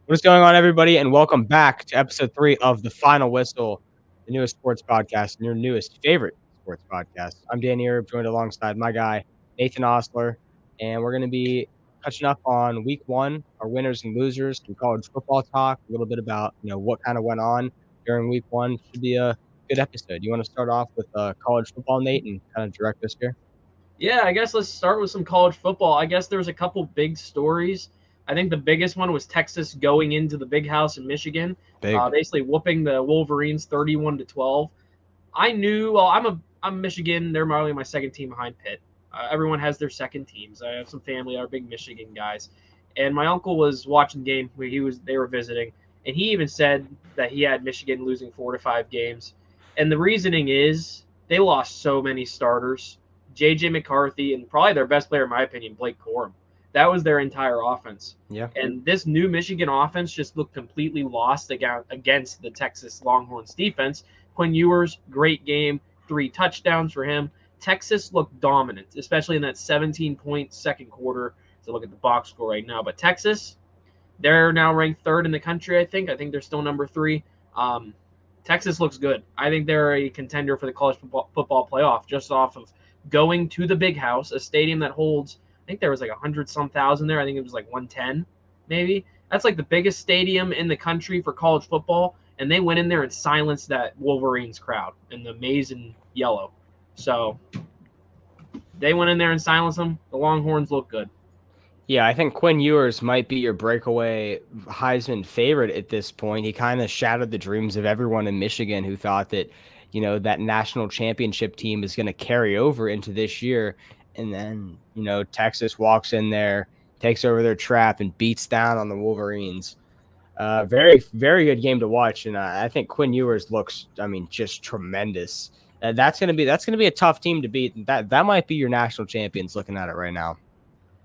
What is going on, everybody, and welcome back to episode 3 of the Final Whistle, the newest sports podcast and your newest favorite sports podcast. I'm Danny Erb, joined alongside my guy, Nathan Osler, and we're going to be touching up on week 1, our winners and losers, some college football talk, a little bit about, what kind of went on during week 1. Should be a good episode. You want to start off with college football, Nate, and kind of direct us here? Yeah, I guess let's start with some college football. I guess there's a couple big stories. I think the biggest one was Texas going into the big house in Michigan, Big. basically whooping the Wolverines 31-12. I knew. Well, I'm Michigan. They're probably my second team behind Pitt. Everyone has their second teams. I have some family that are big Michigan guys, and my uncle was watching the game where they were visiting, and he even said that he had Michigan losing 4 to 5 games, and the reasoning is they lost so many starters. J.J. McCarthy, and probably their best player, in my opinion, Blake Corum. That was their entire offense. Yeah. And this new Michigan offense just looked completely lost against the Texas Longhorns defense. Quinn Ewers, great game, 3 touchdowns for him. Texas looked dominant, especially in that 17-point second quarter. So look at the box score right now. But Texas, they're now ranked 3rd in the country, I think. I think they're still number 3. Texas looks good. I think they're a contender for the college football playoff just off of going to the big house, a stadium that holds, I think there was like 100-some thousand there. I think it was like 110, maybe. That's like the biggest stadium in the country for college football, and they went in there and silenced that Wolverines crowd in the maize and yellow. So they went in there and silenced them. The Longhorns look good. Yeah, I think Quinn Ewers might be your breakaway Heisman favorite at this point. He kind of shattered the dreams of everyone in Michigan who thought that, that national championship team is going to carry over into this year. And then, Texas walks in there, takes over their trap, and beats down on the Wolverines. Very, very good game to watch. And I think Quinn Ewers looks, just tremendous. That's going to be a tough team to beat. That might be your national champions looking at it right now.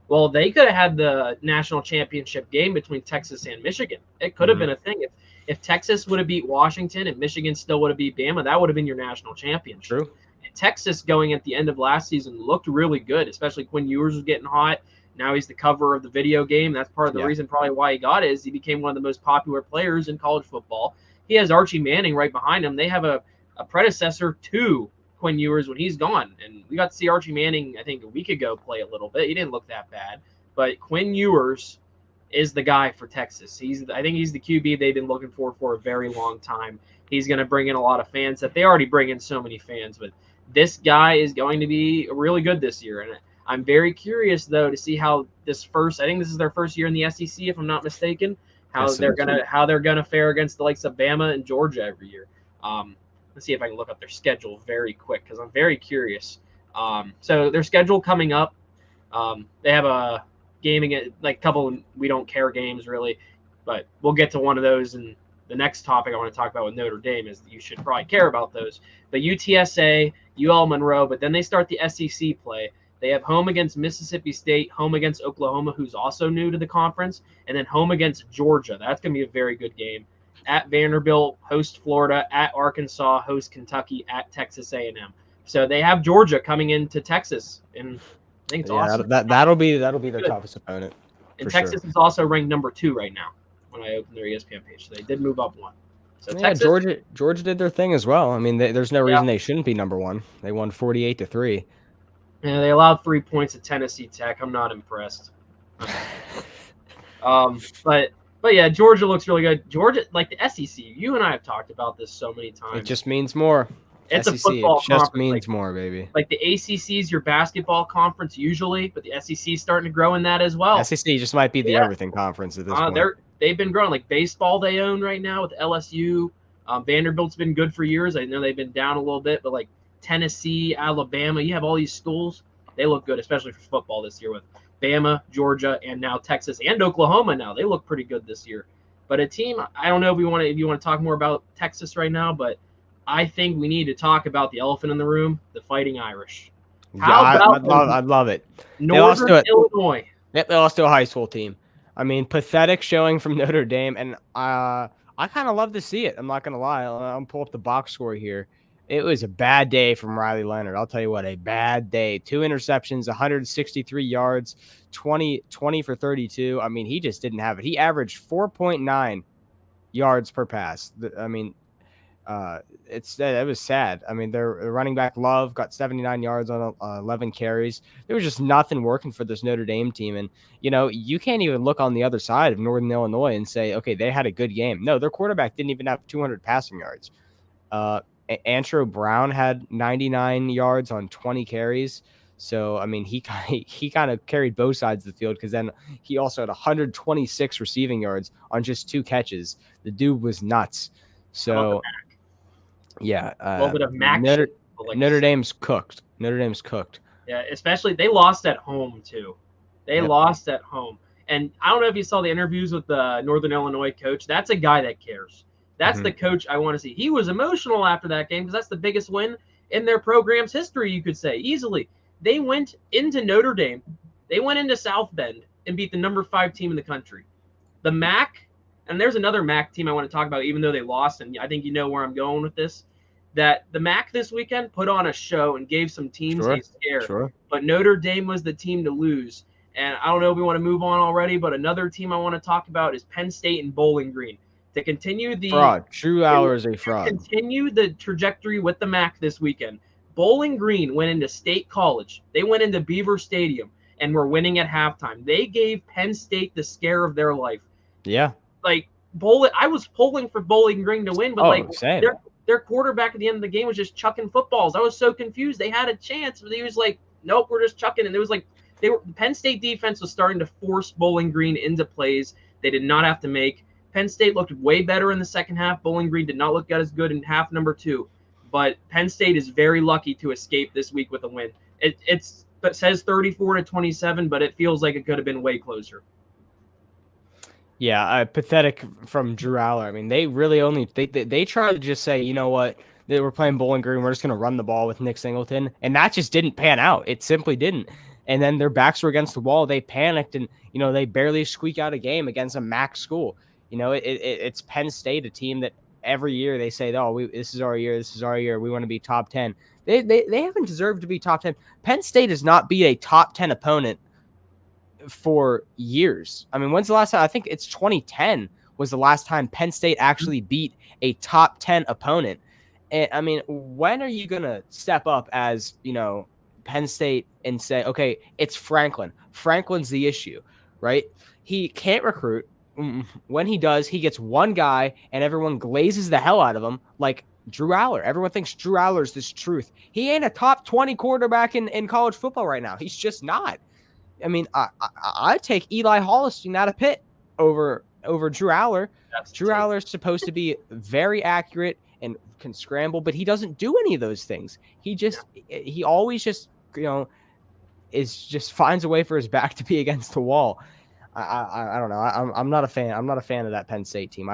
Well, they could have had the national championship game between Texas and Michigan. It could have been a thing. If Texas would have beat Washington and Michigan still would have beat Bama, that would have been your national championship. True. And Texas going at the end of last season looked really good, especially when Ewers was getting hot. Now he's the cover of the video game. That's part of the reason probably why he got it is he became one of the most popular players in college football. He has Archie Manning right behind him. They have a predecessor to Quinn Ewers when he's gone. And we got to see Archie Manning, I think, a week ago play a little bit. He didn't look that bad. But Quinn Ewers is the guy for Texas. I think he's the QB they've been looking for a very long time. He's going to bring in a lot of fans that they already bring in so many fans. But this guy is going to be really good this year. And I'm very curious, though, to see how I think this is their first year in the SEC, if I'm not mistaken, how they're gonna fare against the likes of Bama and Georgia every year. Let's see if I can look up their schedule very quick because I'm very curious. So their schedule coming up, they have a game against like a couple we don't care games really, but we'll get to one of those in the next topic I want to talk about with Notre Dame is you should probably care about those. But UTSA, UL Monroe, but then they start the SEC play. They have home against Mississippi State, home against Oklahoma, who's also new to the conference, and then home against Georgia. That's going to be a very good game. At Vanderbilt, host Florida. At Arkansas, host Kentucky. At Texas A&M. So they have Georgia coming into Texas, and I think it's awesome. That'll be their toughest opponent. And Texas is also ranked number 2 right now when I opened their ESPN page. So they did move up 1. So yeah, Texas, Georgia did their thing as well. I mean, there's no reason they shouldn't be number 1. They won 48-3. Yeah, they allowed 3 points at Tennessee Tech. I'm not impressed. But yeah, Georgia looks really good. Georgia, like the SEC, you and I have talked about this so many times. It just means more. It's SEC, a football it just conference. means more, baby. Like the ACC is your basketball conference usually, but the SEC is starting to grow in that as well. SEC just might be the everything conference at this point. They've been growing. Like baseball they own right now with LSU. Vanderbilt's been good for years. I know they've been down a little bit, but like Tennessee, Alabama, you have all these schools. They look good, especially for football this year with Bama, Georgia, and now Texas and Oklahoma now. They look pretty good this year. But a team, I don't know if you want to talk more about Texas right now, but I think we need to talk about the elephant in the room, the Fighting Irish. I'd love it. Northern Illinois. Yep, they lost to a high school team. I mean, pathetic showing from Notre Dame, and I kind of love to see it. I'm not going to lie. I'll pull up the box score here. It was a bad day from Riley Leonard. I'll tell you what, a bad day. 2 interceptions, 163 yards, 20 for 32. I mean, he just didn't have it. He averaged 4.9 yards per pass. I mean, it was sad. I mean, their running back Love got 79 yards on 11 carries. There was just nothing working for this Notre Dame team. And, you can't even look on the other side of Northern Illinois and say, okay, they had a good game. No, their quarterback didn't even have 200 passing yards. Antro Brown had 99 yards on 20 carries. So, I mean, he kind of carried both sides of the field, because then he also had 126 receiving yards on just 2 catches. The dude was nuts. So, yeah. A little bit of Mac. Notre Dame's cooked. Notre Dame's cooked. Yeah, especially they lost at home, too. They lost at home. And I don't know if you saw the interviews with the Northern Illinois coach. That's a guy that cares. That's the coach I want to see. He was emotional after that game because that's the biggest win in their program's history, you could say, easily. They went into Notre Dame. They went into South Bend and beat the number 5 team in the country. The MAC, and there's another MAC team I want to talk about, even though they lost, and I think you know where I'm going with this, that the MAC this weekend put on a show and gave some teams a scare. Sure. But Notre Dame was the team to lose. And I don't know if we want to move on already, but another team I want to talk about is Penn State and Bowling Green. To continue the fraud, Drew Aller is a fraud. Continue the trajectory with the MAC this weekend. Bowling Green went into State College. They went into Beaver Stadium and were winning at halftime. They gave Penn State the scare of their life. Yeah, like I was pulling for Bowling Green to win, but their quarterback at the end of the game was just chucking footballs. I was so confused. They had a chance, but he was like, "Nope, we're just chucking." And it was like the Penn State defense was starting to force Bowling Green into plays they did not have to make. Penn State looked way better in the second half. Bowling Green did not look as good in half number 2. But Penn State is very lucky to escape this week with a win. It says 34-27, but it feels like it could have been way closer. Yeah, pathetic from Drew Aller. I mean, they really only they tried to just say, you know what, they were playing Bowling Green, we're just going to run the ball with Nick Singleton, and that just didn't pan out. It simply didn't. And then their backs were against the wall. They panicked, and they barely squeak out a game against a MAC school. It's Penn State, a team that every year they say, "Oh, this is our year. This is our year. We want to be top 10." They haven't deserved to be top 10. Penn State has not beat a top 10 opponent for years. I mean, when's the last time? I think it's 2010 was the last time Penn State actually beat a top 10 opponent. And I mean, when are you gonna step up as Penn State and say, "Okay, it's Franklin. Franklin's the issue," right? He can't recruit. When he does, he gets one guy and everyone glazes the hell out of him, like Drew Aller. Everyone thinks Drew Aller's this truth. He ain't a top 20 quarterback in college football right now. He's just not. I mean, I'd take Eli Hollistein out of Pitt over Drew Aller. Drew Aller's supposed to be very accurate and can scramble, but he doesn't do any of those things. He always just finds a way for his back to be against the wall. I don't know. I'm not a fan. I'm not a fan of that Penn State team.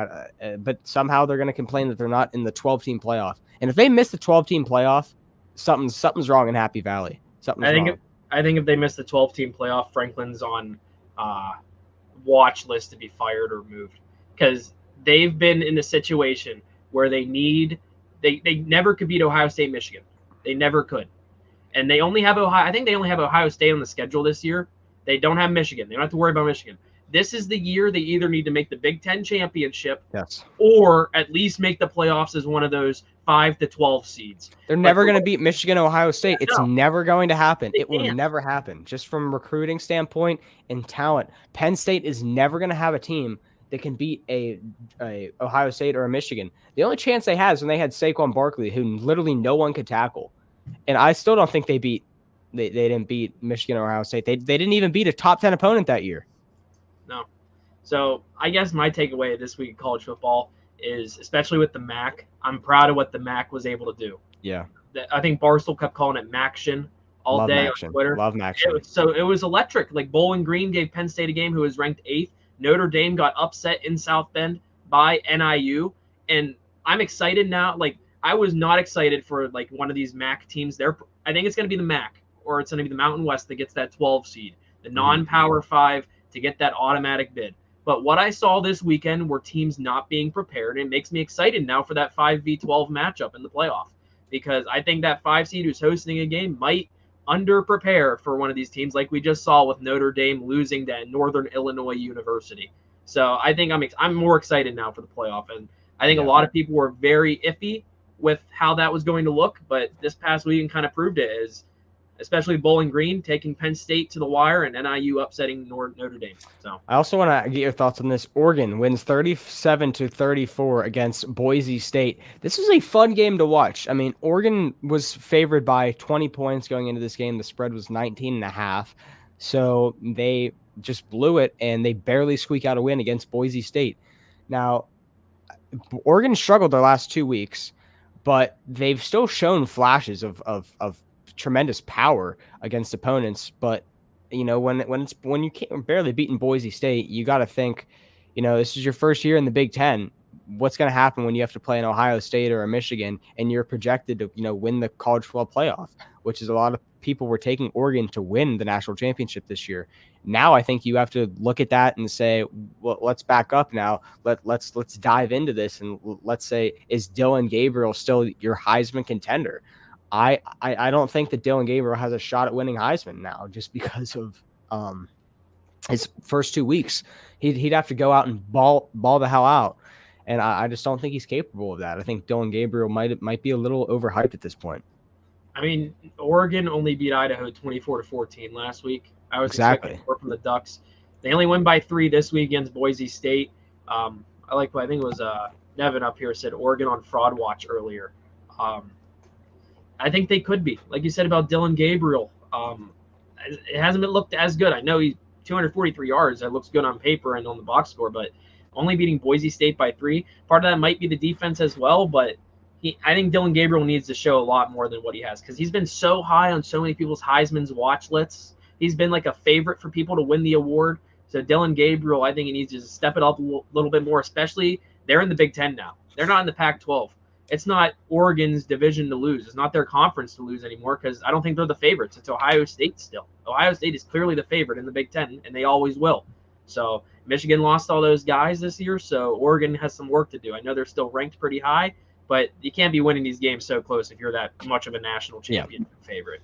But somehow they're going to complain that they're not in the 12-team playoff. And if they miss the 12-team playoff, something's wrong in Happy Valley. I think if they miss the 12-team playoff, Franklin's on watch list to be fired or moved, because they've been in a situation where they never could beat Ohio State, Michigan. They never could. And they only have Ohio. I think they only have Ohio State on the schedule this year. They don't have Michigan. They don't have to worry about Michigan. This is the year they either need to make the Big Ten championship, or at least make the playoffs as one of those 5 to 12 seeds. They're never going to beat Michigan, Ohio State. It's never going to happen. It will never happen. Just from a recruiting standpoint and talent, Penn State is never going to have a team that can beat a Ohio State or a Michigan. The only chance they had is when they had Saquon Barkley, who literally no one could tackle. And I still don't think they didn't beat Michigan or Ohio State. They didn't even beat a top 10 opponent that year. No. So I guess my takeaway this week in college football is, especially with the MAC, I'm proud of what the MAC was able to do. Yeah. I think Barstool kept calling it MACtion all day on Twitter. Love MACtion. It was electric. Like Bowling Green gave Penn State a game who was ranked 8th. Notre Dame got upset in South Bend by NIU. And I'm excited now. Like, I was not excited for like one of these MAC teams. I think it's going to be the MAC, or it's going to be the Mountain West that gets that 12 seed, the non-Power 5 to get that automatic bid. But what I saw this weekend were teams not being prepared. It makes me excited now for that 5v12 matchup in the playoff, because I think that 5 seed who's hosting a game might under-prepare for one of these teams like we just saw with Notre Dame losing to Northern Illinois University. So I think I'm more excited now for the playoff, and I think a lot of people were very iffy with how that was going to look, but this past weekend kind of proved it, as especially Bowling Green taking Penn State to the wire and NIU upsetting Notre Dame. So I also want to get your thoughts on this. Oregon wins 37-34 against Boise State. This was a fun game to watch. I mean, Oregon was favored by 20 points going into this game. The spread was 19.5. So they just blew it, and they barely squeak out a win against Boise State. Now, Oregon struggled their last 2 weeks, but they've still shown flashes of tremendous power against opponents. But when you can't barely beating Boise State, you got to think, this is your first year in the Big Ten. What's going to happen when you have to play an Ohio State or a Michigan and you're projected to win the college football playoff, which is a lot of people were taking Oregon to win the national championship this year. Now I think you have to look at that and say, well, let's back up now. Let's dive into this, and let's say, is Dillon Gabriel still your Heisman contender? I don't think that Dillon Gabriel has a shot at winning Heisman now, just because of his first 2 weeks. He'd have to go out and ball the hell out, and I just don't think he's capable of that. I think Dillon Gabriel might be a little overhyped at this point. I mean, Oregon only beat Idaho 24-14 last week. I was expecting more from the Ducks. They only win by 3 this week against Boise State. I think it was Nevin up here said Oregon on fraud watch earlier. I think they could be, like you said about Dillon Gabriel. It hasn't been looked as good. I know he's 243 yards. That looks good on paper and on the box score, but only beating Boise State by 3. Part of that might be the defense as well, but I think Dillon Gabriel needs to show a lot more than what he has, because he's been so high on so many people's Heisman's watch lists. He's been like a favorite for people to win the award. So Dillon Gabriel, I think he needs to step it up a little bit more, especially they're in the Big Ten now. They're not in the Pac-12. It's not Oregon's division to lose. It's not their conference to lose anymore, because I don't think they're the favorites. It's Ohio State still. Ohio State is clearly the favorite in the Big Ten, and they always will. So Michigan lost all those guys this year, so Oregon has some work to do. I know they're still ranked pretty high, but you can't be winning these games so close if you're that much of a national champion favorite.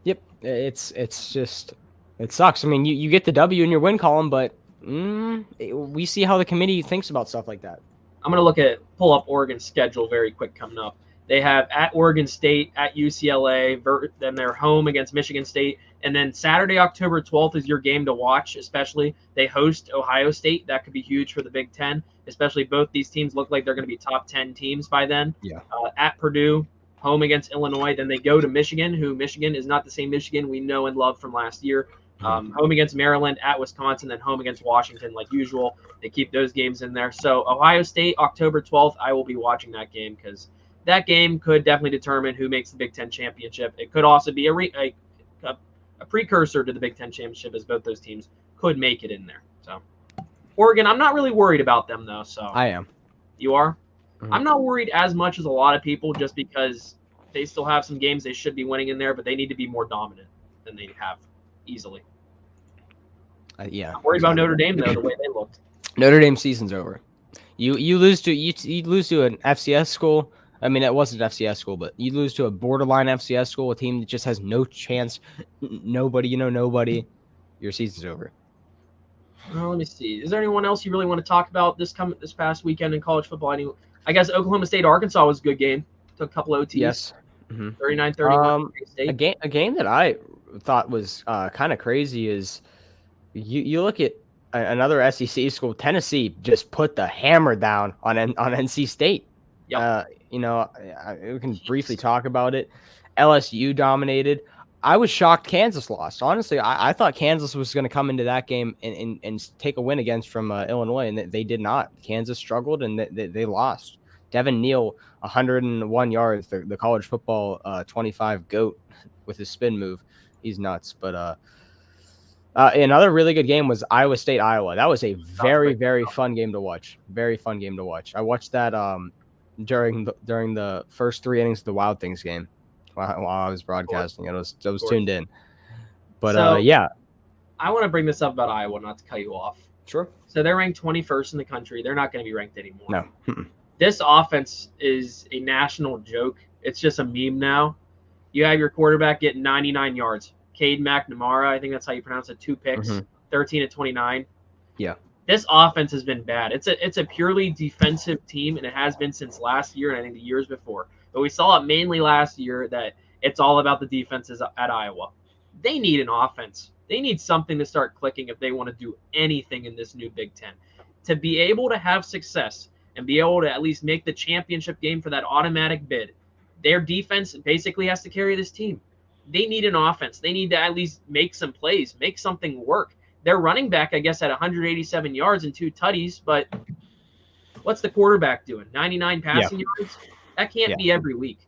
Yep, it's just it sucks. I mean, you get the W in your win column, but we see how the committee thinks about stuff like that. I'm going to pull up Oregon's schedule very quick coming up. They have at Oregon State, at UCLA, then they're home against Michigan State. And then Saturday, October 12th is your game to watch, especially. They host Ohio State. That could be huge for the Big Ten, especially both these teams look like they're going to be top 10 teams by then. Yeah. At Purdue, home against Illinois. Then they go to Michigan, who Michigan is not the same Michigan we know and love from last year. Home against Maryland, at Wisconsin, then home against Washington like usual. They keep those games in there. So Ohio State, October 12th, I will be watching that game, because that game could definitely determine who makes the Big Ten championship. It could also be a precursor to the Big Ten championship, as both those teams could make it in there. So Oregon, I'm not really worried about them, though. So I am. You are? Mm-hmm. I'm not worried as much as a lot of people, just because they still have some games they should be winning in there, but they need to be more dominant than they have easily. Yeah. I'm worried about Notre Dame, though, the way they looked. Notre Dame season's over. You lose to an FCS school. I mean, it wasn't an FCS school, but you lose to a borderline FCS school, a team that just has no chance. Nobody. Your season's over. Well, let me see. Is there anyone else you really want to talk about this past weekend in college football? I guess Oklahoma State Arkansas was a good game. Took a couple OTs. Yes. 39-31. A game that I thought was kind of crazy is you look at another SEC school. Tennessee just put the hammer down on NC State. Yep. We can briefly talk about it. LSU dominated. I was shocked Kansas lost. Honestly, I thought Kansas was going to come into that game and take a win against from Illinois, and they did not. Kansas struggled, and they lost. Devin Neal, 101 yards, the college football 25 GOAT with his spin move. He's nuts. But another really good game was Iowa State, Iowa. That was a very, very fun game to watch. Very fun game to watch. I watched that during the first 3 innings of the Wild Things game while I was broadcasting. I was tuned in. But yeah. I want to bring this up about Iowa, not to cut you off. Sure. So they're ranked 21st in the country. They're not going to be ranked anymore. No. This offense is a national joke It's just a meme now. You have your quarterback getting 99 yards. Cade McNamara, I think that's how you pronounce it, 2 picks, 13 to 29. Yeah. This offense has been bad. It's a purely defensive team, and it has been since last year and I think the years before. But we saw it mainly last year that it's all about the defenses at Iowa. They need an offense. They need something to start clicking if they want to do anything in this new Big Ten. To be able to have success and be able to at least make the championship game for that automatic bid, their defense basically has to carry this team. They need an offense. They need to at least make some plays, make something work. Their running back, I guess, had 187 yards and 2 tutties, but what's the quarterback doing? 99 passing yards? That can't be every week.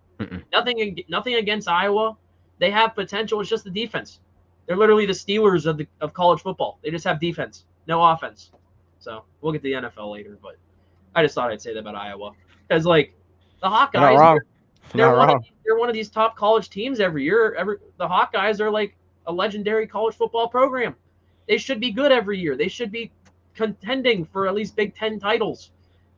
Nothing against Iowa. They have potential. It's just the defense. They're literally the Steelers of college football. They just have defense, no offense. So we'll get to the NFL later, but I just thought I'd say that about Iowa. Because, like, the Hawkeyes, they're one of these top college teams every year. The Hawkeyes are like a legendary college football program. They should be good every year. They should be contending for at least Big Ten titles.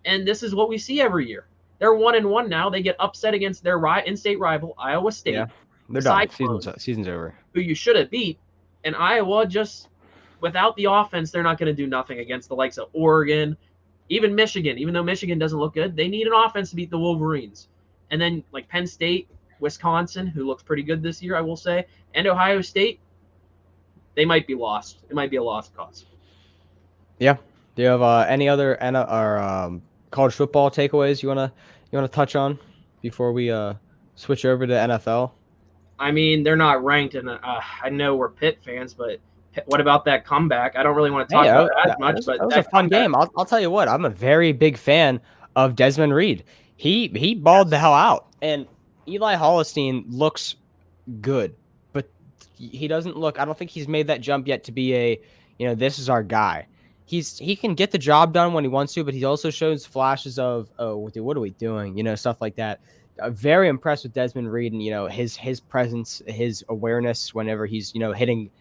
And this is what we see every year. They're 1-1 now. They get upset against their in-state rival, Iowa State. Yeah, they're done. Season's over. Who you should have beat. And Iowa just, without the offense, they're not going to do nothing against the likes of Oregon, even Michigan. Even though Michigan doesn't look good, they need an offense to beat the Wolverines. And then, like, Penn State, Wisconsin, who looks pretty good this year, I will say, and Ohio State, they might be lost. It might be a lost cause. Yeah. Do you have any other college football takeaways you wanna touch on before we switch over to NFL? I mean, they're not ranked, and I know we're Pitt fans, but what about that comeback? I don't really want to talk about it as much, but that was a fun game. I'll tell you what, I'm a very big fan of Desmond Reed. He balled the hell out, and Eli Hollistein looks good, but he doesn't look. I don't think he's made that jump yet to be this is our guy. He can get the job done when he wants to, but he also shows flashes of, what are we doing? Stuff like that. Very impressed with Desmond Reed and his presence, his awareness whenever he's hitting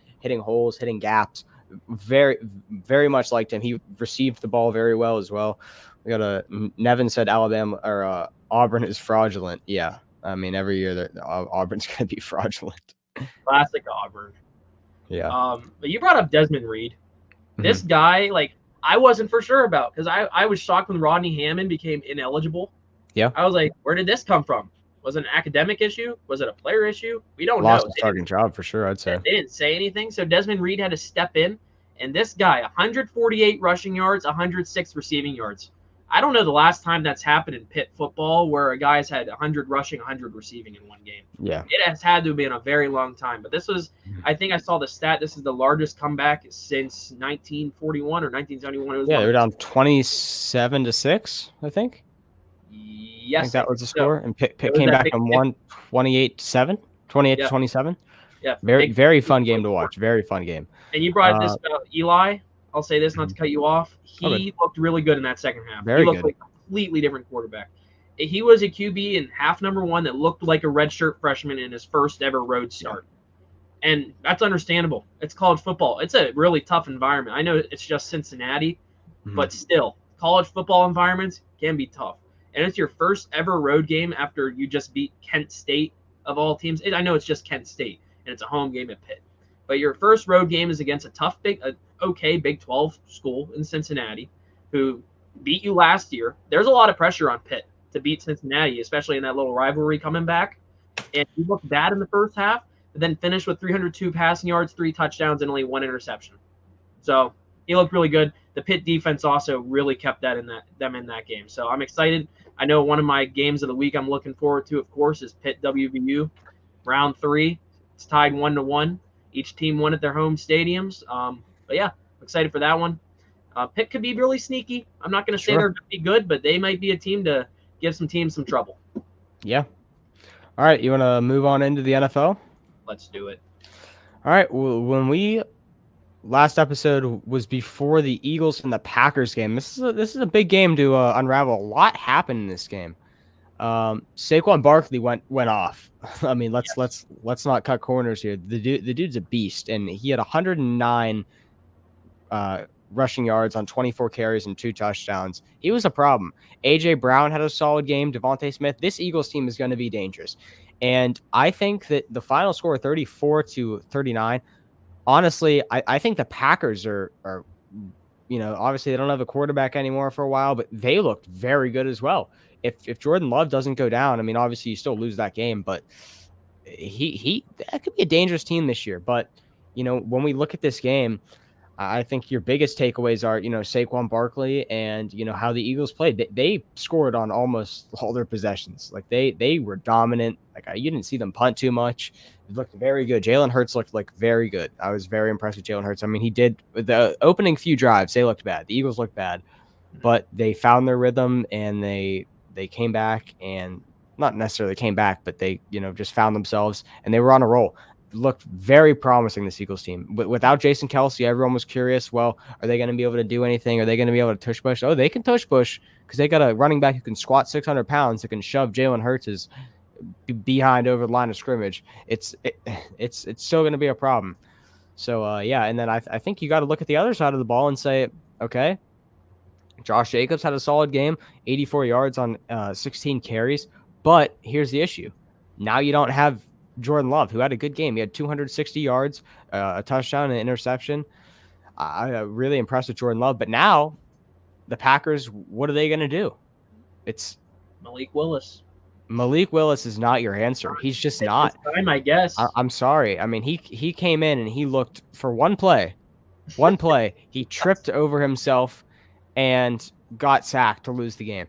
holes, hitting gaps. Very, very much liked him. He received the ball very well as well. We got Nevin said Alabama or Auburn is fraudulent. Yeah, I mean every year Auburn's going to be fraudulent. Classic Auburn. Yeah. But you brought up Desmond Reed. This guy, like, I wasn't for sure about, because I was shocked when Rodney Hammond became ineligible. Yeah. I was like, where did this come from? Was it an academic issue? Was it a player issue? We don't Lost know. a starting job for sure, I'd say. They didn't say anything, so Desmond Reed had to step in, and this guy, 148 rushing yards, 106 receiving yards. I don't know the last time that's happened in Pitt football where a guy's had 100 rushing, 100 receiving in one game. Yeah. It has had to have been a very long time. But this was, I think I saw the stat, this is the largest comeback since 1941 or 1971. They were down 27-6, I think. Yes. I think that was the score. And Pitt came back and won 28-7, 28-27. Yeah. Very, very fun game to watch. Very fun game. And you brought this about Eli. I'll say this, not to cut you off. He looked really good in that second half. Very he looked good. like a completely different quarterback. He was a QB in half number 1 that looked like a redshirt freshman in his first ever road start. And that's understandable. It's college football. It's a really tough environment. I know it's just Cincinnati, but still, college football environments can be tough. And it's your first ever road game after you just beat Kent State of all teams. I know it's just Kent State, and it's a home game at Pitt. But your first road game is against a tough, okay Big 12 school in Cincinnati who beat you last year. There's a lot of pressure on Pitt to beat Cincinnati, especially in that little rivalry coming back. And you looked bad in the first half, but then finished with 302 passing yards, 3 touchdowns, and only 1 interception. So he looked really good. The Pitt defense also really kept them in that game. So I'm excited. I know one of my games of the week I'm looking forward to, of course, is Pitt WVU, round 3. It's tied 1-1. Each team won at their home stadiums. But yeah, excited for that one. Pitt could be really sneaky. I'm not going to say they're going to be good, but they might be a team to give some teams some trouble. Yeah. All right, you want to move on into the NFL? Let's do it. All right. Well, last episode was before the Eagles and the Packers game. This is a big game to unravel. A lot happened in this game. Saquon Barkley went off. I mean, let's not cut corners here. The dude's a beast, and he had 109 rushing yards on 24 carries and 2 touchdowns. He was a problem. A.J. Brown had a solid game. Devontae Smith. This Eagles team is going to be dangerous. And I think that the final score, 34-39, honestly, I think the Packers are obviously they don't have a quarterback anymore for a while, but they looked very good as well. If Jordan Love doesn't go down, I mean, obviously you still lose that game, but that could be a dangerous team this year. But when we look at this game, I think your biggest takeaways are, Saquon Barkley and, how the Eagles played. They scored on almost all their possessions. Like they were dominant. Like you didn't see them punt too much. It looked very good. Jalen Hurts looked like very good. I was very impressed with Jalen Hurts. I mean, he did the opening few drives. They looked bad. The Eagles looked bad, but they found their rhythm and they came back, and not necessarily came back, but they, just found themselves and they were on a roll. Looked very promising, this Eagles team. Without Jason Kelce, everyone was curious, well, are they going to be able to do anything? Are they going to be able to tush push? Oh, they can tush push because they got a running back who can squat 600 pounds, that can shove Jalen Hurts' behind over the line of scrimmage. It's still going to be a problem. So, yeah, and then I think you got to look at the other side of the ball and say, okay, Josh Jacobs had a solid game, 84 yards on 16 carries, but here's the issue. Now you don't have Jordan Love, who had a good game. He had 260 yards, a touchdown, and an interception. I'm really impressed with Jordan Love. But now the Packers, what are they going to do? It's Malik Willis. Malik Willis is not your answer. He's just not. Time, I guess. I'm sorry. I mean, he came in and he looked for one play, he tripped over himself and got sacked to lose the game.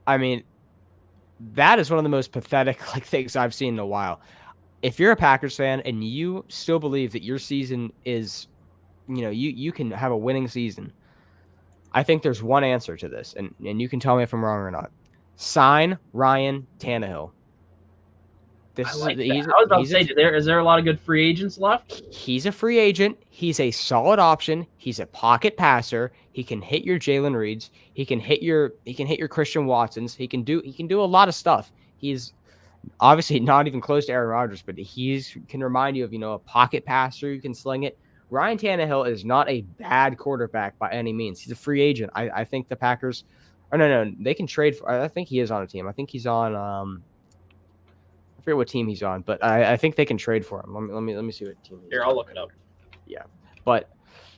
I mean, that is one of the most pathetic things I've seen in a while. If you're a Packers fan and you still believe that your season is, you can have a winning season, I think there's one answer to this, and you can tell me if I'm wrong or not. Sign Ryan Tannehill. I was about to say, is there a lot of good free agents left? He's a free agent. He's a solid option. He's a pocket passer. He can hit your Jalen Reeds. He can hit your Christian Watsons. He can do a lot of stuff. He's obviously not even close to Aaron Rodgers, but he can remind you of, a pocket passer. You can sling it. Ryan Tannehill is not a bad quarterback by any means. He's a free agent. I think the Packers, no, they can trade for. I think he is on a team. I think he's on. I forget what team he's on, but I think they can trade for him. Let me see what team. Here, I'll look it up. Yeah, but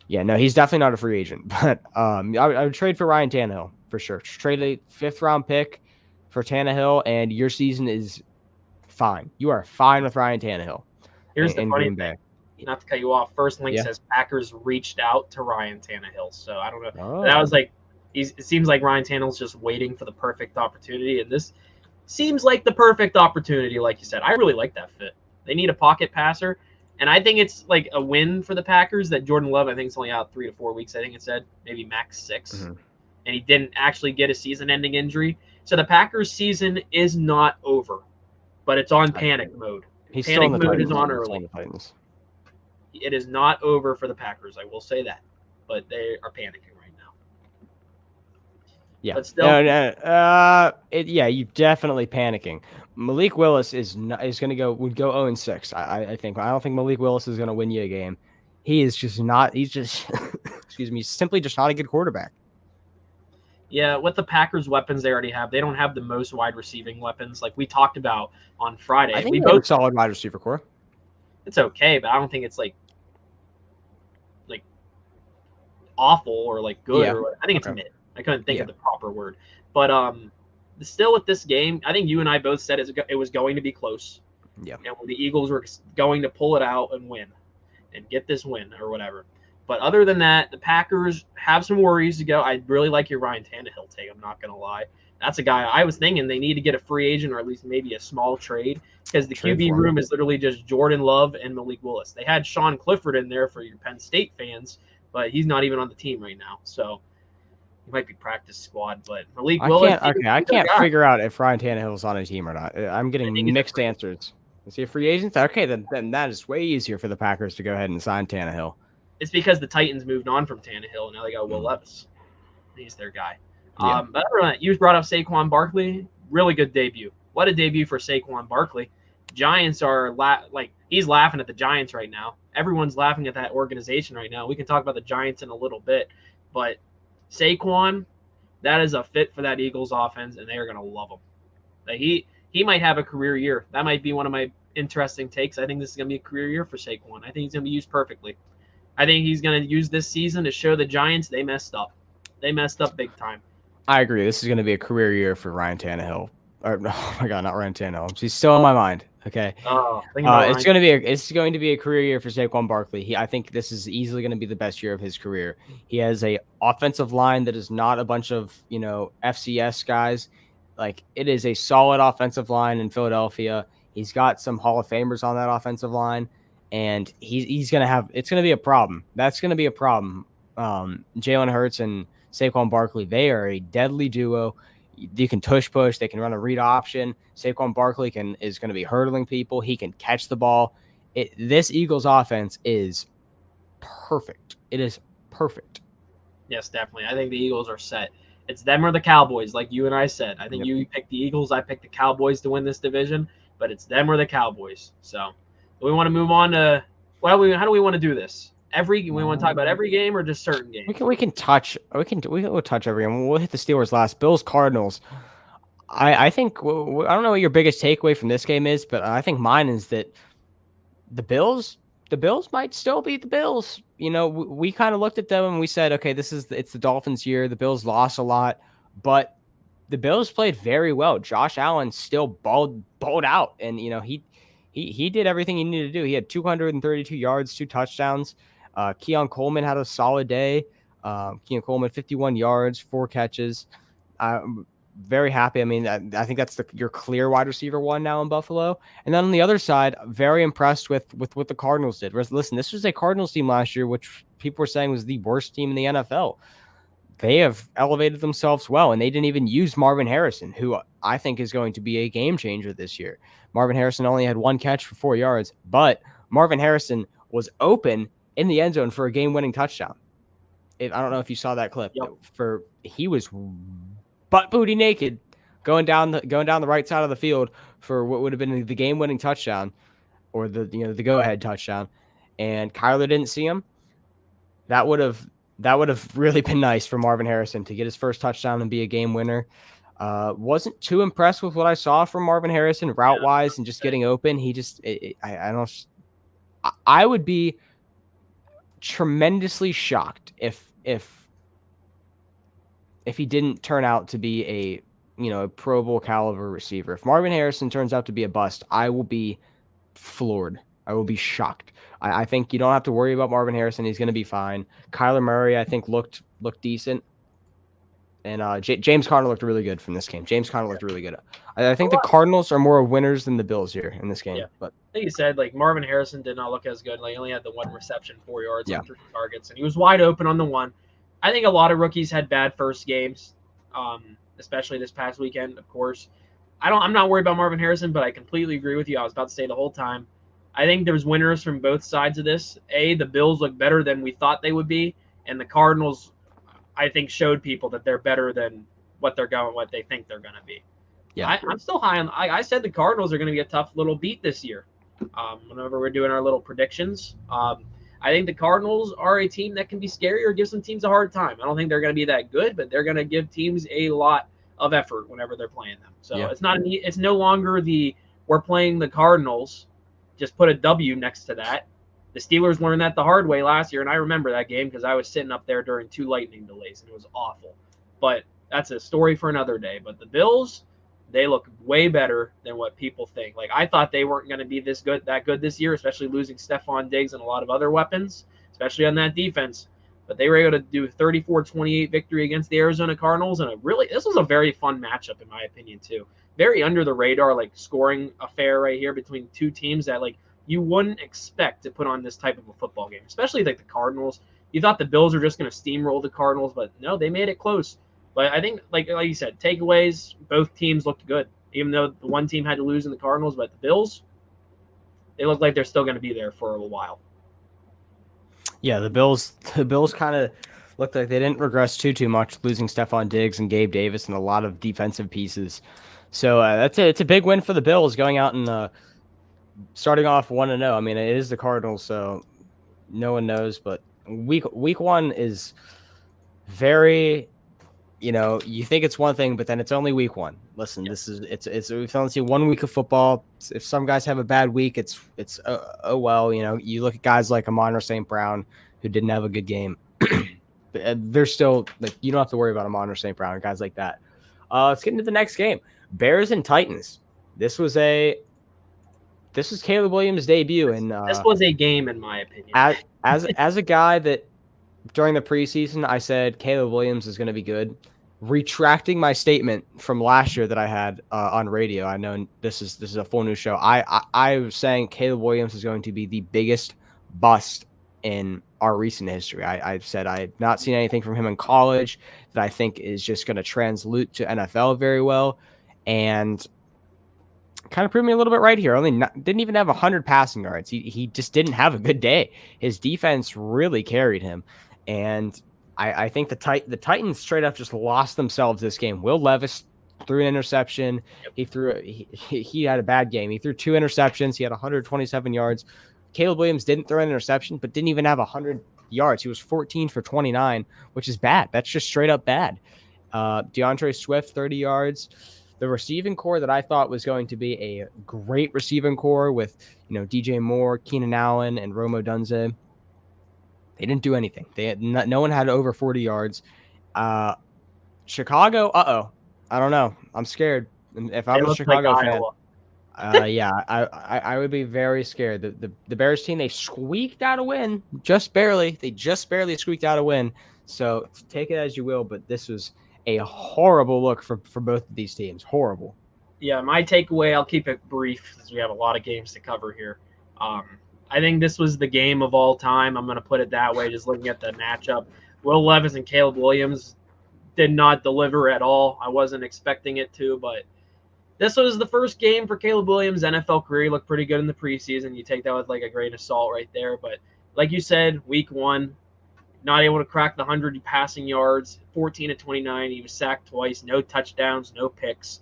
yeah, no, he's definitely not a free agent. But I would trade for Ryan Tannehill for sure. Trade a 5th round pick for Tannehill, and your season is fine. You are fine with Ryan Tannehill. Here's the funny thing. Not to cut you off. First link says Packers reached out to Ryan Tannehill. So I don't know. Oh. That was it seems like Ryan Tannehill's just waiting for the perfect opportunity, and this seems like the perfect opportunity, like you said. I really like that fit. They need a pocket passer, and I think it's like a win for the Packers that Jordan Love, I think, is only out 3 to 4 weeks. I think it said maybe max 6, and he didn't actually get a season-ending injury. So the Packers' season is not over, but it's on panic mode. Panic mode is on early. It is not over for the Packers. I will say that, but they are panicking right now. Yeah, but still, you're definitely panicking. Malik Willis would go 0-6. I think. I don't think Malik Willis is going to win you a game. He is just not. He's just, he's simply just not a good quarterback. Yeah, with the Packers' weapons they already have, they don't have the most wide receiving weapons like we talked about on Friday. I think we both solid wide receiver core. It's okay, but I don't think it's like awful or good. Yeah. I think it's mid. I couldn't think of the proper word, but still with this game, I think you and I both said it was going to be close. Yeah, and the Eagles were going to pull it out and win, and get this win or whatever. But other than that, the Packers have some worries to go. I really like your Ryan Tannehill take. I'm not going to lie. That's a guy I was thinking they need to get a free agent or at least maybe a small trade, because the QB room is literally just Jordan Love and Malik Willis. They had Sean Clifford in there for your Penn State fans, but he's not even on the team right now. So he might be practice squad, but Malik Willis. I can't figure out if Ryan Tannehill's on a team or not. I'm getting mixed answers. Is he a free agent? Okay, then that is way easier for the Packers to go ahead and sign Tannehill. It's because the Titans moved on from Tannehill, and now they got Will Levis. He's their guy. Yeah. But you brought up Saquon Barkley. Really good debut. What a debut for Saquon Barkley. Giants are he's laughing at the Giants right now. Everyone's laughing at that organization right now. We can talk about the Giants in a little bit, But Saquon, that is a fit for that Eagles offense, and they are going to love him. Like he might have a career year. That might be one of my interesting takes. I think this is going to be a career year for Saquon. I think he's going to be used perfectly. I think he's going to use this season to show the Giants they messed up. They messed up big time. I agree. This is going to be a career year for Ryan Tannehill. Or, oh my God, not Ryan Tannehill. He's still in my mind. Okay. It's going to be a career year for Saquon Barkley. I think this is easily going to be the best year of his career. He has a offensive line that is not a bunch of, FCS guys. Like, it is a solid offensive line in Philadelphia. He's got some Hall of Famers on that offensive line, and it's going to be a problem. That's going to be a problem. Jalen Hurts and Saquon Barkley, they are a deadly duo. You can tush push. They can run a read option. Saquon Barkley is going to be hurdling people. He can catch the ball. This Eagles offense is perfect. It is perfect. Yes, definitely. I think the Eagles are set. It's them or the Cowboys, like you and I said. I think you picked the Eagles. I picked the Cowboys to win this division, but it's them or the Cowboys. So, do we want to move on to how do we want to do this? We want to talk about every game or just certain games? We can touch every game. We'll hit the Steelers last. Bills Cardinals. I think I don't know what your biggest takeaway from this game is, but I think mine is that the Bills might still be the Bills. We kind of looked at them and we said, okay, it's the Dolphins' year. The Bills lost a lot, but the Bills played very well. Josh Allen still balled out, and he did everything he needed to do. He had 232 yards, 2 touchdowns. Keon Coleman had a solid day. Keon Coleman, 51 yards, 4 catches. I'm very happy. I mean, I think that's your clear wide receiver one now in Buffalo. And then on the other side, very impressed with what the Cardinals did. Listen, this was a Cardinals team last year, which people were saying was the worst team in the NFL. They have elevated themselves well, and they didn't even use Marvin Harrison, who I think is going to be a game changer this year. Marvin Harrison only had 1 catch for 4 yards, but Marvin Harrison was open in the end zone for a game-winning touchdown. I don't know if you saw that clip. Yep. He was butt booty naked going down the right side of the field for what would have been the game-winning touchdown, or the go-ahead touchdown, and Kyler didn't see him. That would have really been nice for Marvin Harrison to get his first touchdown and be a game winner. Wasn't too impressed with what I saw from Marvin Harrison route-wise and just getting open. I would be tremendously shocked if he didn't turn out to be a Pro Bowl caliber receiver. If Marvin Harrison turns out to be a bust, I will be floored. I will be shocked. I think you don't have to worry about Marvin Harrison. He's going to be fine. Kyler Murray, I think, looked decent. And James Conner looked really good from this game. James Conner looked really good. I think the Cardinals are more winners than the Bills here in this game. Yeah. But I think you said, Marvin Harrison did not look as good. He only had the 1 reception, 4 yards on 3 targets, and he was wide open on the one. I think a lot of rookies had bad first games, especially this past weekend, of course. I'm not worried about Marvin Harrison, but I completely agree with you. I was about to say the whole time. I think there's winners from both sides of this. The Bills look better than we thought they would be, and the Cardinals, I think, showed people that they're better than what they think they're going to be. Yeah, I'm still high on. I said the Cardinals are going to be a tough little beat this year. Whenever we're doing our little predictions, I think the Cardinals are a team that can be scary or give some teams a hard time. I don't think they're going to be that good, but they're going to give teams a lot of effort whenever they're playing them. So it's no longer we're playing the Cardinals. Just put a W next to that. The Steelers learned that the hard way last year, and I remember that game because I was sitting up there during 2 lightning delays, and it was awful. But that's a story for another day. But the Bills, they look way better than what people think. I thought they weren't going to be that good this year, especially losing Stephon Diggs and a lot of other weapons, especially on that defense. But they were able to do a 34-28 victory against the Arizona Cardinals, and this was a very fun matchup in my opinion too. Very under the radar, scoring affair right here between 2 teams that you wouldn't expect to put on this type of a football game, especially the Cardinals. You thought the Bills were just going to steamroll the Cardinals, but no, they made it close. But I think, like you said, takeaways, both teams looked good, even though the one team had to lose in the Cardinals, but the Bills, they look like they're still going to be there for a while. Yeah, the Bills kind of looked like they didn't regress too much, losing Stephon Diggs and Gabe Davis and a lot of defensive pieces. So it's a big win for the Bills going out and starting off 1-0. I mean, it is the Cardinals, so no one knows. But week 1 is very, you think it's one thing, but then it's only week one. Listen, we've only seen 1 week of football. If some guys have a bad week, it's oh well. You look at guys like Amon St. Brown who didn't have a good game. They're still like, you don't have to worry about Amon St. Brown and guys like that. Let's get into the next game. Bears and Titans. This was Caleb Williams' debut, and this was a game in my opinion. As a guy that during the preseason I said Caleb Williams is going to be good, retracting my statement from last year that I had on radio. I know this is a full new show. I was saying Caleb Williams is going to be the biggest bust in our recent history. I've said I have not seen anything from him in college that I think is just going to translate to NFL very well, and kind of proved me a little bit right here. Didn't even have 100 passing yards. He just didn't have a good day. His defense really carried him, and I think the Titans straight up just lost themselves this game. Will Levis threw an interception. He had a bad game. He threw 2 interceptions. He had 127 yards. Caleb Williams didn't throw an interception, but didn't even have 100 yards. He was 14 for 29, which is bad. That's just straight up bad. DeAndre Swift, 30 yards. The receiving core that I thought was going to be a great receiving core with, DJ Moore, Keenan Allen, and Rome Odunze, they didn't do anything. No one had over 40 yards. Chicago, I don't know. I'm scared. If I'm a Chicago fan, I would be very scared. The Bears team, they squeaked out a win, just barely. They just barely squeaked out a win. So take it as you will, but this was a horrible look for both of these teams. Horrible. Yeah, my takeaway, I'll keep it brief because we have a lot of games to cover here. I think this was the game of all time. I'm going to put it that way, just looking at the matchup. Will Levis and Caleb Williams did not deliver at all. I wasn't expecting it to, but this was the first game for Caleb Williams' NFL career. He looked pretty good in the preseason. You take that with like a grain of salt right there. But like you said, week one, not able to crack the 100 passing yards, 14 to 29. He was sacked twice, no touchdowns, no picks.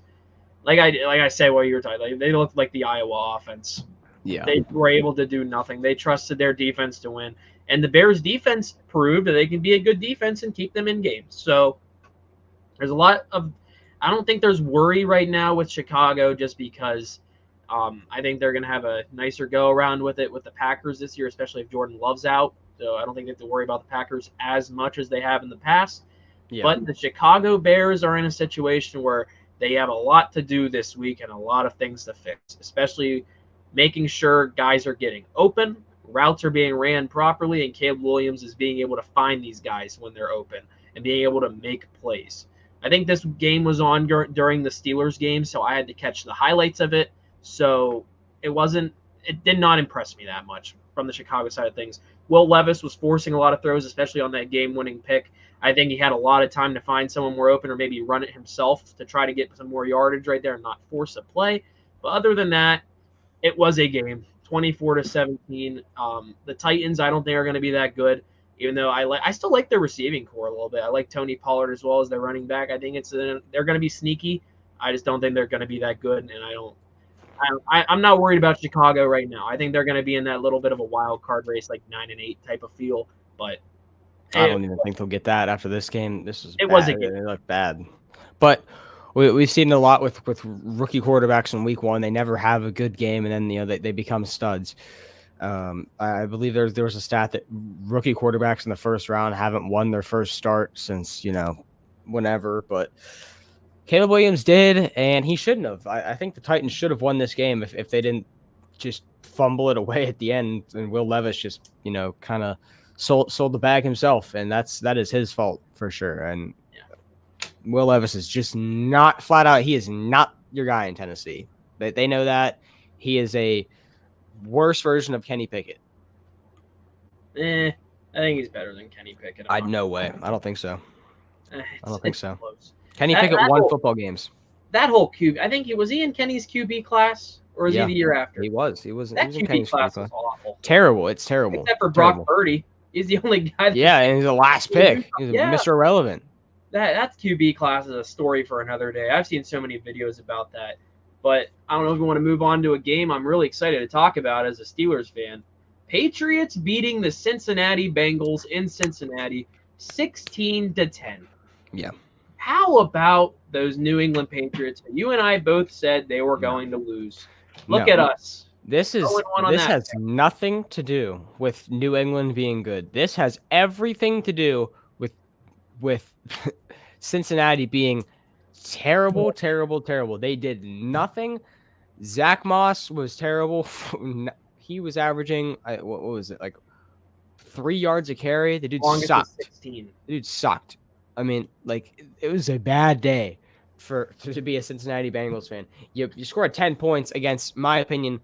Like I said while you were talking, they looked like the Iowa offense. Yeah. They were able to do nothing. They trusted their defense to win. And the Bears defense proved that they can be a good defense and keep them in games. So there's a lot of – I don't think there's worry right now with Chicago just because I think they're going to have a nicer go-around with it with the Packers this year, especially if Jordan Love's out. So I don't think they have to worry about the Packers as much as they have in the past. Yeah. But the Chicago Bears are in a situation where they have a lot to do this week and a lot of things to fix, especially making sure guys are getting open, routes are being ran properly, and Caleb Williams is being able to find these guys when they're open and being able to make plays. I think this game was on during the Steelers game, so I had to catch the highlights of it. So it did not impress me that much from the Chicago side of things. Will Levis was forcing a lot of throws, especially on that game-winning pick. I think he had a lot of time to find someone more open or maybe run it himself to try to get some more yardage right there and not force a play. But other than that, it was a game, 24-17. The Titans, I don't think are going to be that good, even though I still like their receiving core a little bit. I like Tony Pollard as well as their running back. I think they're going to be sneaky. I just don't think they're going to be that good, and I'm not worried about Chicago right now. I think they're going to be in that little bit of a wild card race, like 9-8 type of feel. But I don't even think they'll get that after this game. It was a game. They look bad, but we've seen a lot with rookie quarterbacks in week one. They never have a good game, and then they become studs. I believe there was a stat that rookie quarterbacks in the first round haven't won their first start since whenever, but Caleb Williams did, and he shouldn't have. I think the Titans should have won this game if they didn't just fumble it away at the end, and Will Levis just kind of sold the bag himself, and that is his fault for sure. And Will Levis is just not flat out. He is not your guy in Tennessee. They know that. He is a worse version of Kenny Pickett. I think he's better than Kenny Pickett. No way. I don't think so. I don't think so. Close. Kenny Pickett won football games. That whole QB, I think was he in Kenny's QB class, or was he the year after? He was. He was in Kenny's class. Was awful. Terrible. It's terrible. Except for Brock Purdy. He's the only guy. And he's the last pick. He's Mr. Irrelevant. That QB class is a story for another day. I've seen so many videos about that. But I don't know if we want to move on to a game I'm really excited to talk about as a Steelers fan. Patriots beating the Cincinnati Bengals in Cincinnati 16-10. Yeah. How about those New England Patriots? You and I both said they were going to lose. Look No. at us. This has nothing to do with New England being good. This has everything to do with Cincinnati being terrible, terrible, terrible. They did nothing. Zach Moss was terrible. He was averaging what was it, like 3 yards a carry? The dude Longest was sucked. 16. The dude sucked. I mean, like it was a bad day to be a Cincinnati Bengals fan. You scored 10 points against, my opinion,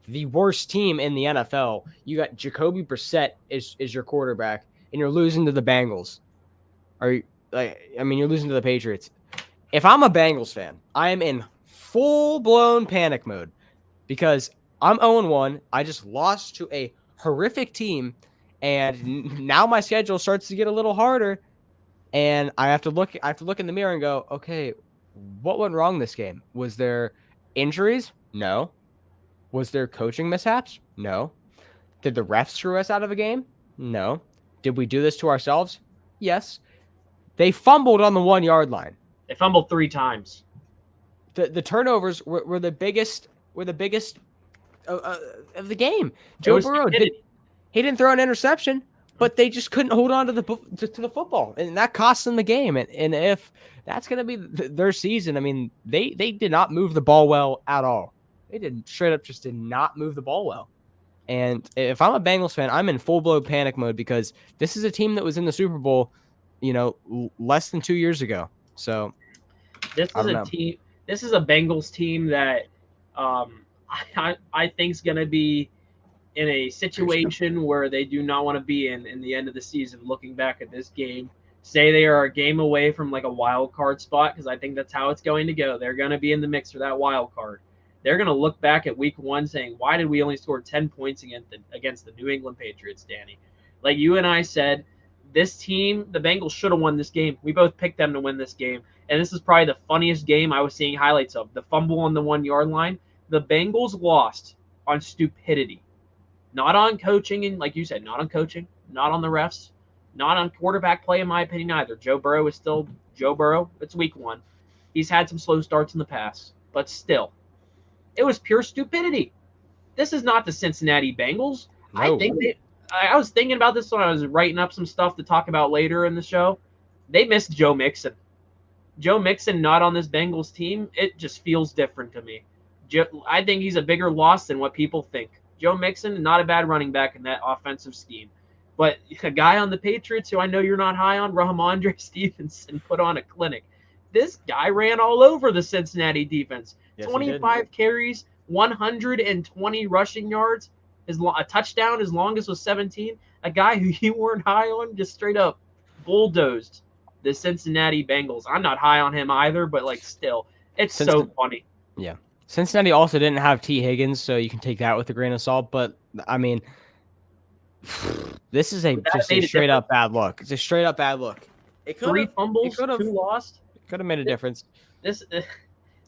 the worst team in the NFL. You got Jacoby Brissett is your quarterback, and you're losing to the Bengals. Are you you're losing to the Patriots. If I'm a Bengals fan, I am in full-blown panic mode because I'm 0-1. I just lost to a horrific team, and now my schedule starts to get a little harder, and I have to look in the mirror and go, okay, what went wrong this game? Was there injuries? No. Was there coaching mishaps? No. Did the refs screw us out of a game? No. Did we do this to ourselves? Yes. They fumbled on the 1-yard line. They fumbled 3 times. The turnovers were the biggest of the game. Joe Burrow didn't throw an interception, but they just couldn't hold on to the football, and that cost them the game. And if that's going to be their season, I mean, they did not move the ball well at all. They straight up just did not move the ball well. And if I'm a Bengals fan, I'm in full-blown panic mode because this is a team that was in the Super Bowl, less than 2 years ago. So this is a Bengals team that I think is going to be in a situation where they do not want to be in the end of the season. Looking back at this game, say they are a game away from like a wild card spot, because I think that's how it's going to go. They're going to be in the mix for that wild card. They're going to look back at week 1 saying, why did we only score 10 points against the New England Patriots, Danny? Like you and I said, this team, the Bengals should have won this game. We both picked them to win this game. And this is probably the funniest game I was seeing highlights of. The fumble on the 1-yard line. The Bengals lost on stupidity. Not on coaching, and like you said, not on coaching, not on the refs, not on quarterback play, in my opinion, either. Joe Burrow is still Joe Burrow. It's week 1. He's had some slow starts in the past, but still. It was pure stupidity. This is not the Cincinnati Bengals. No. I was thinking about this when I was writing up some stuff to talk about later in the show. They missed Joe Mixon. Joe Mixon not on this Bengals team, it just feels different to me. I think he's a bigger loss than what people think. Joe Mixon, not a bad running back in that offensive scheme. But a guy on the Patriots who I know you're not high on, Ramondre Stevenson, put on a clinic. This guy ran all over the Cincinnati defense. Yes, 25 carries, 120 rushing yards, a touchdown. His longest was 17. A guy who you weren't high on just straight up bulldozed the Cincinnati Bengals. I'm not high on him either, but like still, it's so funny. Yeah. Cincinnati also didn't have T. Higgins, so you can take that with a grain of salt. But, I mean, this is just a straight-up bad look. It's a straight-up bad look. 3 fumbles, 2 lost. It could have made a difference. This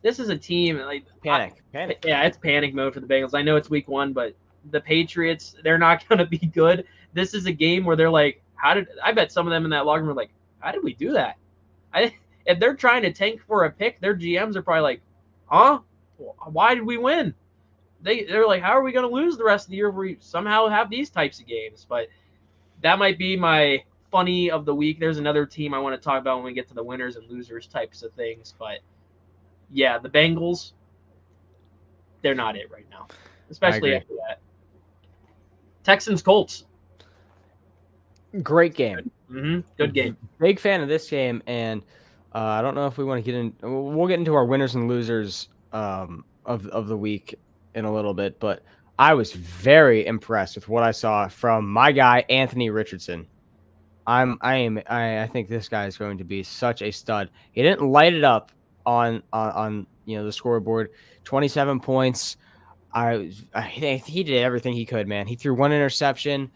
is a team like panic. Yeah, it's panic mode for the Bengals. I know it's week 1, but the Patriots, they're not going to be good. This is a game where they're like, I bet some of them in that locker room are like, how did we do that? If they're trying to tank for a pick, their GMs are probably like, huh? Why did we win? They're like, how are we going to lose the rest of the year if we somehow have these types of games? But that might be my funny of the week. There's another team I want to talk about when we get to the winners and losers types of things. But yeah, the Bengals, they're not it right now, especially after that. Texans Colts. Great game. Good game. Big fan of this game, and I don't know if we want to get in. We'll get into our winners and losers of the week in a little bit, but I was very impressed with what I saw from my guy Anthony Richardson. I think this guy is going to be such a stud. He didn't light it up on the scoreboard. 27 points. He did everything he could, man. He threw 1 interception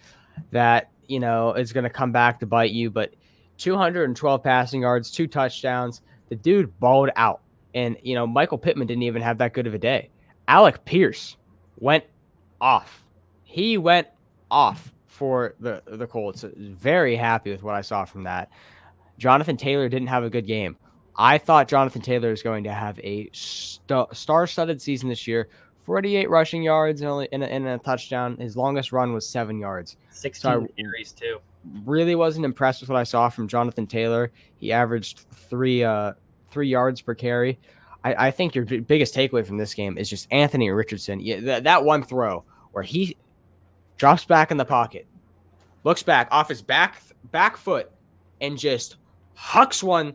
that is going to come back to bite you, but 212 passing yards, 2 touchdowns. The dude balled out. And, Michael Pittman didn't even have that good of a day. Alec Pierce went off. He went off for the Colts. Very happy with what I saw from that. Jonathan Taylor didn't have a good game. I thought Jonathan Taylor is going to have a star-studded season this year. 48 rushing yards and a touchdown. His longest run was 7 yards. 16 carries too. Really wasn't impressed with what I saw from Jonathan Taylor. He averaged 3 yards per carry. I think your biggest takeaway from this game is just Anthony Richardson. Yeah, that one throw where he drops back in the pocket, looks back off his back foot, and just hucks one,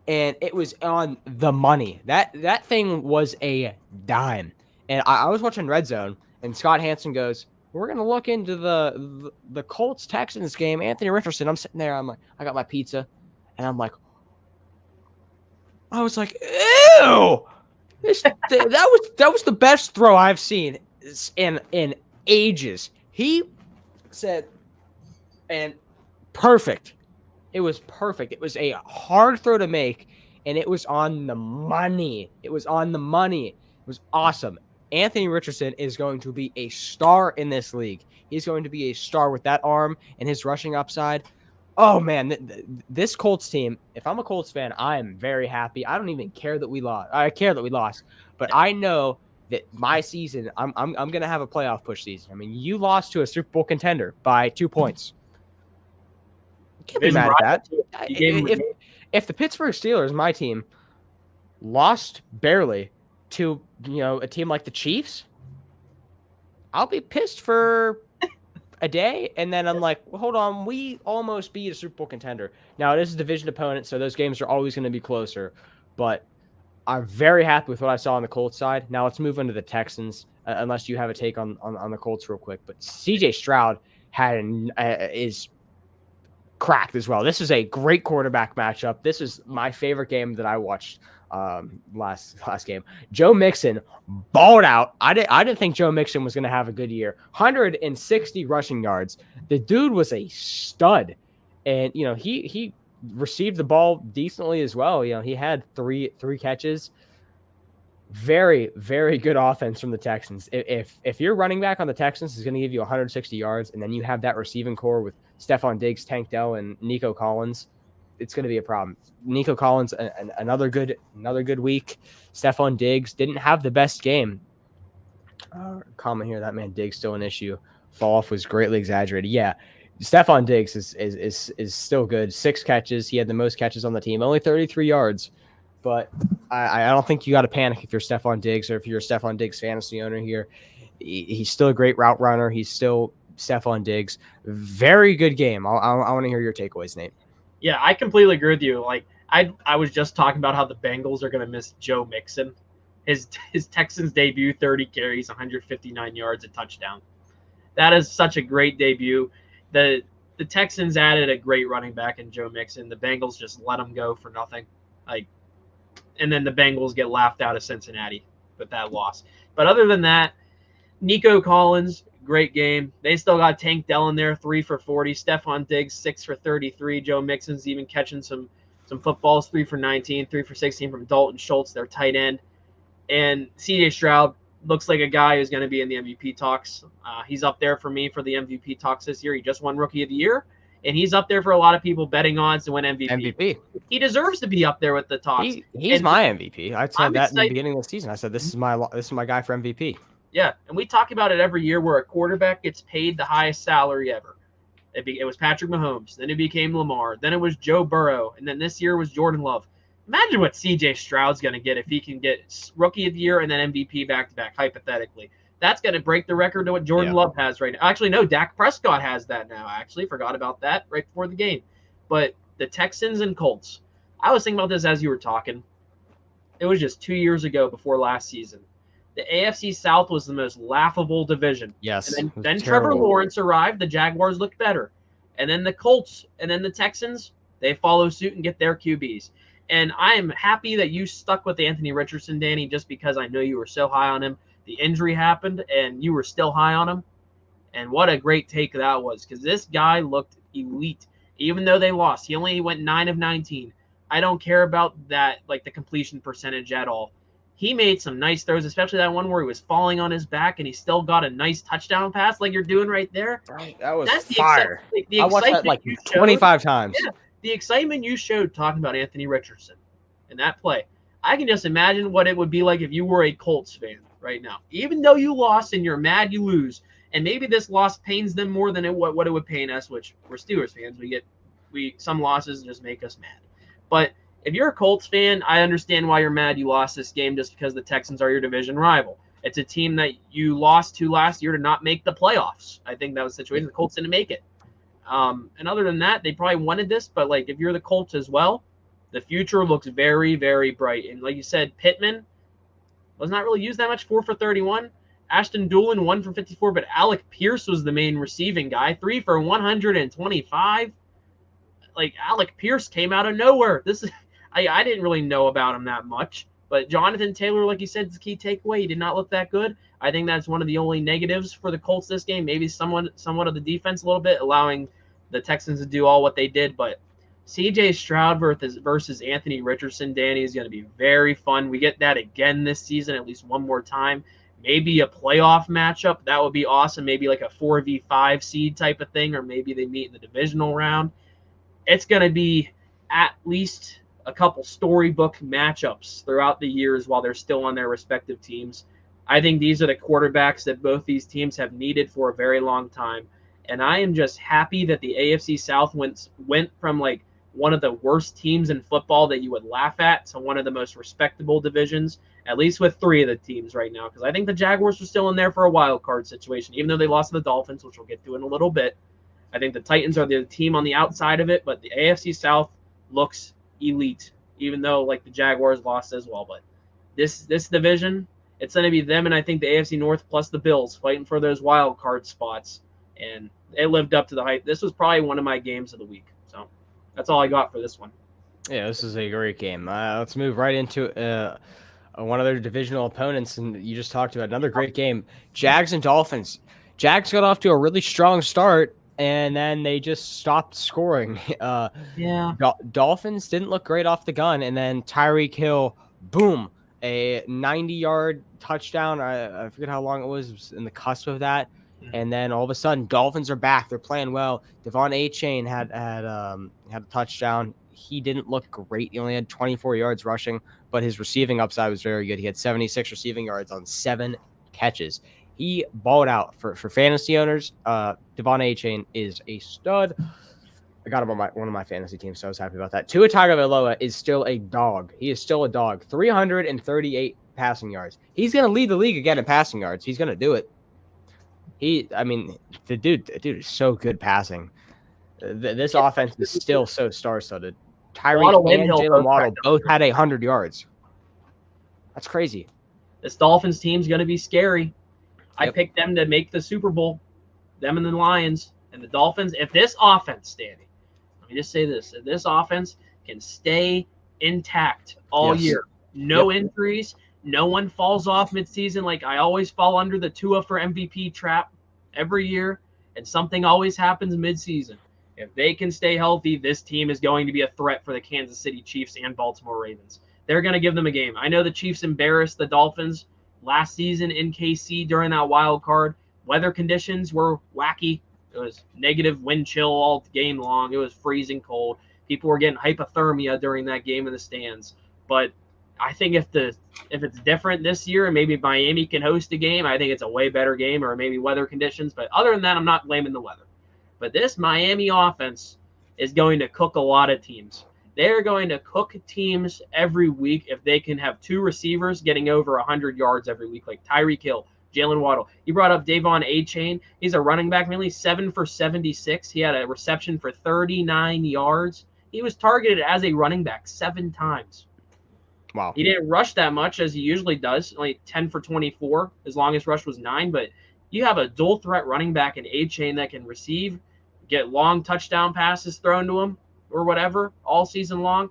and it was on the money. That thing was a dime. And I was watching Red Zone, and Scott Hansen goes, "We're gonna look into the Colts Texans game." Anthony Richardson. I'm sitting there. I'm like, I got my pizza, and I'm like, I was like, ew. That was the best throw I've seen in ages. He said, and perfect. It was perfect. It was a hard throw to make, and it was on the money. It was awesome. Anthony Richardson is going to be a star in this league. He's going to be a star with that arm and his rushing upside. Oh, man, this Colts team, if I'm a Colts fan, I am very happy. I don't even care that we lost. I care that we lost, but I know that my season, I'm going to have a playoff push season. I mean, you lost to a Super Bowl contender by 2 points. Can't be mad at that. If the Pittsburgh Steelers, my team, lost barely to a team like the Chiefs, I'll be pissed for a day, and then I'm like, well, hold on, we almost beat a Super Bowl contender. Now it is a division opponent, so those games are always going to be closer. But I'm very happy with what I saw on the Colts side. Now let's move on to the Texans, unless you have a take on the Colts real quick. But C.J. Stroud is cracked as well. This is a great quarterback matchup. This is my favorite game that I watched last game. Joe Mixon balled out. I didn't think Joe Mixon was going to have a good year. 160 rushing yards. The dude was a stud, and he received the ball decently as well. He had three catches. Very, very good offense from the Texans. If your running back on the Texans is going to give you 160 yards, and then you have that receiving core with Stephon Diggs, Tank Dell, and Nico Collins, it's going to be a problem. Nico Collins, another good week. Stephon Diggs didn't have the best game. Comment here, that man Diggs still an issue. Fall off was greatly exaggerated. Yeah, Stephon Diggs is still good. 6 catches. He had the most catches on the team. Only 33 yards. But I don't think you got to panic if you're Stephon Diggs or if you're a Stephon Diggs fantasy owner here. He's still a great route runner. He's still Stephon Diggs. Very good game. I want to hear your takeaways, Nate. Yeah, I completely agree with you. Like I was just talking about how the Bengals are going to miss Joe Mixon. His Texans debut, 30 carries, 159 yards, a touchdown. That is such a great debut. The Texans added a great running back in Joe Mixon. The Bengals just let him go for nothing. And then the Bengals get laughed out of Cincinnati with that loss. But other than that, Nico Collins, great game. They still got Tank Dell in there, 3 for 40. Stephon Diggs, 6 for 33. Joe Mixon's even catching some footballs, 3 for 19, 3 for 16 from Dalton Schultz, their tight end. And C.J. Stroud looks like a guy who's going to be in the MVP talks. He's up there for me for the MVP talks this year. He just won Rookie of the Year. And he's up there for a lot of people betting odds to win MVP. He deserves to be up there with the talks. He's my MVP. I said that in the beginning of the season. I said this is my guy for MVP. Yeah, and we talk about it every year where a quarterback gets paid the highest salary ever. It was Patrick Mahomes. Then it became Lamar. Then it was Joe Burrow. And then this year was Jordan Love. Imagine what C.J. Stroud's going to get if he can get Rookie of the Year and then MVP back-to-back, hypothetically. That's going to break the record to what Jordan Love has right now. Actually, no, Dak Prescott has that now, actually. Forgot about that right before the game. But the Texans and Colts, I was thinking about this as you were talking. It was just 2 years ago before last season. The AFC South was the most laughable division. Yes. And then Trevor Lawrence arrived. The Jaguars looked better. And then the Colts and then the Texans, they follow suit and get their QBs. And I am happy that you stuck with Anthony Richardson, Danny, just because I know you were so high on him. The injury happened, and you were still high on him. And what a great take that was, because this guy looked elite. Even though they lost, he only went 9 of 19. I don't care about that, like the completion percentage at all. he made some nice throws, especially that one where he was falling on his back and he still got a nice touchdown pass like you're doing right there. Right, that was That's fire. the I watched that excitement like you showed. 25 times. Yeah, the excitement you showed talking about Anthony Richardson in that play. I can just imagine what it would be like if you were a Colts fan right now. Even though you lost and you're mad you lose, and maybe this loss pains them more than what it would pain us, which we're Steelers fans. Some losses just make us mad. But if you're a Colts fan, I understand why you're mad you lost this game just because the Texans are your division rival. It's a team that you lost to last year to not make the playoffs. I think that was the situation. The Colts didn't make it. And other than that, they probably wanted this. But, like, if you're the Colts as well, the future looks very, very bright. And like you said, Pittman was not really used that much, 4 for 31. Ashton Doolin, 1 for 54. But Alec Pierce was the main receiving guy, 3 for 125. Like, Alec Pierce came out of nowhere. I didn't really know about him that much. But Jonathan Taylor, like you said, is the key takeaway. He did not look that good. I think that's one of the only negatives for the Colts this game. Maybe somewhat of the defense a little bit, allowing the Texans to do all what they did. But C.J. Stroud versus Anthony Richardson, Danny, is going to be very fun. We get that again this season, at least one more time. Maybe a playoff matchup. That would be awesome. Maybe like a 4v5 seed type of thing, or maybe they meet in the divisional round. It's going to be at least a couple storybook matchups throughout the years while they're still on their respective teams. I think these are the quarterbacks that both these teams have needed for a very long time. And I am just happy that the AFC South went from like one of the worst teams in football that you would laugh at to one of the most respectable divisions, at least with 3 of the teams right now. Because I think the Jaguars are still in there for a wild card situation, even though they lost to the Dolphins, which we'll get to in a little bit. I think the Titans are the team on the outside of it, but the AFC South looks elite, even though like the Jaguars lost as well. But this division, it's going to be them and I think the AFC North plus the Bills fighting for those wild card spots, and it lived up to the hype. This was probably one of my games of the week, so that's all I got for this one. Yeah, this is a great game. Let's move right into one of their divisional opponents, and you just talked about another great game, Jags and Dolphins. Jags got off to a really strong start, and then they just stopped scoring. Dolphins didn't look great off the gun, and then Tyreek Hill, boom, a 90-yard touchdown. I forget how long it was in the cusp of that. And then all of a sudden, Dolphins are back. They're playing well. Devon A-Chain had a touchdown. He didn't look great. He only had 24 yards rushing, but his receiving upside was very good. He had 76 receiving yards on 7 catches. He balled out for fantasy owners. Devon A-Chain is a stud. I got him on one of my fantasy teams, so I was happy about that. Tua Tagovailoa is still a dog. He is still a dog. 338 passing yards. He's going to lead the league again in passing yards. He's going to do it. The dude is so good passing. This offense is still so star-studded. Tyreek and Jalen Waddle both had 100 yards. That's crazy. This Dolphins team's going to be scary. Yep. I picked them to make the Super Bowl, them and the Lions. And the Dolphins, if this offense, Danny, let me just say this, if this offense can stay intact all year, no injuries, no one falls off midseason. Like I always fall under the Tua for MVP trap every year, and something always happens midseason. If they can stay healthy, this team is going to be a threat for the Kansas City Chiefs and Baltimore Ravens. They're going to give them a game. I know the Chiefs embarrassed the Dolphins last season in KC during that wild card. Weather conditions were wacky. It was negative wind chill all game long. It was freezing cold. People were getting hypothermia during that game in the stands. But I think if it's different this year and maybe Miami can host a game, I think it's a way better game, or maybe weather conditions. But other than that, I'm not blaming the weather. But this Miami offense is going to cook a lot of teams. They're going to cook teams every week if they can have 2 receivers getting over 100 yards every week, like Tyreek Hill, Jalen Waddle. You brought up Devon A-Chain. He's a running back, mainly 7 for 76. He had a reception for 39 yards. He was targeted as a running back 7 times. Wow. He didn't rush that much as he usually does, only 10 for 24. His longest rush was 9, but you have a dual threat running back in A-Chain that can receive, get long touchdown passes thrown to him or whatever all season long.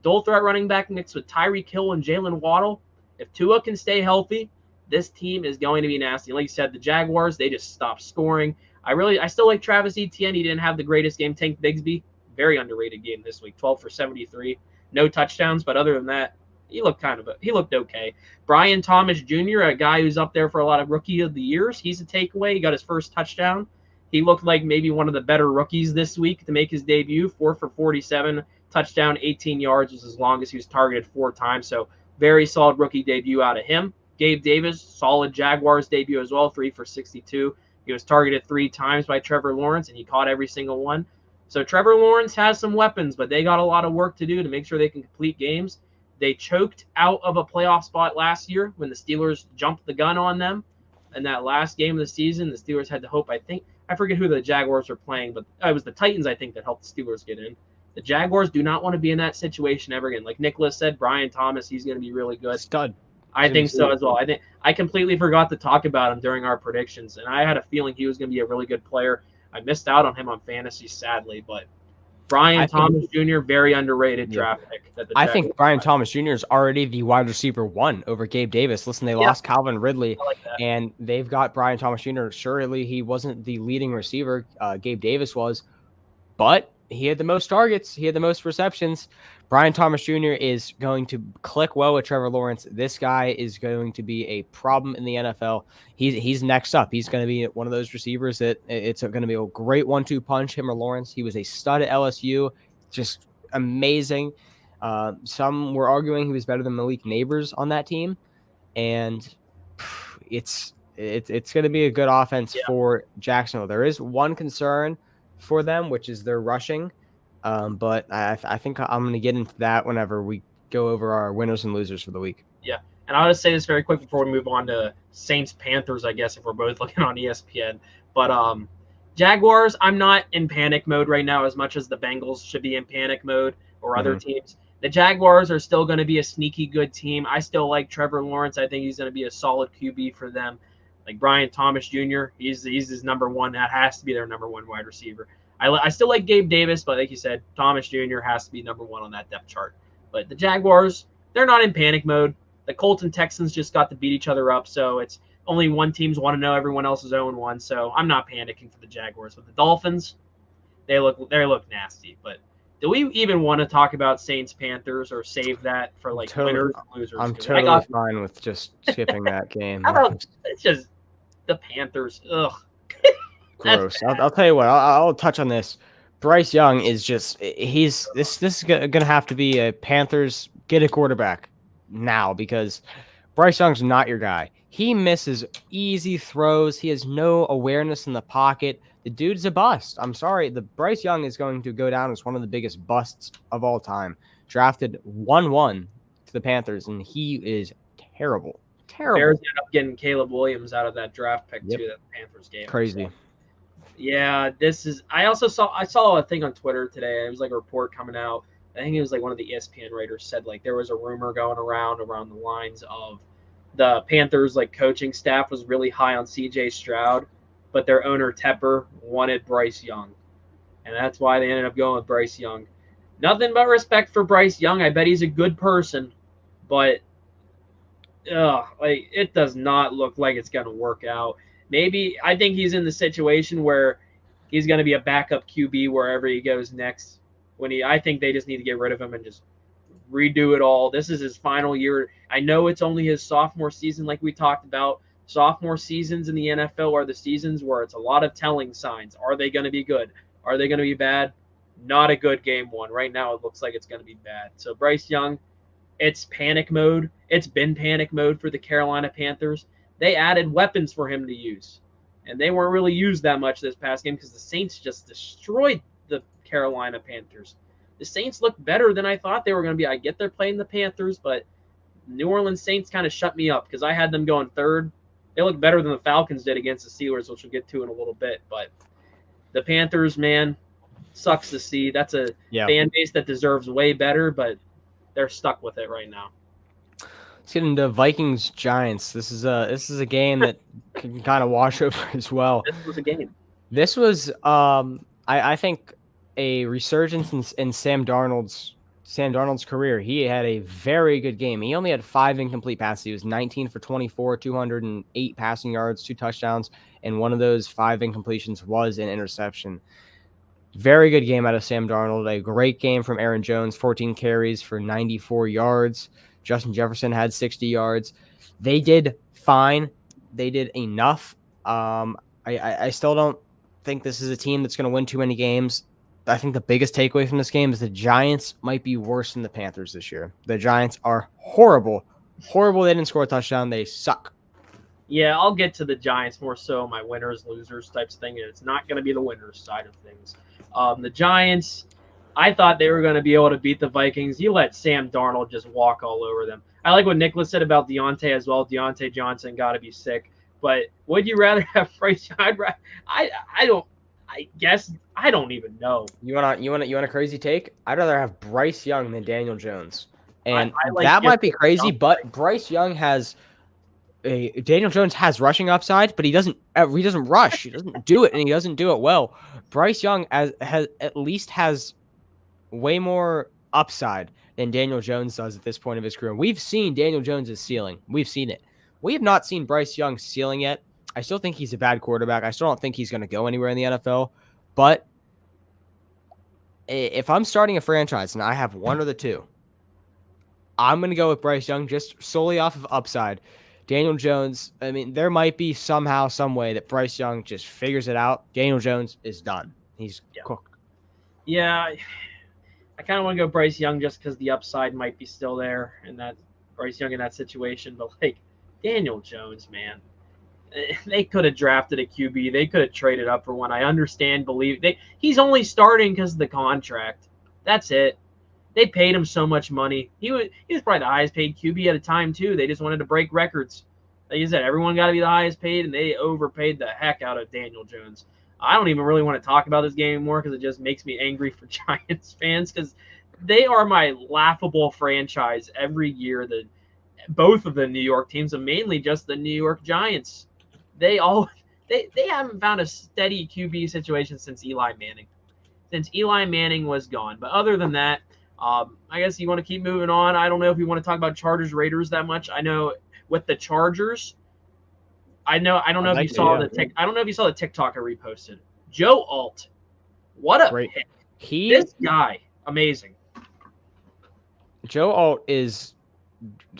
Dual threat running back mixed with Tyreek Hill and Jalen Waddle. If Tua can stay healthy, this team is going to be nasty. Like you said, the Jaguars, they just stopped scoring. I still like Travis Etienne. He didn't have the greatest game. Tank Bigsby, very underrated game this week, 12 for 73. No touchdowns, but other than that, he looked okay. Brian Thomas Jr., a guy who's up there for a lot of rookie of the years, he's a takeaway. He got his first touchdown. He looked like maybe one of the better rookies this week to make his debut. 4 for 47, touchdown, 18 yards was his longest. He was targeted 4 times, so very solid rookie debut out of him. Gabe Davis, solid Jaguars debut as well, 3 for 62. He was targeted 3 times by Trevor Lawrence, and he caught every single one. So Trevor Lawrence has some weapons, but they got a lot of work to do to make sure they can complete games. They choked out of a playoff spot last year when the Steelers jumped the gun on them. In that last game of the season, the Steelers had to hope, I forget who the Jaguars were playing, but it was the Titans, I think, that helped the Steelers get in. The Jaguars do not want to be in that situation ever again. Like Nicholas said, Brian Thomas, he's going to be really good. Stud. I think so as well. I completely forgot to talk about him during our predictions, and I had a feeling he was going to be a really good player. I missed out on him on fantasy, sadly, but Brian Thomas Jr., very underrated draft pick. I think Brian Thomas Jr. is already the wide receiver 1 over Gabe Davis. Listen, they lost Calvin Ridley, and they've got Brian Thomas Jr. Surely he wasn't the leading receiver. Gabe Davis was, but he had the most targets. He had the most receptions. Brian Thomas Jr. is going to click well with Trevor Lawrence. This guy is going to be a problem in the NFL. He's next up. He's going to be one of those receivers that it's going to be a great 1-2 punch, him or Lawrence. He was a stud at LSU, just amazing. Some were arguing he was better than Malik Neighbors on that team, and it's going to be a good offense for Jacksonville. There is one concern for them, which is their rushing. But I think I'm going to get into that whenever we go over our winners and losers for the week. Yeah, and I'll just say this very quick before we move on to Saints-Panthers, I guess, if we're both looking on ESPN. But Jaguars, I'm not in panic mode right now as much as the Bengals should be in panic mode or other teams. The Jaguars are still going to be a sneaky good team. I still like Trevor Lawrence. I think he's going to be a solid QB for them. Like Brian Thomas Jr., he's his number 1. That has to be their number 1 wide receiver. I still like Gabe Davis, but like you said, Thomas Jr. has to be number 1 on that depth chart. But the Jaguars, they're not in panic mode. The Colts and Texans just got to beat each other up, so it's only one team's 1-0, everyone else is 0-1. So I'm not panicking for the Jaguars. But the Dolphins, they look nasty. But do we even want to talk about Saints Panthers or save that for like winners and losers? I'm totally fine with just skipping that game. How about it's just the Panthers? Ugh. Gross. I'll tell you what. I'll touch on this. Bryce Young is just this is gonna have to be a Panthers get a quarterback now, because Bryce Young's not your guy. He misses easy throws. He has no awareness in the pocket. The dude's a bust. I'm sorry. The Bryce Young is going to go down as one of the biggest busts of all time. Drafted 1-1 to the Panthers, and he is terrible. Terrible. Bears ended up getting Caleb Williams out of that draft pick too. That the Panthers game. Crazy. So. Yeah, this is. I saw a thing on Twitter today. It was like a report coming out. I think it was like one of the ESPN writers said like there was a rumor going around the lines of the Panthers like coaching staff was really high on C.J. Stroud, but their owner Tepper wanted Bryce Young, and that's why they ended up going with Bryce Young. Nothing but respect for Bryce Young. I bet he's a good person, but like it does not look like it's going to work out. Maybe I think he's in the situation where he's going to be a backup QB wherever he goes next. I think they just need to get rid of him and just redo it all. This is his final year. I know it's only his sophomore season, like we talked about. Sophomore seasons in the NFL are the seasons where it's a lot of telling signs. Are they going to be good? Are they going to be bad? Not a good game 1. Right now it looks like it's going to be bad. So Bryce Young, it's panic mode. It's been panic mode for the Carolina Panthers. They added weapons for him to use, and they weren't really used that much this past game because the Saints just destroyed the Carolina Panthers. The Saints look better than I thought they were going to be. I get they're playing the Panthers, but New Orleans Saints kind of shut me up because I had them going 3rd. They look better than the Falcons did against the Steelers, which we'll get to in a little bit. But the Panthers, man, sucks to see. That's a fan base that deserves way better, but they're stuck with it right now. Let's get into Vikings Giants. This is a game that can kind of wash over as well. This was a game. This was I think a resurgence in Sam Darnold's career. He had a very good game. He only had 5 incomplete passes. He was 19 for 24, 208 passing yards, 2 touchdowns, and one of those 5 incompletions was an interception. Very good game out of Sam Darnold. A great game from Aaron Jones, 14 carries for 94 yards. Justin Jefferson had 60 yards. They did fine. They did enough. I still don't think this is a team that's going to win too many games. I think the biggest takeaway from this game is the Giants might be worse than the Panthers this year. The Giants are horrible. Horrible. They didn't score a touchdown. They suck. Yeah, I'll get to the Giants more so my winners, losers types thing. And it's not going to be the winners side of things. The Giants, I thought they were going to be able to beat the Vikings. You let Sam Darnold just walk all over them. I like what Nicholas said about Deontay as well. Deontay Johnson got to be sick. But would you rather have Bryce Young? I guess I don't even know. You want a crazy take? I'd rather have Bryce Young than Daniel Jones. And I like that might be crazy, but Bryce Young has Daniel Jones has rushing upside, but he doesn't rush. He doesn't do it, and he doesn't do it well. Bryce Young at least has way more upside than Daniel Jones does at this point of his career. We've seen Daniel Jones' ceiling. We've seen it. We have not seen Bryce Young's ceiling yet. I still think he's a bad quarterback. I still don't think he's going to go anywhere in the NFL. But if I'm starting a franchise and I have one or the two, I'm going to go with Bryce Young just solely off of upside. Daniel Jones, I mean, there might be somehow, some way that Bryce Young just figures it out. Daniel Jones is done. He's cooked. Yeah, I kind of want to go Bryce Young just because the upside might be still there, and that Bryce Young in that situation. But like Daniel Jones, man, they could have drafted a QB. They could have traded up for one. I understand, he's only starting because of the contract. That's it. They paid him so much money. He was probably the highest paid QB at a time too. They just wanted to break records. Like you said, everyone got to be the highest paid, and they overpaid the heck out of Daniel Jones. I don't even really want to talk about this game anymore because it just makes me angry for Giants fans because they are my laughable franchise every year. Both of the New York teams, and mainly just the New York Giants. They haven't found a steady QB situation since Eli Manning. Since Eli Manning was gone. But other than that, I guess you want to keep moving on. I don't know if you want to talk about Chargers Raiders that much. I know with the Chargers, I don't know if you saw the TikTok I reposted. Joe Alt, what a pick! This guy, amazing. Joe Alt is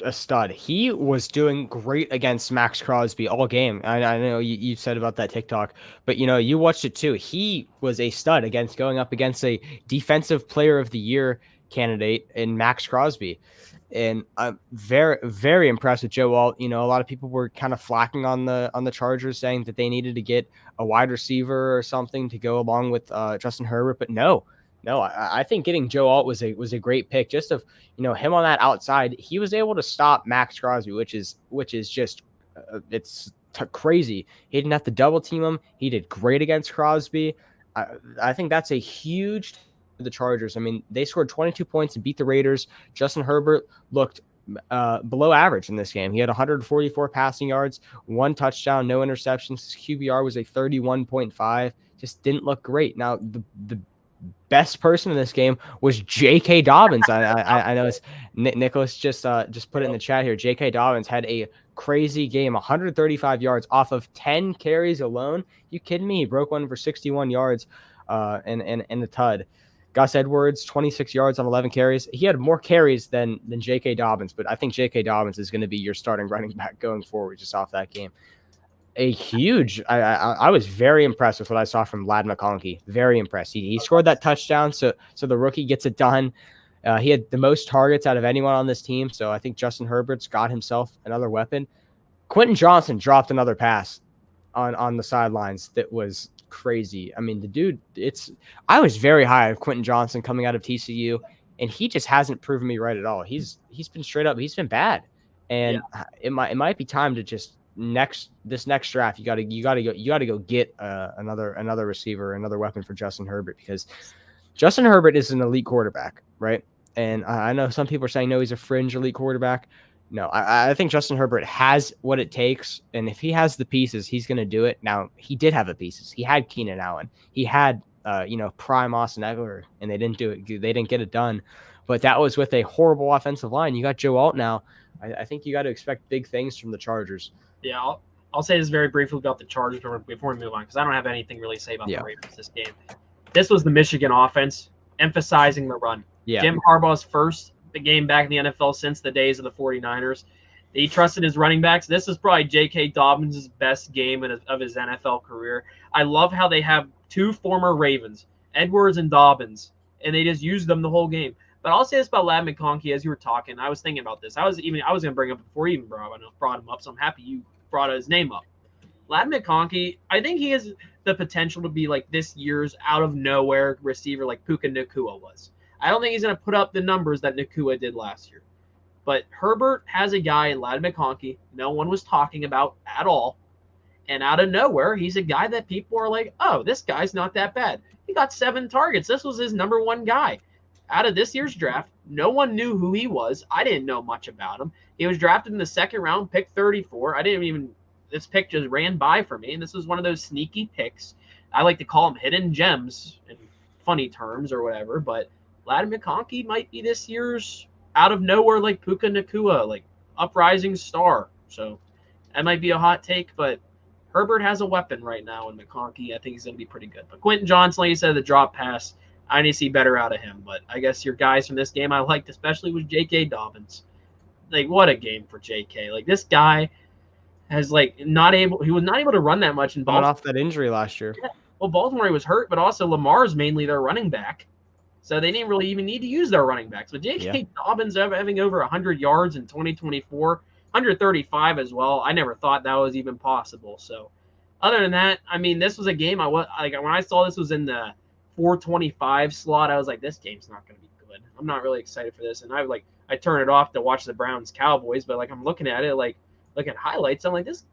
a stud. He was doing great against Max Crosby all game. I know you said about that TikTok, but you watched it too. He was a stud going up against a defensive player of the year candidate in Max Crosby. And I'm very, very impressed with Joe Alt. A lot of people were kind of flacking on the Chargers, saying that they needed to get a wide receiver or something to go along with Justin Herbert. But no, I think getting Joe Alt was a great pick. Just of him on that outside, he was able to stop Max Crosby, which is just it's crazy. He didn't have to double team him. He did great against Crosby. I think that's a huge. The Chargers. I mean, they scored 22 points and beat the Raiders. Justin Herbert looked below average in this game. He had 144 passing yards, 1 touchdown, no interceptions. His QBR was a 31.5. Just didn't look great. Now, the best person in this game was J.K. Dobbins. I know it's Nicholas just put it in the chat here. J.K. Dobbins had a crazy game, 135 yards off of 10 carries alone. You kidding me? He broke one for 61 yards and the TUD. Gus Edwards, 26 yards on 11 carries. He had more carries than J.K. Dobbins, but I think J.K. Dobbins is going to be your starting running back going forward just off that game. I was very impressed with what I saw from Ladd McConkey. Very impressed. He scored that touchdown, so the rookie gets it done. He had the most targets out of anyone on this team, so I think Justin Herbert's got himself another weapon. Quentin Johnson dropped another pass on the sidelines that was crazy. I mean, the dude, I was very high on Quentin Johnson coming out of TCU, and he just hasn't proven me right at all. He's been straight up, he's been bad. And it might be time to just this next draft, you gotta go get another receiver, another weapon for Justin Herbert, because Justin Herbert is an elite quarterback, right? And I know some people are saying, no, he's a fringe elite quarterback. No, I think Justin Herbert has what it takes, and if he has the pieces, he's going to do it. Now, he did have the pieces. He had Keenan Allen. He had, prime Austin Eckler, and they didn't do it. They didn't get it done. But that was with a horrible offensive line. You got Joe Alt now. I think you got to expect big things from the Chargers. Yeah, I'll say this very briefly about the Chargers before we move on, because I don't have anything really to say about the Raiders this game. This was the Michigan offense emphasizing the run. Yeah. Jim Harbaugh's first the game back in the NFL since the days of the 49ers. He trusted his running backs. This is probably J.K. Dobbins' best game of his NFL career. I love how they have two former Ravens, Edwards and Dobbins, and they just used them the whole game. But I'll say this about Ladd McConkey as you were talking. I was thinking about this. I was going to bring up before you even brought him up, so I'm happy you brought his name up. Ladd McConkey, I think he has the potential to be like this year's out of nowhere receiver like Puka Nacua was. I don't think he's going to put up the numbers that Nacua did last year. But Herbert has a guy in Ladd McConkey no one was talking about at all. And out of nowhere, he's a guy that people are like, oh, this guy's not that bad. He got 7 targets. This was his number 1 guy. Out of this year's draft, no one knew who he was. I didn't know much about him. He was drafted in the 2nd round, pick 34. This pick just ran by for me. And this was one of those sneaky picks. I like to call them hidden gems in funny terms or whatever. But Ladd McConkey might be this year's out of nowhere like Puka Nacua, like uprising star. So that might be a hot take, but Herbert has a weapon right now in McConkey. I think he's going to be pretty good. But Quentin Johnson, like you said, the drop pass, I need to see better out of him. But I guess your guys from this game I liked especially was J.K. Dobbins. Like, what a game for J.K. Like, this guy has, like, he was not able to run that much in Baltimore. Off that injury last year. Yeah. Well, Baltimore he was hurt, but also Lamar's mainly their running back. So they didn't really even need to use their running backs. But J.K. Dobbins having over 100 yards in 2024, 135 as well. I never thought that was even possible. So other than that, I mean, this was a game when I saw this was in the 425 slot, I was like, this game's not going to be good. I'm not really excited for this. And I turn it off to watch the Browns Cowboys, but like I'm looking at it, like look at highlights. I'm like, this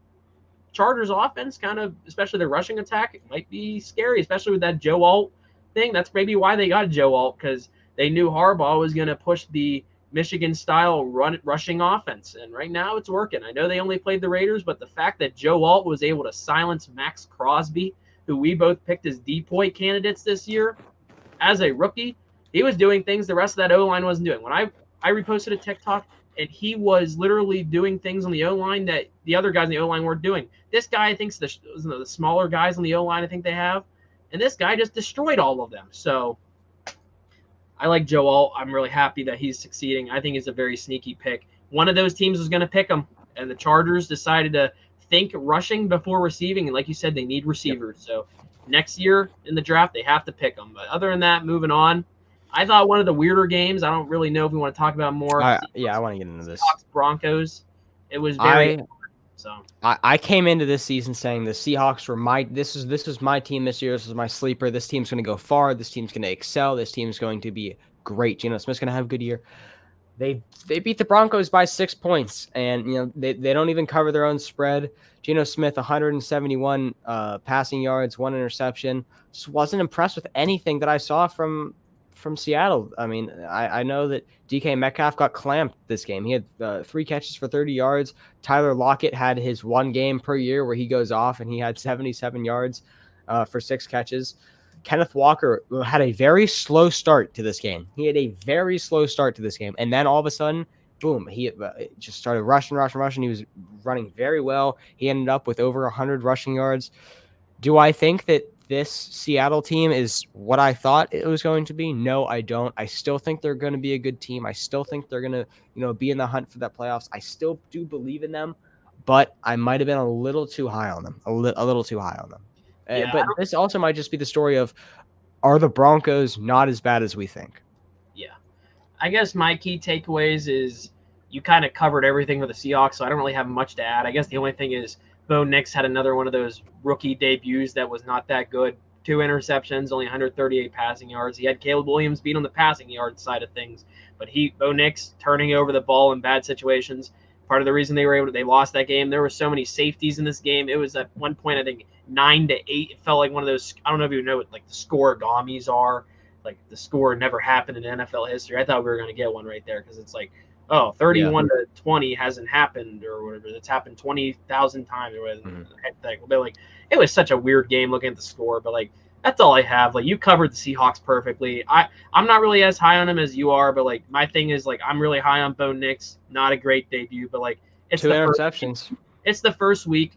Chargers offense kind of, especially their rushing attack, it might be scary, especially with that Joe Alt thing. That's maybe why they got Joe Alt, because they knew Harbaugh was going to push the Michigan-style rushing offense, and right now it's working. I know they only played the Raiders, but the fact that Joe Alt was able to silence Max Crosby, who we both picked as DPOY candidates this year, as a rookie, he was doing things the rest of that O-line wasn't doing. When I reposted a TikTok, and he was literally doing things on the O-line that the other guys on the O-line weren't doing. This guy thinks the smaller guys on the O-line I think they have, and this guy just destroyed all of them. So I like Joe Alt. I'm really happy that he's succeeding. I think he's a very sneaky pick. One of those teams was going to pick him, and the Chargers decided to think rushing before receiving. And like you said, they need receivers. Yep. So next year in the draft, they have to pick them. But other than that, moving on, I thought one of the weirder games, I don't really know if we want to talk about more. I want to get into this. Seahawks Broncos. It was very so. I came into this season saying the Seahawks were this is my team this year. This is my sleeper. This team's going to go far. This team's going to excel. This team's going to be great. Geno Smith's going to have a good year. They beat the Broncos by 6 points, and they don't even cover their own spread. Geno Smith 171 passing yards, 1 interception. Just wasn't impressed with anything that I saw from Seattle. I mean, I know that DK Metcalf got clamped this game. He had 3 catches for 30 yards. Tyler Lockett had his 1 game per year where he goes off, and he had 77 yards for 6 catches. Kenneth Walker had a very slow start to this game. And then all of a sudden, boom, he just started rushing. He was running very well. He ended up with over 100 rushing yards. Do I think that this Seattle team is what I thought it was going to be? No, I don't. I still think they're going to be a good team. I still think they're going to, be in the hunt for that playoffs. I still do believe in them, but I might have been a little too high on them, a little too high on them. Yeah, but this also might just be the story of, are the Broncos not as bad as we think? Yeah. I guess my key takeaways is you kind of covered everything with the Seahawks, so I don't really have much to add. I guess the only thing is Bo Nix had another one of those rookie debuts that was not that good. 2 interceptions, only 138 passing yards. He had Caleb Williams beat on the passing yard side of things, but Bo Nix turning over the ball in bad situations. Part of the reason they lost that game, there were so many safeties in this game. It was at one point, I think, 9-8. It felt like one of those, I don't know if you know what like the score-gamis are. Like the score never happened in NFL history. I thought we were going to get one right there because it's like, 31-20 hasn't happened or whatever. It's happened 20,000 times or whatever. Mm-hmm. But like, it was such a weird game looking at the score, but like, that's all I have. Like, you covered the Seahawks perfectly. I'm not really as high on them as you are, but like, my thing is like, I'm really high on Bo Nix. Not a great debut, but like, it's 2 interceptions. It's the first week.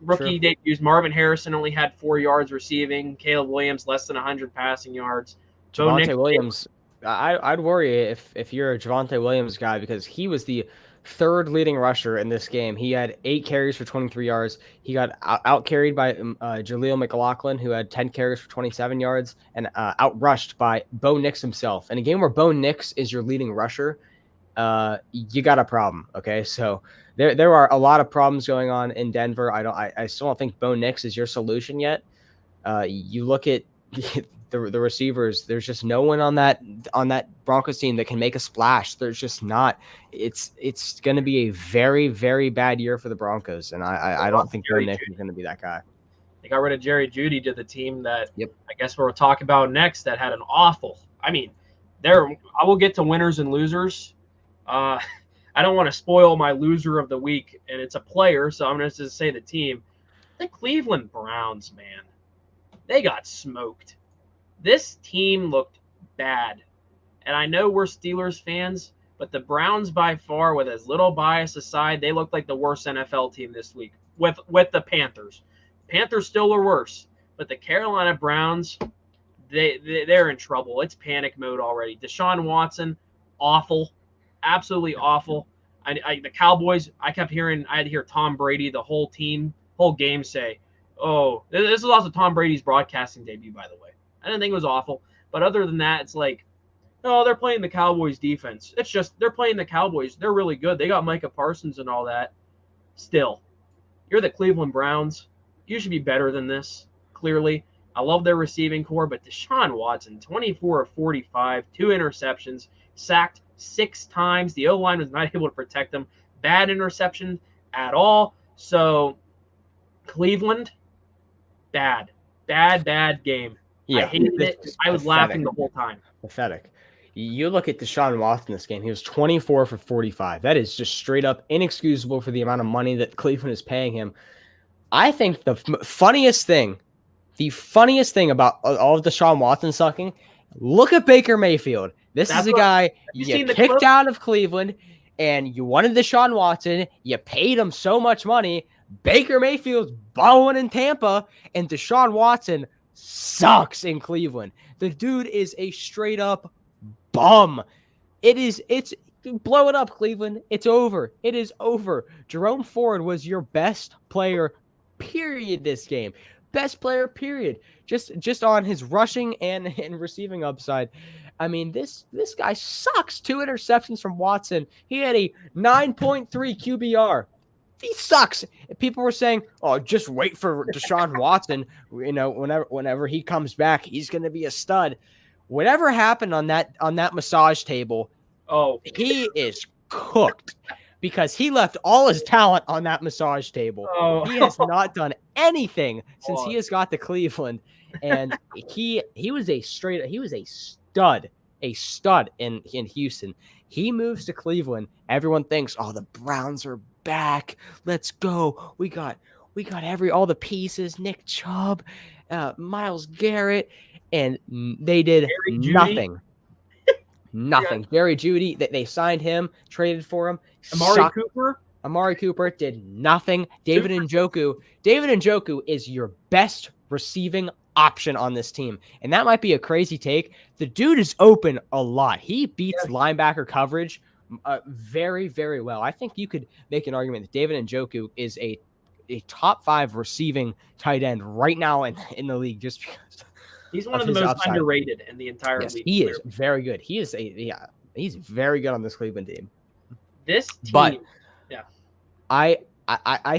Rookie debuts. Marvin Harrison only had 4 yards receiving. Caleb Williams less than 100 passing yards. Javonte Williams I'd worry if you're a Javonte Williams guy, because he was the third leading rusher in this game. He had 8 carries for 23 yards. He got out carried by Jaleel McLaughlin, who had 10 carries for 27 yards, and out rushed by Bo Nix himself. In a game where Bo Nix is your leading rusher, you got a problem. Okay, so there are a lot of problems going on in Denver. I still don't think Bo Nix is your solution yet. You look at the receivers. There's just no one on that Broncos team that can make a splash. There's just not. It's going to be a very, very bad year for the Broncos, and I don't think Bo Nix is going to be that guy. They got rid of Jerry Jeudy to the team that Yep. I guess we'll talk about next, that had an awful. I mean, I will get to winners and losers. I don't want to spoil my loser of the week, and it's a player, so I'm going to just say the team. The Cleveland Browns, man, they got smoked. This team looked bad, and I know we're Steelers fans, but the Browns, by far, with as little bias aside, they looked like the worst NFL team this week with the Panthers. Panthers still are worse, but the Carolina Browns, they're in trouble. It's panic mode already. Deshaun Watson, awful, absolutely awful. The Cowboys, I had to hear Tom Brady, the whole game say, oh, this is also Tom Brady's broadcasting debut, by the way. I didn't think it was awful, but other than that, it's like, oh, they're playing the Cowboys defense. It's just they're playing the Cowboys. They're really good. They got Micah Parsons and all that. Still, you're the Cleveland Browns. You should be better than this, clearly. I love their receiving core, but Deshaun Watson, 24 of 45, 2 interceptions, sacked 6 times. The O-line was not able to protect him. Bad interception at all. So, Cleveland, bad game. Yeah, I hated it. I was laughing the whole time. Pathetic. You look at Deshaun Watson this game. He was 24 for 45. That is just straight up inexcusable for the amount of money that Cleveland is paying him. I think the funniest thing about all of Deshaun Watson sucking, look at Baker Mayfield. This is a guy you kicked out of Cleveland, and you wanted Deshaun Watson. You paid him so much money. Baker Mayfield's balling in Tampa, and Deshaun Watson sucks in Cleveland. The dude is a straight up bum. It's blow it up, Cleveland. It's over. It is over. Jerome Ford was your best player, period, this game. Best player, period. Just on his rushing and receiving upside. I mean, this guy sucks. 2 interceptions from Watson. He had a 9.3 QBR. He sucks. People were saying, "Oh, just wait for Deshaun Watson. You know, whenever he comes back, he's going to be a stud." Whatever happened on that massage table, he is cooked, because he left all his talent on that massage table. He has not done anything since he has got to Cleveland, and he was a stud in Houston. He moves to Cleveland. Everyone thinks, "Oh, the Browns are back. Let's go. We got all the pieces. Nick Chubb, Myles Garrett," and they did nothing. Nothing. Jerry Jeudy, they signed him, traded for him. Amari Cooper did nothing. David Njoku is your best receiving option on this team. And that might be a crazy take. The dude is open a lot. He beats linebacker coverage very, very well. I think you could make an argument that David Njoku is a top 5 receiving tight end right now in the league, just because he's one of the most underrated in the entire league. He is very good. He's very good on this Cleveland team. This team, I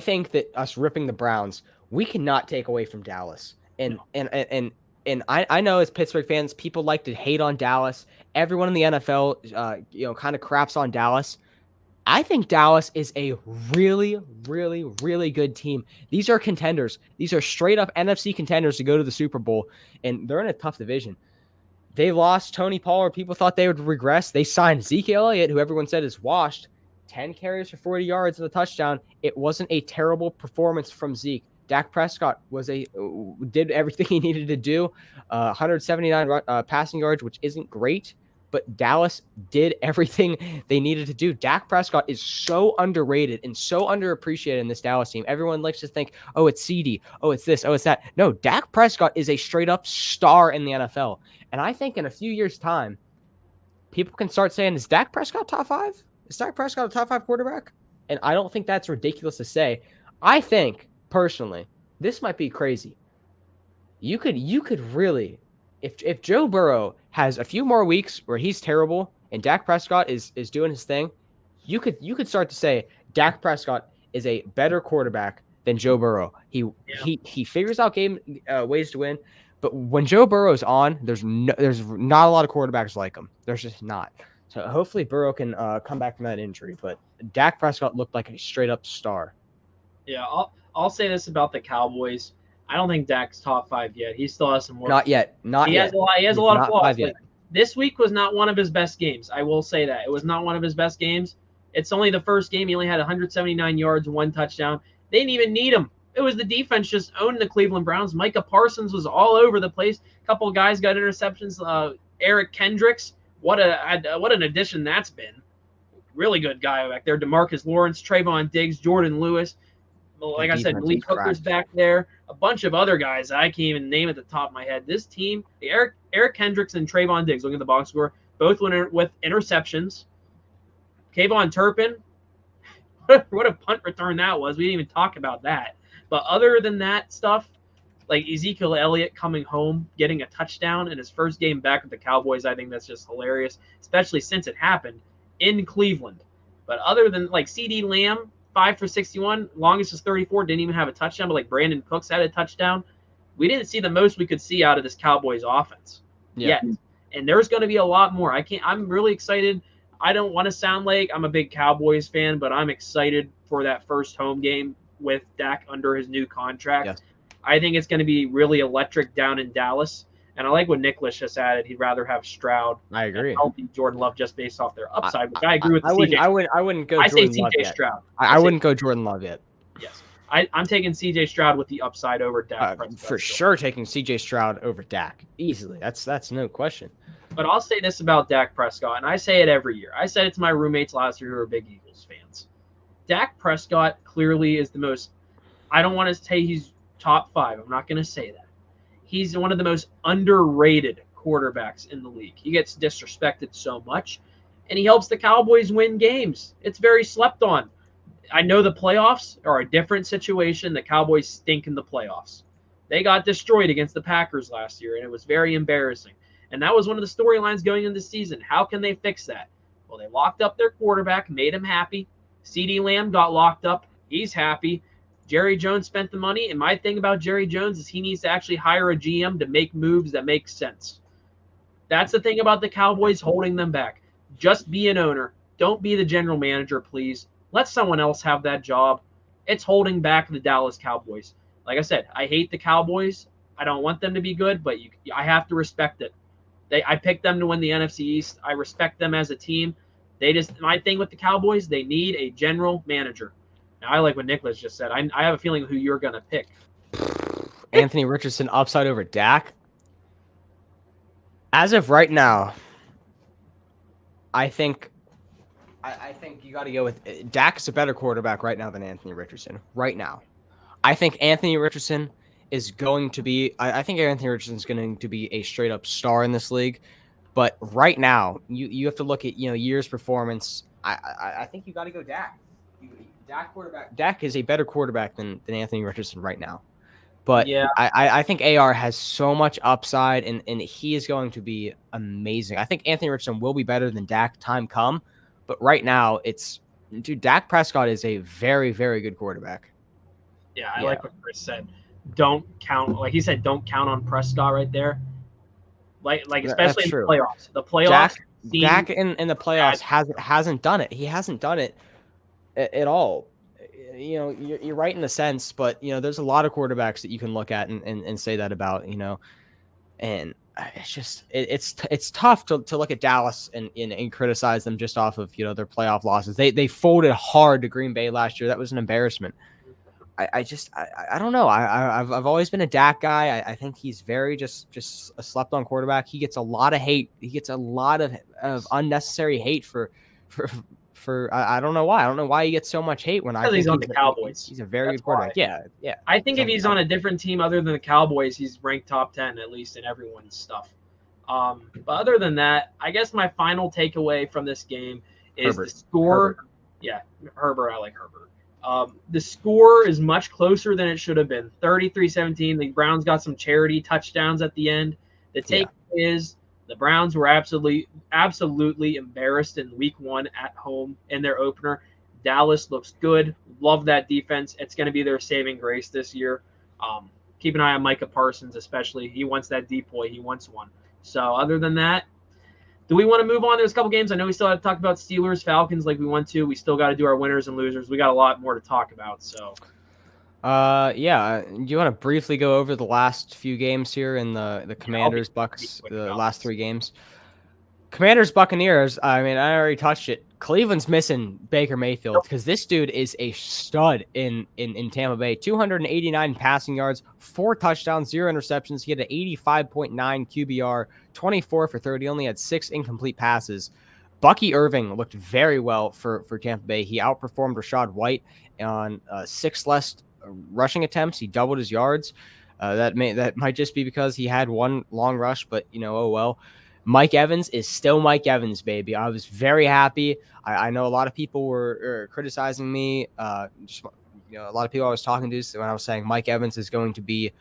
think that us ripping the Browns, we cannot take away from Dallas. And I know as Pittsburgh fans, people like to hate on Dallas. Everyone in the NFL, kind of craps on Dallas. I think Dallas is a really, really, really good team. These are contenders. These are straight up NFC contenders to go to the Super Bowl, and they're in a tough division. They lost Tony Pollard. People thought they would regress. They signed Zeke Elliott, who everyone said is washed. 10 carries for 40 yards and a touchdown. It wasn't a terrible performance from Zeke. Dak Prescott did everything he needed to do. 179 passing yards, which isn't great, but Dallas did everything they needed to do. Dak Prescott is so underrated and so underappreciated in this Dallas team. Everyone likes to think, oh, it's CD. Oh, it's this. Oh, it's that. No, Dak Prescott is a straight up star in the NFL. And I think in a few years' time, people can start saying, is Dak Prescott top 5? Is Dak Prescott a top 5 quarterback? And I don't think that's ridiculous to say. I think, personally, this might be crazy. You could really, if Joe Burrow has a few more weeks where he's terrible and Dak Prescott is doing his thing, you could start to say Dak Prescott is a better quarterback than Joe Burrow. He figures out game ways to win, but when Joe Burrow's on, there's not a lot of quarterbacks like him. There's just not. So hopefully Burrow can come back from that injury. But Dak Prescott looked like a straight up star. Yeah, I'll say this about the Cowboys. I don't think Dak's top 5 yet. He still has some work. Not yet. He has a lot of flaws. Like, this week was not one of his best games. I will say that. It was not one of his best games. It's only the first game. He only had 179 yards, 1 touchdown. They didn't even need him. It was the defense just owned the Cleveland Browns. Micah Parsons was all over the place. A couple of guys got interceptions. Eric Kendricks, what an addition that's been. Really good guy back there. DeMarcus Lawrence, Trayvon Diggs, Jordan Lewis. Like I said, Lee Hooker's back there. A bunch of other guys I can't even name at the top of my head. This team, Eric Kendricks and Trayvon Diggs, looking at the box score, both went with interceptions. Kayvon Turpin, what a punt return that was. We didn't even talk about that. But other than that stuff, like Ezekiel Elliott coming home, getting a touchdown in his first game back with the Cowboys, I think that's just hilarious, especially since it happened in Cleveland. But other than like CD Lamb, 5 for 61, longest is 34, didn't even have a touchdown, but like Brandon Cooks had a touchdown. We didn't see the most we could see out of this Cowboys offense yet. And there's going to be a lot more. I'm really excited. I don't want to sound like I'm a big Cowboys fan, but I'm excited for that first home game with Dak under his new contract. Yes. I think it's going to be really electric down in Dallas. And I like what Nicholas just added. He'd rather have Stroud. I agree. Healthy Jordan Love just based off their upside, which I agree with. I wouldn't go. I say Jordan Love CJ yet. Stroud. I wouldn't go Jordan Love yet. Yes, I'm taking CJ Stroud with the upside over Dak. For sure, taking CJ Stroud over Dak easily. That's no question. But I'll say this about Dak Prescott, and I say it every year. I said it to my roommates last year who are big Eagles fans. Dak Prescott clearly is the most. I don't want to say he's top 5. I'm not going to say that. He's one of the most underrated quarterbacks in the league. He gets disrespected so much, and he helps the Cowboys win games. It's very slept on. I know the playoffs are a different situation. The Cowboys stink in the playoffs. They got destroyed against the Packers last year, and it was very embarrassing. And that was one of the storylines going into the season. How can they fix that? Well, they locked up their quarterback, made him happy. CeeDee Lamb got locked up. He's happy. Jerry Jones spent the money, and my thing about Jerry Jones is he needs to actually hire a GM to make moves that make sense. That's the thing about the Cowboys holding them back. Just be an owner. Don't be the general manager, please. Let someone else have that job. It's holding back the Dallas Cowboys. Like I said, I hate the Cowboys. I don't want them to be good, but I have to respect it. I picked them to win the NFC East. I respect them as a team. My thing with the Cowboys, they need a general manager. Now, I like what Nicholas just said. I have a feeling who you're going to pick. Anthony Richardson upside over Dak. As of right now, I think you got to go with Dak is a better quarterback right now than Anthony Richardson. Right now, I think Anthony Richardson is going to be. I think Anthony Richardson is going to be a straight up star in this league. But right now, you have to look at year's performance. I think you got to go Dak. Dak is a better quarterback than Anthony Richardson right now. But yeah. I think AR has so much upside, and he is going to be amazing. I think Anthony Richardson will be better than Dak time come. But right now, Dak Prescott is a very, very good quarterback. Yeah, I like what Chris said. Don't count, like he said, don't count on Prescott right there. Like especially in the playoffs. The playoffs. Dak in the playoffs hasn't done it. He hasn't done it at all. You're right in the sense, but there's a lot of quarterbacks that you can look at and say that about, and it's just it's tough to look at Dallas and criticize them just off of their playoff losses. They folded hard to Green Bay last year. That was an embarrassment. I don't know. I've always been a Dak guy. I think he's very just a slept on quarterback. He gets a lot of hate. He gets a lot of unnecessary hate for I don't know why. I don't know why he gets so much hate when I think he's on the Cowboys. He's a very good quarterback. Yeah. I think if he's on a different team other than the Cowboys, he's ranked top 10 at least in everyone's stuff. But other than that, I guess my final takeaway from this game is Herbert. the score. Herbert. Yeah, Herbert. I like Herbert. The score is much closer than it should have been. 33-17. The Browns got some charity touchdowns at the end. The take is the Browns were absolutely embarrassed in week 1 at home in their opener. Dallas looks good. Love that defense. It's going to be their saving grace this year. Keep an eye on Micah Parsons, especially. He wants that deep boy. He wants one. So other than that, do we want to move on? There's a couple games. I know we still have to talk about Steelers, Falcons like we want to. We still got to do our winners and losers. We got a lot more to talk about. So, yeah. Do you want to briefly go over the last few games here in the Commanders, Bucks, the last 3 games? Commanders, Buccaneers. I mean, I already touched it. Cleveland's missing Baker Mayfield because this dude is a stud in Tampa Bay. 289 passing yards, 4 touchdowns, 0 interceptions. He had an 85.9 QBR, 24 for 30. Only had 6 incomplete passes. Bucky Irving looked very well for Tampa Bay. He outperformed Rachaad White on 6 less rushing attempts. He doubled his yards. That might just be because he had 1 long rush, but oh well. Mike Evans is still Mike Evans, baby. I was very happy. I know a lot of people were criticizing me. A lot of people I was talking to when I was saying Mike Evans is going to be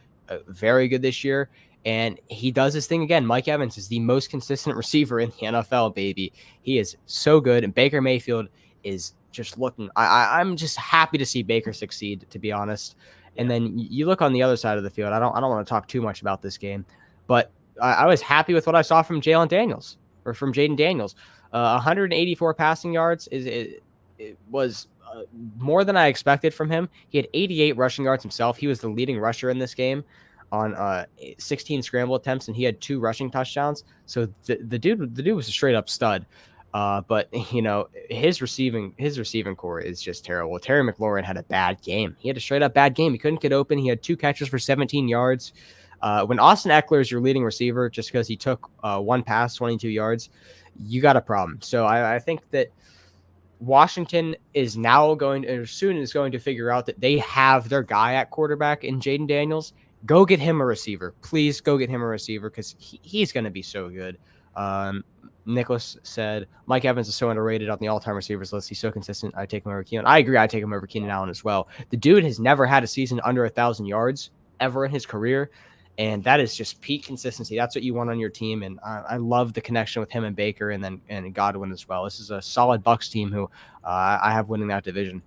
very good this year, and he does his thing again. Mike Evans is the most consistent receiver in the NFL, baby. He is so good, and Baker Mayfield is just looking. I'm just happy to see Baker succeed, to be honest. And then you look on the other side of the field. I don't want to talk too much about this game, but I was happy with what I saw from Jaden Daniels. 184 passing yards it was more than I expected from him. He had 88 rushing yards himself. He was the leading rusher in this game on 16 scramble attempts, and he had 2 rushing touchdowns. So the dude was a straight up stud. But his receiving core is just terrible. Terry McLaurin had a bad game. He had a straight up bad game. He couldn't get open. He had 2 catches for 17 yards. When Austin Eckler is your leading receiver, just because he took 1 pass, 22 yards, you got a problem. So I think that Washington is now going to figure out that they have their guy at quarterback in Jaden Daniels. Go get him a receiver. Please go get him a receiver because he's going to be so good. Nicholas said, Mike Evans is so underrated on the all-time receivers list. He's so consistent. I take him over Keenan. I agree. I take him over Keenan Allen as well. The dude has never had a season under 1,000 yards ever in his career. And that is just peak consistency. That's what you want on your team. And I love the connection with him and Baker and Godwin as well. This is a solid Bucs team who I have winning that division.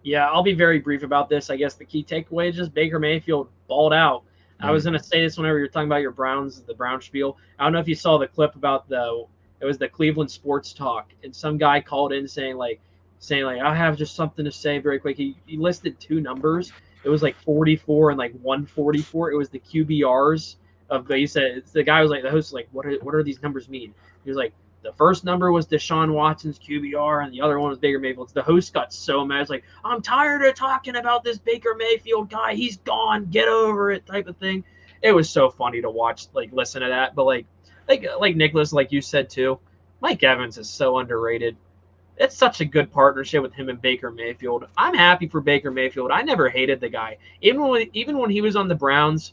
Yeah, I'll be very brief about this. I guess the key takeaway is just Baker Mayfield balled out. I was going to say this whenever you're talking about your Browns, the Brown spiel. I don't know if you saw the clip about it was the Cleveland Sports Talk. And some guy called in saying like, I have just something to say very quick. He listed 2 numbers. It was like 44 and like 144. It was the QBRs of. He said the guy was like the host was like, what are these numbers mean? He was like, the first number was Deshaun Watson's QBR and the other one was Baker Mayfield. The host got so mad. It's like, I'm tired of talking about this Baker Mayfield guy. He's gone. Get over it, type of thing. It was so funny to watch, like listen to that. But like Nicholas, like you said too, Mike Evans is so underrated. It's such a good partnership with him and Baker Mayfield. I'm happy for Baker Mayfield. I never hated the guy. Even when he was on the Browns,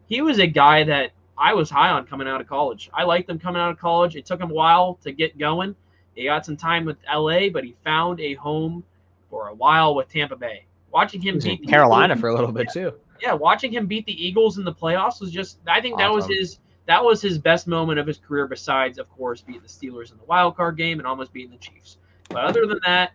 he was a guy that I was high on coming out of college. I liked him coming out of college. It took him a while to get going. He got some time with LA, but he found a home for a while with Tampa Bay. Watching him beat Carolina for a little bit too. Yeah, watching him beat the Eagles in the playoffs was just I think awesome. that was his best moment of his career besides, of course, beating the Steelers in the wild card game and almost beating the Chiefs. But other than that,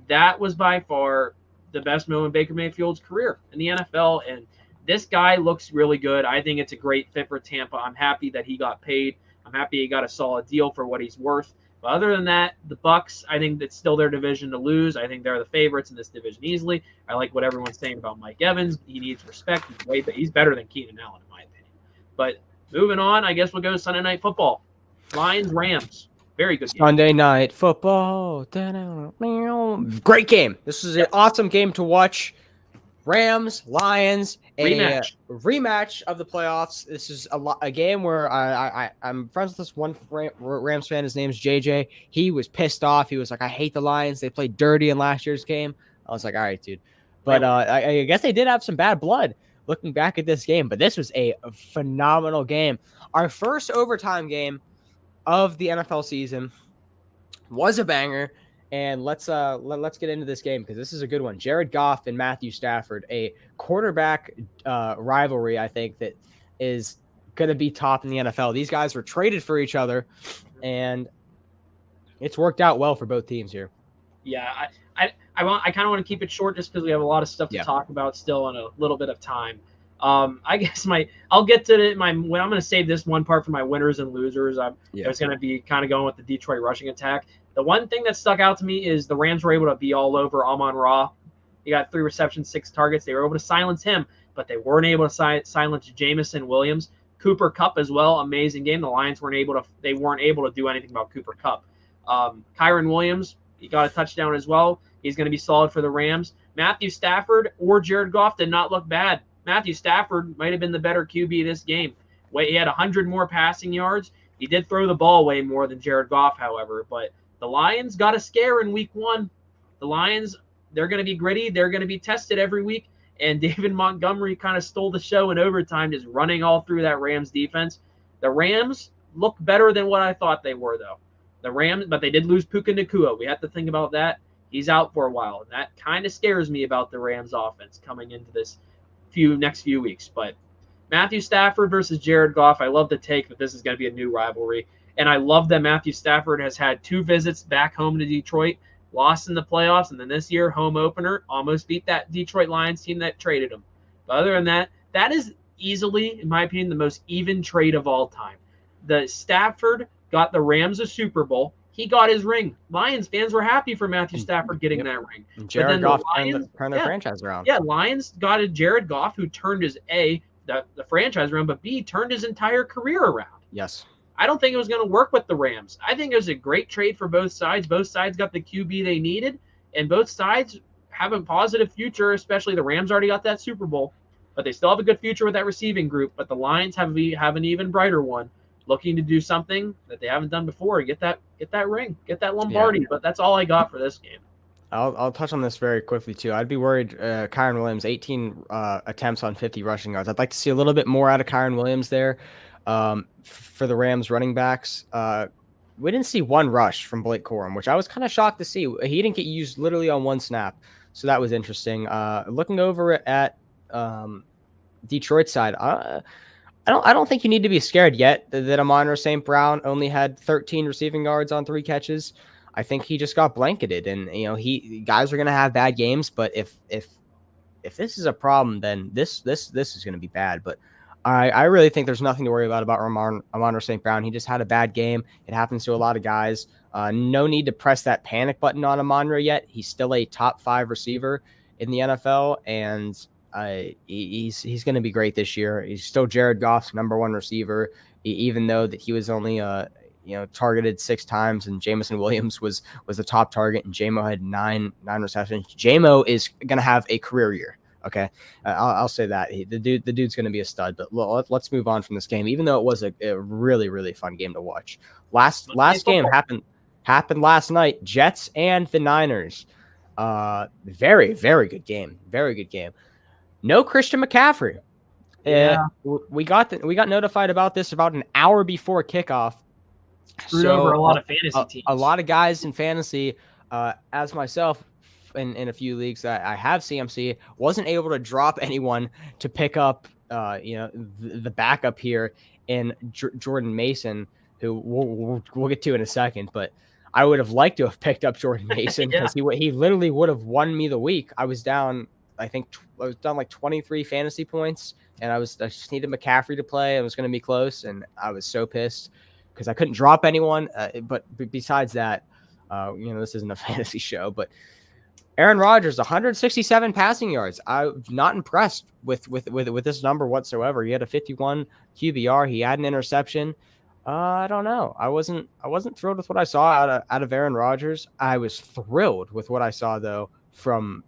that was by far the best moment in Baker Mayfield's career in the NFL. And this guy looks really good. I think it's a great fit for Tampa. I'm happy that he got paid. I'm happy he got a solid deal for what he's worth. But other than that, the Bucs, I think it's still their division to lose. I think they're the favorites in this division easily. I like what everyone's saying about Mike Evans. He needs respect. He's better than Keenan Allen, in my opinion. But moving on, I guess we'll go to Sunday Night Football. Lions, Rams. Very good game. Sunday Night Football. Great game. This is an awesome game to watch. Rams, Lions, a rematch of the playoffs. This is a game where I'm friends with this one Rams fan. His name's JJ. He was pissed off. He was like, I hate the Lions. They played dirty in last year's game. I was like, all right, dude. But I guess they did have some bad blood. looking back at this game, but this was a phenomenal game. Our first overtime game of the NFL season was a banger. And let's get into this game because this is a good one. Jared Goff and Matthew Stafford, a quarterback rivalry, I think that is going to be top in the NFL. These guys were traded for each other, and it's worked out well for both teams here. Yeah, I kind of want to keep it short just because we have a lot of stuff to talk about still in a little bit of time. I guess I'll get to I'm going to save this one part for my winners and losers. It's going to be kind of going with the Detroit rushing attack. The one thing that stuck out to me is the Rams were able to be all over Amon-Ra. He got 3 receptions, 6 targets. They were able to silence him, but they weren't able to silence Jamison Williams. Cooper Kupp as well, amazing game. The Lions weren't able to do anything about Cooper Kupp. Kyron Williams, he got a touchdown as well. He's going to be solid for the Rams. Matthew Stafford or Jared Goff did not look bad. Matthew Stafford might have been the better QB this game. He had 100 more passing yards. He did throw the ball way more than Jared Goff, however. But the Lions got a scare in week 1. The Lions, they're going to be gritty. They're going to be tested every week. And David Montgomery kind of stole the show in overtime, just running all through that Rams defense. The Rams look better than what I thought they were, though. The Rams, but they did lose Puka Nacua. We have to think about that. He's out for a while, and that kind of scares me about the Rams offense coming into this next few weeks. But Matthew Stafford versus Jared Goff, I love the take that this is going to be a new rivalry. And I love that Matthew Stafford has had 2 visits back home to Detroit, lost in the playoffs, and then this year, home opener, almost beat that Detroit Lions team that traded him. But other than that, that is easily, in my opinion, the most even trade of all time. The Stafford got the Rams a Super Bowl. He got his ring. Lions fans were happy for Matthew Stafford getting that ring. Jared Goff turned the franchise around. Yeah, Lions got a Jared Goff who turned his the franchise around, but B, turned his entire career around. Yes. I don't think it was going to work with the Rams. I think it was a great trade for both sides. Both sides got the QB they needed, and both sides have a positive future, especially the Rams already got that Super Bowl, but they still have a good future with that receiving group. But the Lions have an even brighter one, looking to do something that they haven't done before. Get that ring, get that Lombardi. Yeah. But that's all I got for this game. I'll touch on this very quickly too. I'd be worried. Kyron Williams, 18 attempts on 50 rushing yards. I'd like to see a little bit more out of Kyron Williams there. For the Rams running backs, we didn't see one rush from Blake Corum, which I was kind of shocked to see. He didn't get used literally on one snap, so that was interesting. Looking over at Detroit side, I don't think you need to be scared yet that Amon-Ra St. Brown only had 13 receiving yards on 3 catches. I think he just got blanketed, and guys are going to have bad games. But if this is a problem, then this is going to be bad. But I really think there's nothing to worry about Amon-Ra St. Brown. He just had a bad game. It happens to a lot of guys. No need to press that panic button on Amon-Ra yet. He's still a top 5 receiver in the NFL, and he's going to be great this year. He's still Jared Goff's number 1 receiver, even though that he was only targeted 6 times, and Jamison Williams was the top target, and JMO had 9 receptions. JMO is going to have a career year. Okay, I'll say that the dude's going to be a stud. But let's move on from this game, even though it was a really, really fun game to watch. Last game happened last night. Jets and the Niners. Very, very good game. Very good game. No Christian McCaffrey. Yeah. We got notified about this about an hour before kickoff. Screwed over a lot of fantasy teams. A lot of guys in fantasy, as myself, in a few leagues that I have CMC, wasn't able to drop anyone to pick up, the backup here in Jordan Mason, who we'll get to in a second. But I would have liked to have picked up Jordan Mason because he literally would have won me the week. I was down, I think I was down like 23 fantasy points, and I just needed McCaffrey to play. It was going to be close, and I was so pissed because I couldn't drop anyone. But besides that, this isn't a fantasy show, but Aaron Rodgers, 167 passing yards. I'm not impressed with this number whatsoever. He had a 51 QBR. He had an interception. I don't know. I wasn't thrilled with what I saw out of Aaron Rodgers. I was thrilled with what I saw though from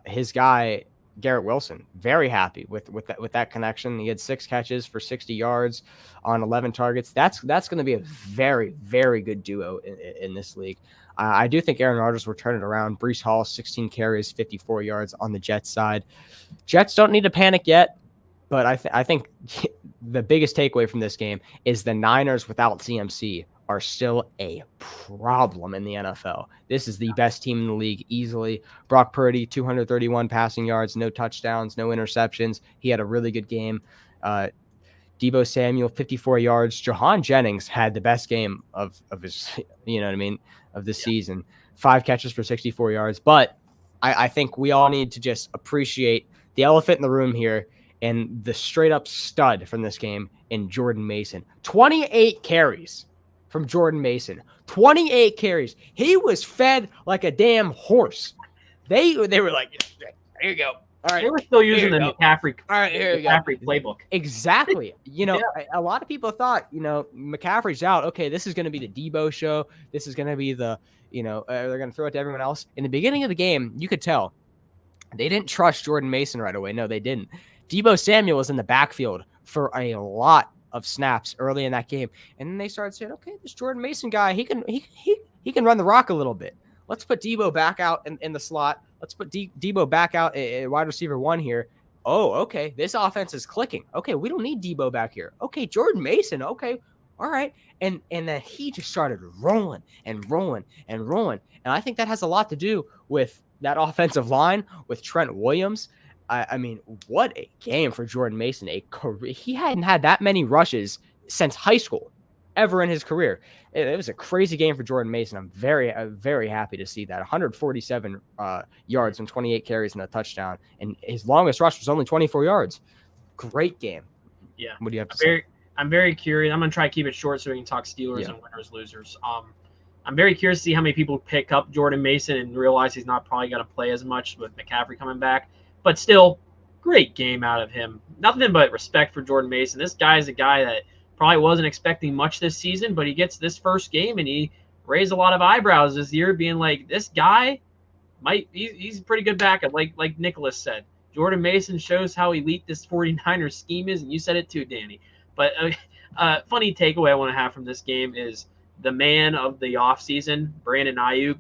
his guy Garrett Wilson. Very happy with that connection. He had 6 catches for 60 yards on 11 targets. That's going to be a very, very good duo in this league. I do think Aaron Rodgers will turn it around. Breece Hall, 16 carries, 54 yards on the Jets side. Jets don't need to panic yet, but I think the biggest takeaway from this game is the Niners without CMC are still a problem in the NFL. This is the best team in the league easily. Brock Purdy, 231 passing yards, no touchdowns, no interceptions. He had a really good game. Deebo Samuel, 54 yards. Jahan Jennings had the best game of his, of the season. 5 catches for 64 yards. But I think we all need to just appreciate the elephant in the room here and the straight up stud from this game in Jordan Mason. 28 carries from Jordan Mason. 28 carries. He was fed like a damn horse. They were like, there you go. All right. They were still using the McCaffrey, playbook. Exactly. A lot of people thought, McCaffrey's out. Okay, this is going to be the Deebo show. This is going to be the, they're going to throw it to everyone else. In the beginning of the game, you could tell they didn't trust Jordan Mason right away. No, they didn't. Deebo Samuel was in the backfield for a lot of snaps early in that game. And then they started saying, okay, this Jordan Mason guy, he can run the rock a little bit. Let's put Deebo back out in the slot. Let's put Deebo back out at wide receiver 1 here. Oh, okay. This offense is clicking. Okay, we don't need Deebo back here. Okay, Jordan Mason. Okay, all right. And then he just started rolling and rolling and rolling. And I think that has a lot to do with that offensive line, with Trent Williams. I mean, what a game for Jordan Mason. He hadn't had that many rushes since high school ever in his career. It was a crazy game for Jordan Mason. I'm very happy to see that. 147 yards and 28 carries and a touchdown. And his longest rush was only 24 yards. Great game. Yeah. What do you have to say? I'm very curious. I'm going to try to keep it short so we can talk Steelers and winners, losers. I'm very curious to see how many people pick up Jordan Mason and realize he's not probably going to play as much with McCaffrey coming back. But still, great game out of him. Nothing but respect for Jordan Mason. This guy is a guy that probably wasn't expecting much this season, but he gets this first game and he raised a lot of eyebrows this year, being like, this guy he's a pretty good backup, like Nicholas said. Jordan Mason shows how elite this 49ers scheme is, and you said it too, Danny. But funny takeaway I want to have from this game is the man of the offseason, Brandon Ayuk.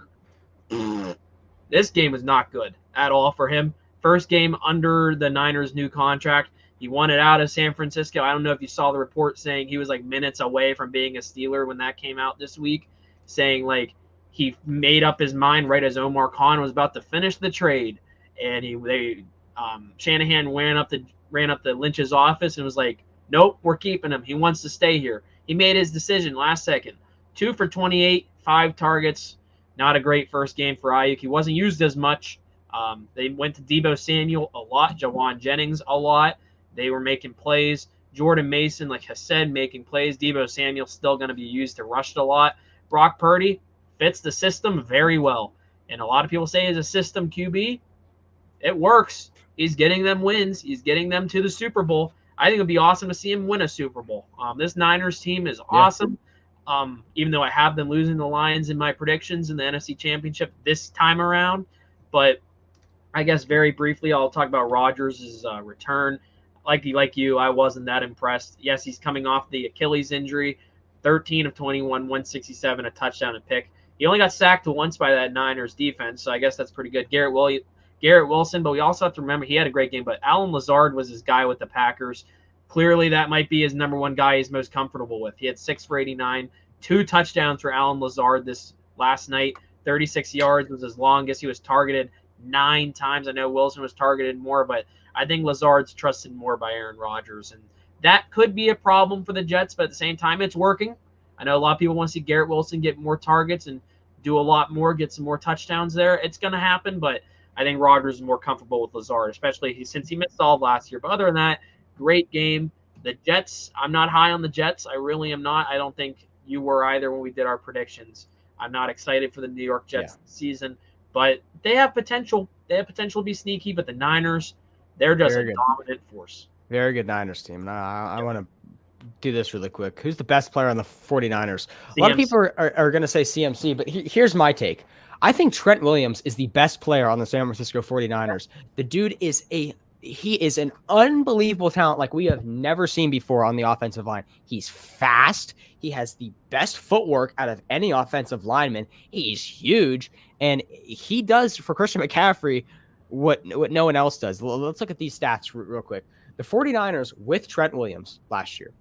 This game was not good at all for him. First game under the Niners' new contract. He won it out of San Francisco. I don't know if you saw the report saying he was like minutes away from being a Steeler when that came out this week, saying like he made up his mind right as Omar Khan was about to finish the trade, and Shanahan ran up to Lynch's office and was like, "Nope, we're keeping him. He wants to stay here." He made his decision last second. 2 for 28, 5 targets. Not a great first game for Ayuk. He wasn't used as much. They went to Deebo Samuel a lot, Jawan Jennings a lot. They were making plays. Jordan Mason, like I said, making plays. Deebo Samuel still going to be used to rush it a lot. Brock Purdy fits the system very well. And a lot of people say he's a system QB. It works. He's getting them wins. He's getting them to the Super Bowl. I think it would be awesome to see him win a Super Bowl. This Niners team is awesome. Even though I have them losing the Lions in my predictions in the NFC Championship this time around. But I guess very briefly, I'll talk about Rodgers' return. Like you, I wasn't that impressed. Yes, he's coming off the Achilles injury, 13 of 21, 167, a touchdown and pick. He only got sacked once by that Niners defense, so I guess that's pretty good. Garrett Wilson, but we also have to remember he had a great game, but Alan Lazard was his guy with the Packers. Clearly, that might be his number one guy he's most comfortable with. He had 6 for 89, 2 touchdowns for Alan Lazard this last night. 36 yards was his longest. He was targeted 9 times. I know Wilson was targeted more, but I think Lazard's trusted more by Aaron Rodgers, and that could be a problem for the Jets, but at the same time, it's working. I know a lot of people want to see Garrett Wilson get more targets and do a lot more, get some more touchdowns there. It's going to happen, but I think Rodgers is more comfortable with Lazard, especially since he missed all of last year. But other than that, great game. The Jets, I'm not high on the Jets. I really am not. I don't think you were either when we did our predictions. I'm not excited for the New York Jets this season, but they have potential. They have potential to be sneaky, but the Niners, they're just a dominant force. Very good Niners team. I want to do this really quick. Who's the best player on the 49ers? CMC. A lot of people are going to say CMC, but here's my take. I think Trent Williams is the best player on the San Francisco 49ers. The dude is a he is an unbelievable talent like we have never seen before on the offensive line. He's fast. He has the best footwork out of any offensive lineman. He's huge. And he does, for Christian McCaffrey, what no one else does. Let's look at these stats real quick. The 49ers with Trent Williams last year,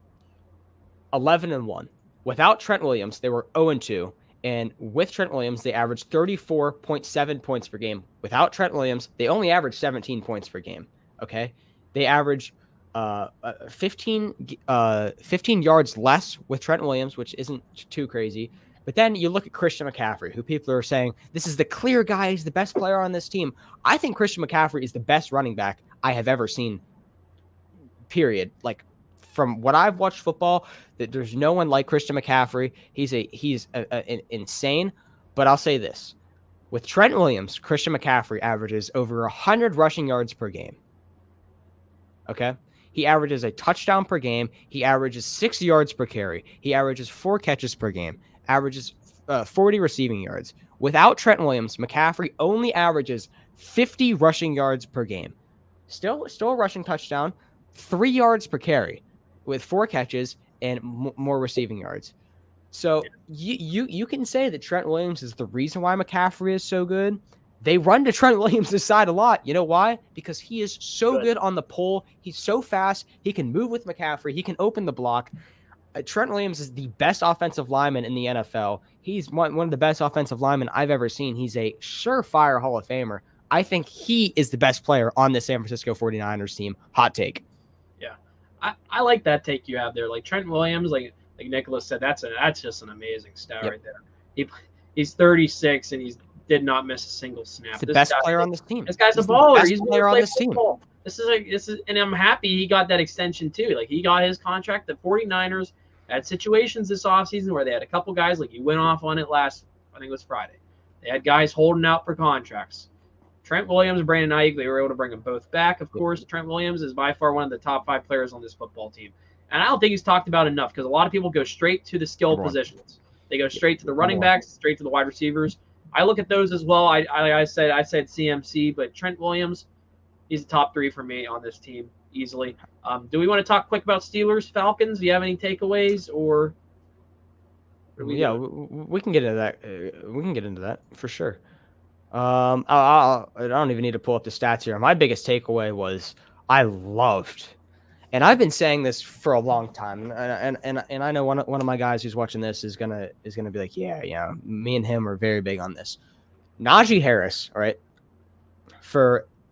11-1. Without Trent Williams, they were 0-2. And with Trent Williams, they averaged 34.7 points per game. Without Trent Williams, they only averaged 17 points per game. Okay, they average 15 yards less with Trent Williams, which isn't too crazy. But then you look at Christian McCaffrey, who people are saying this is the clear guy, he's the best player on this team. I think Christian McCaffrey is the best running back I have ever seen. Period. Like, from what I've watched football, that there's no one like Christian McCaffrey. He's insane. But I'll say this: with Trent Williams, Christian McCaffrey averages over 100 rushing yards per game. Okay. He averages a touchdown per game. He averages 6 yards per carry. He averages 4 catches per game, averages 40 receiving yards. Without Trent Williams, McCaffrey only averages 50 rushing yards per game. Still a rushing touchdown, 3 yards per carry with 4 catches and more receiving yards. So you can say that Trent Williams is the reason why McCaffrey is so good. They run to Trent Williams' side a lot. You know why? Because he is so good on the pull. He's so fast. He can move with McCaffrey. He can open the block. Trent Williams is the best offensive lineman in the NFL. He's one of the best offensive linemen I've ever seen. He's a surefire Hall of Famer. I think he is the best player on the San Francisco 49ers team. Hot take. Yeah. I like that take you have there. Like Trent Williams, like Nicholas said, that's just an amazing stat right there. He's 36 and he did not miss a single snap. He's the best player on this team. This guy's a baller. He's the best player on this team. This is, and I'm happy he got that extension too. Like he got his contract. The 49ers had situations this offseason where they had a couple guys, like you went off on it I think it was Friday. They had guys holding out for contracts. Trent Williams and Brandon Ayuk, they were able to bring them both back. Of course, Trent Williams is by far one of the top 5 players on this football team. And I don't think he's talked about enough because a lot of people go straight to the skill positions. They go straight to the running backs, straight to the wide receivers. I look at those as well. I said CMC, but Trent Williams, he's the top 3 for me on this team easily. Do we want to talk quick about Steelers, Falcons? Do you have any takeaways or? We can get into that. We can get into that for sure. I don't even need to pull up the stats here. My biggest takeaway was I loved, and I've been saying this for a long time, and I know one of my guys who's watching this is gonna be like, yeah, me and him are very big on this. Najee Harris, all right,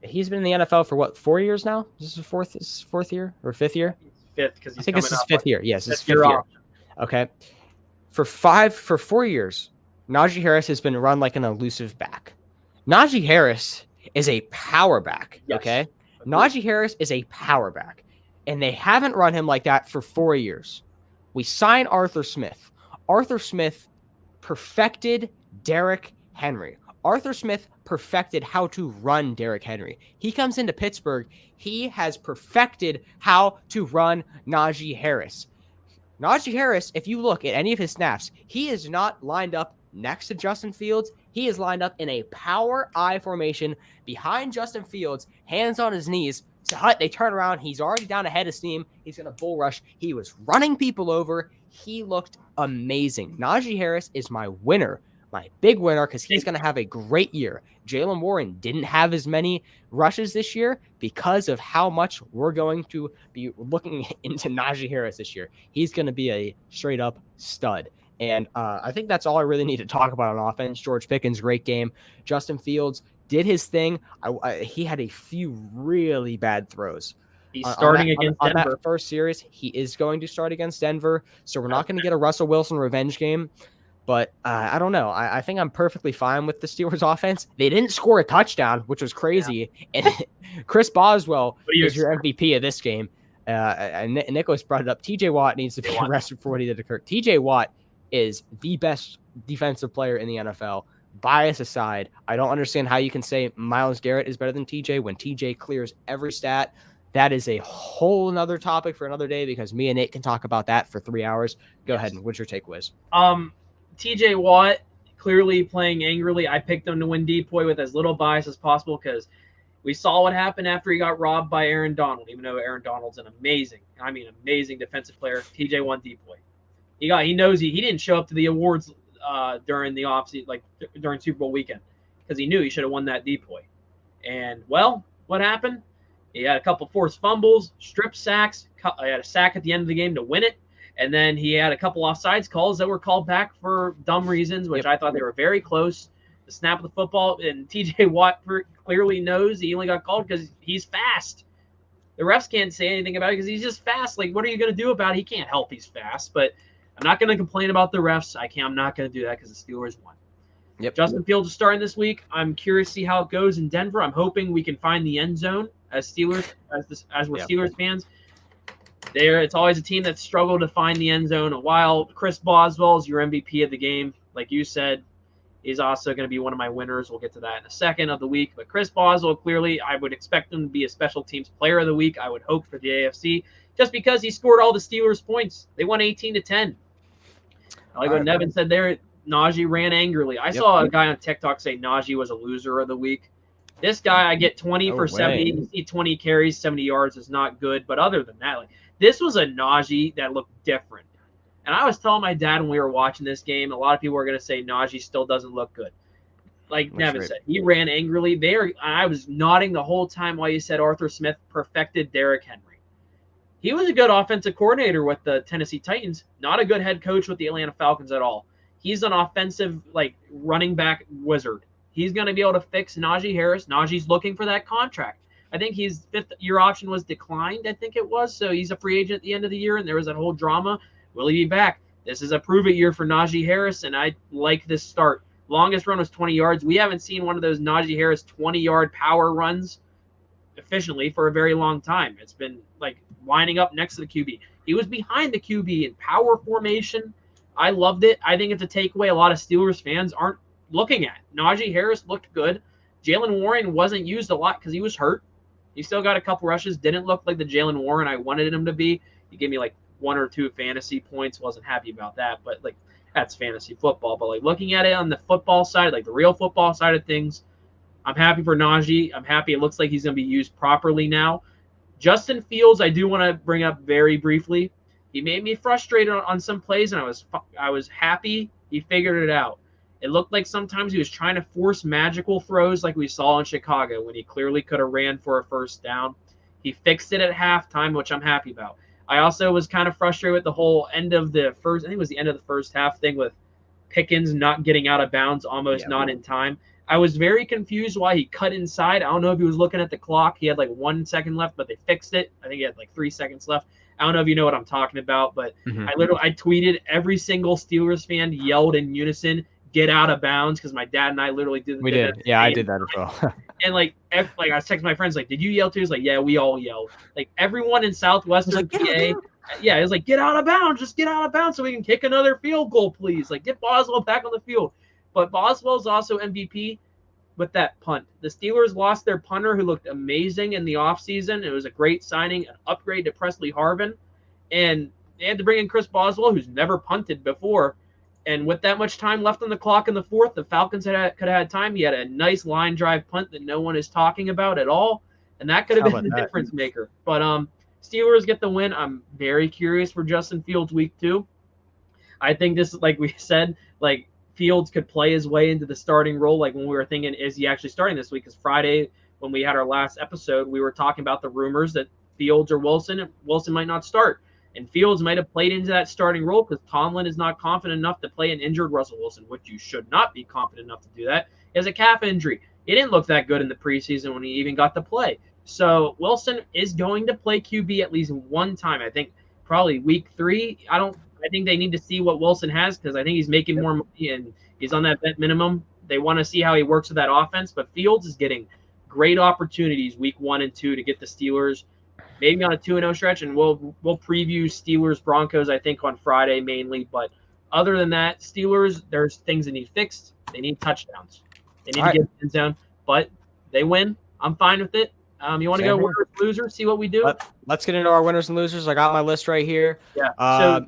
he's been in the NFL for what, 4 years now? Is this his fourth year or 5th year? 5th, because I think this is 5th year. Yes, it's 5th year. Okay, for 4 years, Najee Harris has been run like an elusive back. Najee Harris is a power back. Yes. Okay, Najee Harris is a power back. And they haven't run him like that for 4 years. We signed Arthur Smith. Arthur Smith perfected Derrick Henry. Arthur Smith perfected how to run Derrick Henry. He comes into Pittsburgh. He has perfected how to run Najee Harris. Najee Harris, if you look at any of his snaps, he is not lined up next to Justin Fields. He is lined up in a power I formation behind Justin Fields, hands on his knees. They turn around. He's already down ahead of steam. He's going to bull rush. He was running people over. He looked amazing. Najee Harris is my winner, my big winner, because he's going to have a great year. Jaylen Warren didn't have as many rushes this year because of how much we're going to be looking into Najee Harris this year. He's going to be a straight up stud. And I think that's all I really need to talk about on offense. George Pickens, great game. Justin Fields did his thing. He had a few really bad throws. He's starting against Denver. On that first series, he is going to start against Denver. So we're not going to get a Russell Wilson revenge game. But I don't know. I think I'm perfectly fine with the Steelers offense. They didn't score a touchdown, which was crazy. Yeah. And Chris Boswell is your MVP of this game. And Nicholas brought it up. TJ Watt needs to be arrested for what he did to Kirk. TJ Watt is the best defensive player in the NFL. Bias aside, I don't understand how you can say Myles Garrett is better than TJ when TJ clears every stat. That is a whole nother topic for another day because me and Nate can talk about that for 3 hours. Go ahead, and what's your takeaways? TJ Watt clearly playing angrily. I picked him to win depoy with as little bias as possible because We saw what happened after he got robbed by Aaron Donald, even though Aaron Donald's an amazing defensive player. TJ won depoy. He knows he didn't show up to the awards during the offseason, like during Super Bowl weekend, because he knew he should have won that depoy. And well, what happened? He had a couple forced fumbles, strip sacks. He had a sack at the end of the game to win it. And then he had a couple offsides calls that were called back for dumb reasons, which I thought they were very close. The snap of the football, and TJ Watt clearly knows he only got called because he's fast. The refs can't say anything about it because he's just fast. Like, what are you going to do about it? He can't help he's fast. But I'm not going to complain about the refs. I'm not going to do that because the Steelers won. Yep. Justin Fields is starting this week. I'm curious to see how it goes in Denver. I'm hoping we can find the end zone as we're Steelers fans. It's always a team that's struggled to find the end zone a while. Chris Boswell is your MVP of the game. Like you said, he's also going to be one of my winners. We'll get to that in a second of the week. But Chris Boswell, clearly, I would expect him to be a special teams player of the week. I would hope for the AFC, just because he scored all the Steelers' points. They won 18-10. Like what Nevin said there, Najee ran angrily. I saw a guy on TikTok say Najee was a loser of the week. This guy, I get 20 for 70. You see 20 carries, 70 yards is not good. But other than that, this was a Najee that looked different. And I was telling my dad when we were watching this game, a lot of people were going to say Najee still doesn't look good. Like Nevin said, he ran angrily. I was nodding the whole time while you said Arthur Smith perfected Derrick Henry. He was a good offensive coordinator with the Tennessee Titans, not a good head coach with the Atlanta Falcons at all. He's an offensive, running back wizard. He's going to be able to fix Najee Harris. Najee's looking for that contract. I think his fifth-year option was declined, I think it was. So he's a free agent at the end of the year, and there was that whole drama. Will he be back? This is a prove-it year for Najee Harris, and I like this start. Longest run was 20 yards. We haven't seen one of those Najee Harris 20-yard power runs efficiently for a very long time. It's been winding up next to the QB. He was behind the QB in power formation. I loved it. I think it's a takeaway a lot of Steelers fans aren't looking at. Najee Harris looked good. Jalen Warren wasn't used a lot because he was hurt. He still got a couple rushes. Didn't look like the Jalen Warren I wanted him to be. He gave me 1 or 2 fantasy points. Wasn't happy about that, but that's fantasy football. But looking at it on the football side, the real football side of things, I'm happy for Najee. I'm happy it looks like he's going to be used properly now. Justin Fields, I do want to bring up very briefly. He made me frustrated on some plays, and I was happy he figured it out. It looked like sometimes he was trying to force magical throws like we saw in Chicago when he clearly could have ran for a first down. He fixed it at halftime, which I'm happy about. I also was kind of frustrated with the whole end of the first, I think it was the end of the first half thing with Pickens not getting out of bounds, almost not in time. I was very confused why he cut inside. I don't know if he was looking at the clock. He had 1 second left, but they fixed it. I think he had 3 seconds left. I don't know if you know what I'm talking about, but I tweeted, every single Steelers fan yelled in unison, "Get out of bounds," because my dad and I literally did. We did. Yeah, I did that as well. And I was texting my friends, did you yell too? He's yeah, we all yelled. Everyone in Southwestern PA, it was get out of bounds, just get out of bounds so we can kick another field goal, please. Get Boswell back on the field. But Boswell's also MVP with that punt. The Steelers lost their punter who looked amazing in the offseason. It was a great signing, an upgrade to Presley Harvin. And they had to bring in Chris Boswell, who's never punted before. And with that much time left on the clock in the fourth, the Falcons could have had time. He had a nice line drive punt that no one is talking about at all. And that could have been the difference maker. But Steelers get the win. I'm very curious for Justin Fields week 2. I think this is, like we said, Fields could play his way into the starting role. When we were thinking, is he actually starting this week? Because Friday, when we had our last episode, we were talking about the rumors that Fields or Wilson might not start. And Fields might have played into that starting role because Tomlin is not confident enough to play an injured Russell Wilson, which you should not be confident enough to do that. He has a calf injury. He didn't look that good in the preseason when he even got to play. So Wilson is going to play QB at least one time. I think probably week 3. I think they need to see what Wilson has because I think he's making more money and he's on that vet minimum. They want to see how he works with that offense. But Fields is getting great opportunities week 1 and 2 to get the Steelers maybe on a 2-0 stretch, and we'll preview Steelers Broncos, I think, on Friday mainly. But other than that, Steelers, there's things that need fixed. They need touchdowns. They need to get in zone, but they win. I'm fine with it. You want to go winners, losers, see what we do? Let's get into our winners and losers. I got my list right here. Yeah.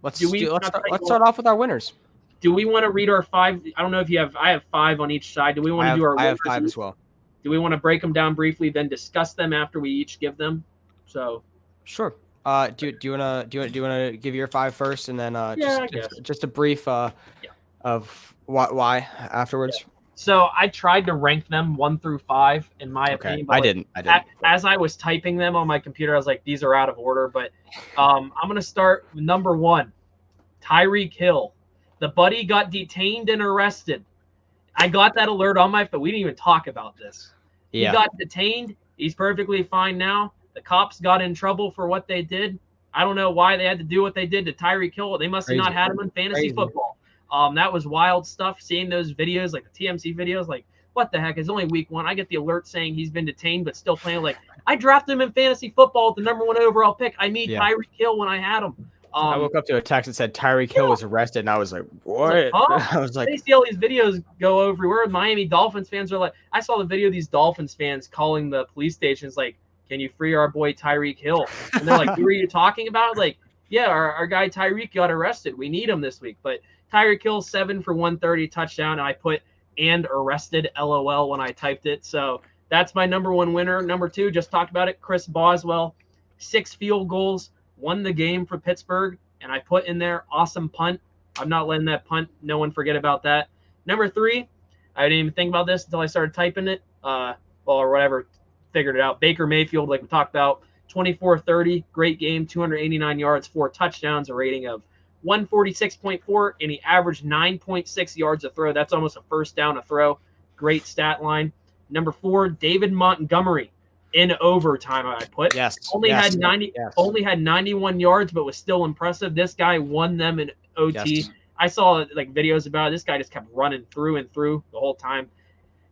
Let's start off with our winners. Do we want to read our 5? I don't know if you have. I have 5 on each side. Do we want to do our? I have 5 as well. Do we want to break them down briefly, then discuss them after we each give them? So Sure. Do you wanna give your 5 first, and then yeah, I guess. just a brief Yeah. of why afterwards? So I tried to rank them 1 through 5 in my Okay, opinion, but I like didn't. But as I was typing them on my computer, I was like, these are out of order. But I'm gonna start with number 1, Tyreek Hill. The buddy got detained and arrested. I got that alert on my phone. We didn't even talk about this. He yeah, got detained. He's perfectly fine now. The cops got in trouble for what they did. I don't know why they had to do what they did to Tyreek Hill. They must have not had him in fantasy football. That was wild stuff. Seeing those videos, like the TMC videos, like what the heck? It's only week 1. I get the alert saying he's been detained, but still playing. Like I drafted him in fantasy football with the number 1 overall pick. I need Tyreek Hill when I had him. I woke up to a text that said Tyreek Hill was arrested, and I was like, "What?" I was like, "They see all these videos go everywhere." Miami Dolphins fans are like, I saw the video of these Dolphins fans calling the police stations like, "Can you free our boy Tyreek Hill?" And they're like, "Who are you talking about?" Like, yeah, our guy Tyreek got arrested. We need him this week. But Tyreek Hill 7 for 130 touchdown. And I put "and arrested" LOL when I typed it. So that's my number 1 winner. Number 2, just talked about it, Chris Boswell, 6 field goals, won the game for Pittsburgh. And I put in there awesome punt. I'm not letting that punt. No one forget about that. Number 3, I didn't even think about this until I started typing it. Or whatever, figured it out. Baker Mayfield, like we talked about, 24-30, great game, 289 yards, 4 touchdowns, a rating of 146.4, and he averaged 9.6 yards a throw. That's almost a first down a throw. Great stat line. Number 4, David Montgomery. In overtime, I put only had 91 yards, but was still impressive. This guy won them in OT. Yes. I saw like videos about it. This guy just kept running through and through the whole time.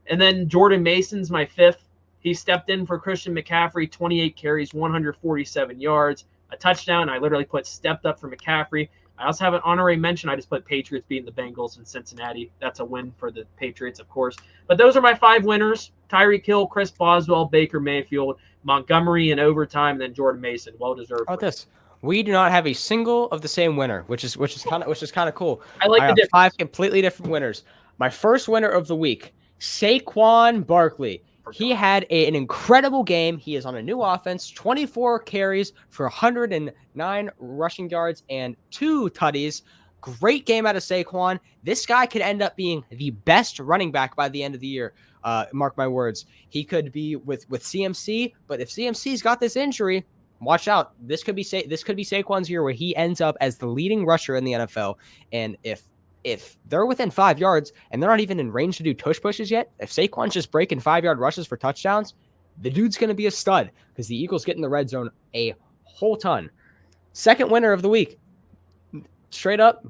And then Jordan Mason's my 5th. He stepped in for Christian McCaffrey, 28 carries, 147 yards, a touchdown. I literally put stepped up for McCaffrey. I also have an honorary mention. I just put Patriots beating the Bengals in Cincinnati. That's a win for the Patriots, of course. But those are my 5 winners: Tyreek Hill, Chris Boswell, Baker Mayfield, Montgomery in overtime, and then Jordan Mason. Well deserved. How about this? We do not have a single of the same winner, which is kind of cool. I like the difference. 5 completely different winners. My first winner of the week, Saquon Barkley. He had an incredible game. He is on a new offense, 24 carries for 109 rushing yards and 2 tutties. Great game out of Saquon. This guy could end up being the best running back by the end of the year. Mark my words. He could be with CMC, but if CMC's got this injury, watch out. This could be Saquon's year where he ends up as the leading rusher in the NFL. And if they're within 5 yards and they're not even in range to do tush pushes yet, if Saquon's just breaking 5-yard rushes for touchdowns, the dude's going to be a stud because the Eagles get in the red zone a whole ton. Second winner of the week, straight up,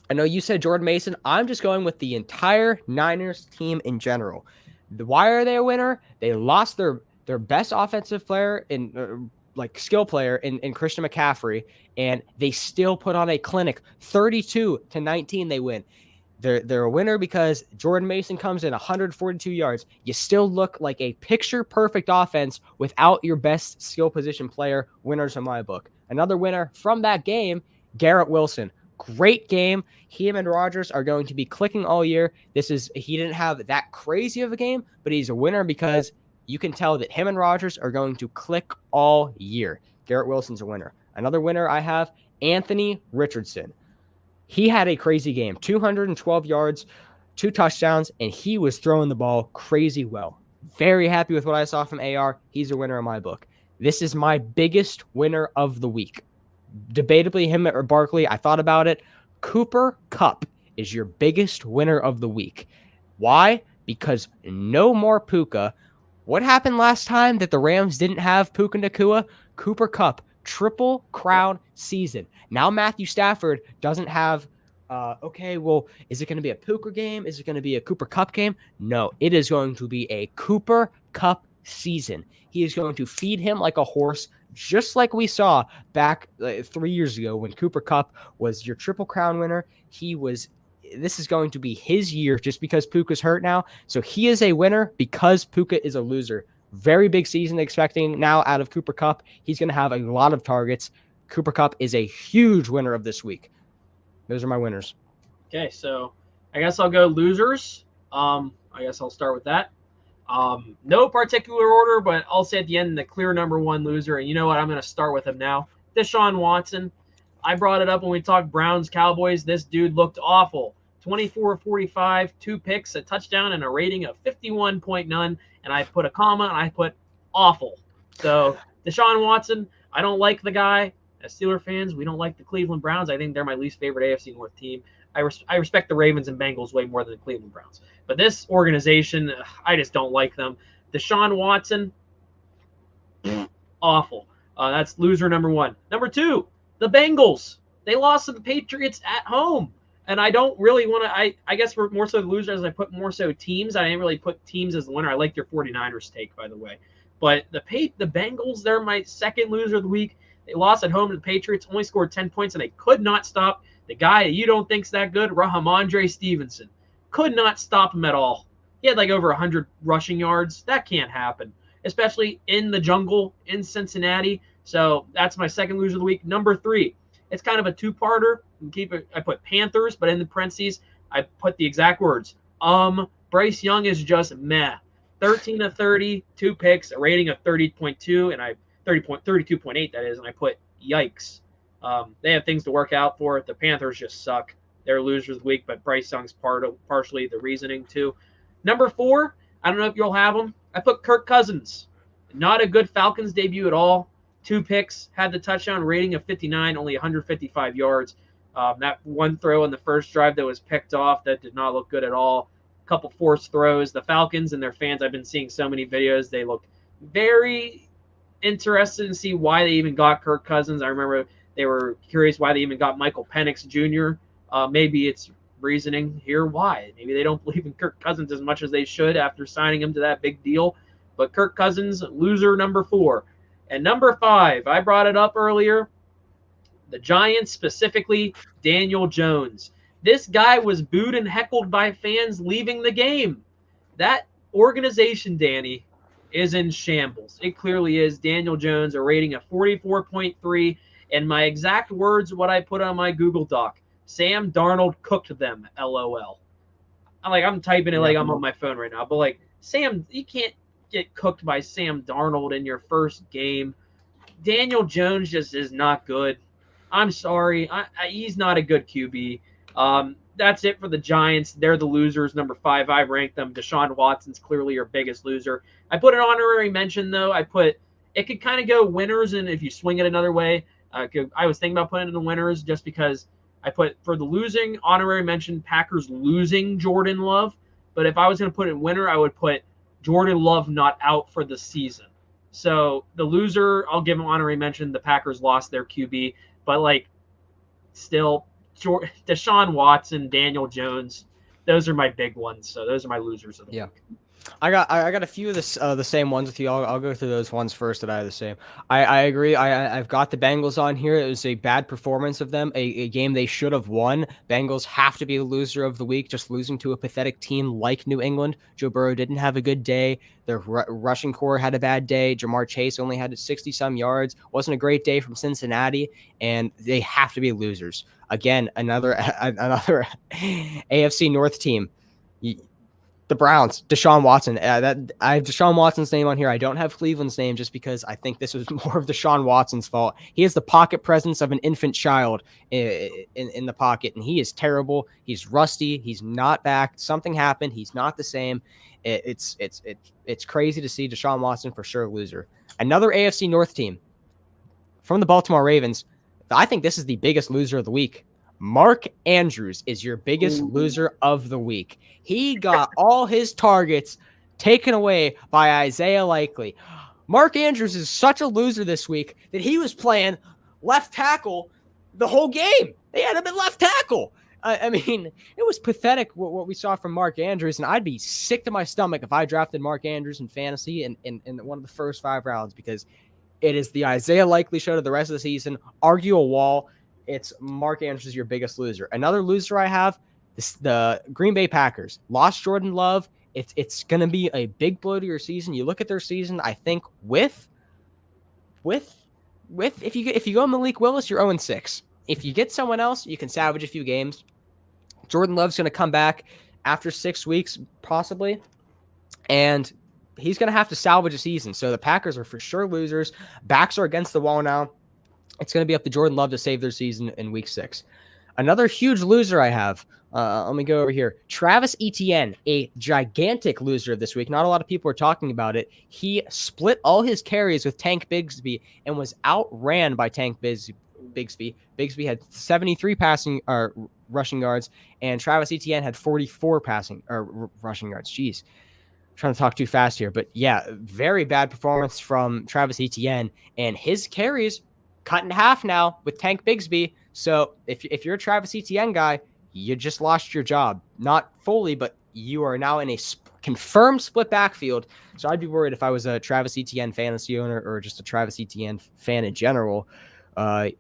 I know you said Jordan Mason. I'm just going with the entire Niners team in general. Why are they a winner? They lost their best offensive player in skill player in Christian McCaffrey, and they still put on a clinic. 32-19 they win. They're a winner because Jordan Mason comes in 142 yards. You still look like a picture-perfect offense without your best skill position player. Winners in my book. Another winner from that game, Garrett Wilson. Great game. Him and Rodgers are going to be clicking all year. He didn't have that crazy of a game, but he's a winner because you can tell that him and Rodgers are going to click all year. Garrett Wilson's a winner. Another winner I have, Anthony Richardson. He had a crazy game, 212 yards, 2 touchdowns, and he was throwing the ball crazy well. Very happy with what I saw from AR. He's a winner in my book. This is my biggest winner of the week. Debatably him or Barkley. I thought about it. Cooper Kupp is your biggest winner of the week. Why? Because no more Puka. What happened last time that the Rams didn't have Puka Nacua? Cooper Kupp, triple crown season. Now Matthew Stafford doesn't have, is it going to be a Puka game? Is it going to be a Cooper Kupp game? No, it is going to be a Cooper Kupp season. He is going to feed him like a horse, just like we saw back 3 years ago when Cooper Kupp was your triple crown winner. This is going to be his year just because Puka's hurt now. So he is a winner because Puka is a loser. Very big season expecting now out of Cooper Kupp. He's going to have a lot of targets. Cooper Kupp is a huge winner of this week. Those are my winners. Okay, so I guess I'll go losers. I guess I'll start with that. No particular order, but I'll say at the end the clear number one loser. And you know what? I'm going to start with him now. Deshaun Watson. I brought it up when we talked Browns Cowboys. This dude looked awful. 24-45, 2 picks, a touchdown, and a rating of 51.9. And I put a comma and I put awful. So Deshaun Watson, I don't like the guy. As Steeler fans, we don't like the Cleveland Browns. I think they're my least favorite AFC North team. I respect the Ravens and Bengals way more than the Cleveland Browns. But this organization, I just don't like them. Deshaun Watson, awful. That's loser number one. Number two, the Bengals. They lost to the Patriots at home. And I don't really want to, I guess we're more so the losers. I put more so teams. I didn't really put teams as the winner. I like your 49ers take, by the way. But the Bengals, they're my second loser of the week. They lost at home to the Patriots, only scored 10 points, and they could not stop the guy that you don't think's that good, Rahamondre Stevenson. Could not stop him at all. He had like over 100 rushing yards. That can't happen, especially in the jungle in Cincinnati. So that's my second loser of the week. Number three, it's kind of a two-parter. I put Panthers, but in the parentheses, I put the exact words. Bryce Young is just meh. 13 of 30, 2 picks, a rating of 30.2, and 32.8 that is, and I put yikes. They have things to work out for. The Panthers just suck. They're losers of the week, but Bryce Young's partially the reasoning too. Number four, I don't know if you'll have him. I put Kirk Cousins. Not a good Falcons debut at all. 2 picks, had the touchdown rating of 59, only 155 yards. That one throw in the first drive that was picked off, that did not look good at all. A couple forced throws. The Falcons and their fans, I've been seeing so many videos. They look very interested to see why they even got Kirk Cousins. I remember they were curious why they even got Michael Penix Jr. Maybe it's reasoning here why. Maybe they don't believe in Kirk Cousins as much as they should after signing him to that big deal. But Kirk Cousins, loser number 4. And number 5, I brought it up earlier, the Giants, specifically Daniel Jones. This guy was booed and heckled by fans leaving the game. That organization, Danny, is in shambles. It clearly is. Daniel Jones, a rating of 44.3. And my exact words, what I put on my Google Doc, Sam Darnold cooked them, LOL. I'm typing it like I'm on my phone right now. But, like, Sam, you can't get cooked by Sam Darnold in your first game. Daniel Jones just is not good. I'm sorry. He's not a good QB. That's it for the Giants. They're the losers. Number 5, I ranked them. Deshaun Watson's clearly your biggest loser. I put an honorary mention, though. It could kind of go winners, and if you swing it another way, I was thinking about putting it in the winners just because I put, for the losing, honorary mention, Packers losing Jordan Love. But if I was going to put it in winner, I would put Jordan Love not out for the season. So the loser, I'll give him honorary mention. The Packers lost their QB. But, still, Deshaun Watson, Daniel Jones, those are my big ones. So those are my losers of the week. I got a few of the same ones with you. I'll go through those ones first that I have the same. I agree. I've got the Bengals on here. It was a bad performance of them, a game they should have won. Bengals have to be the loser of the week, just losing to a pathetic team like New England. Joe Burrow didn't have a good day. Their rushing core had a bad day. Jamar Chase only had 60-some yards. Wasn't a great day from Cincinnati, and they have to be losers. Again, another AFC North team. The Browns, Deshaun Watson. I have Deshaun Watson's name on here. I don't have Cleveland's name just because I think this was more of Deshaun Watson's fault. He has the pocket presence of an infant child in the pocket, and he is terrible. He's rusty. He's not back. Something happened. He's not the same. It's crazy to see Deshaun Watson for sure loser. Another AFC North team from the Baltimore Ravens. I think this is the biggest loser of the week. Mark Andrews is your biggest loser of the week. He got all his targets taken away by Isaiah Likely. Mark Andrews is such a loser this week that he was playing left tackle the whole game. They had him at left tackle. I mean, it was pathetic what we saw from Mark Andrews, and I'd be sick to my stomach if I drafted Mark Andrews in fantasy in one of the first 5 rounds, because it is the Isaiah Likely show to the rest of the season. Argue a wall. It's Mark Andrews, your biggest loser. Another loser I have, the Green Bay Packers. Lost Jordan Love. It's going to be a big blow to your season. You look at their season, I think, with if you go Malik Willis, you're 0-6. If you get someone else, you can salvage a few games. Jordan Love's going to come back after 6 weeks, possibly. And he's going to have to salvage a season. So the Packers are for sure losers. Backs are against the wall now. It's going to be up to Jordan Love to save their season in week 6. Another huge loser I have. Let me go over here. Travis Etienne, a gigantic loser this week. Not a lot of people are talking about it. He split all his carries with Tank Bigsby and was outran by Tank Bigsby. Bigsby had 73 rushing yards, and Travis Etienne had 44 rushing yards. Jeez. Trying to talk too fast here, but yeah, very bad performance from Travis Etienne, and his carries cut in half now with Tank Bigsby. So if you're a Travis Etienne guy, you just lost your job. Not fully, but you are now in a confirmed split backfield. So I'd be worried if I was a Travis Etienne fantasy owner or just a Travis Etienne fan in general.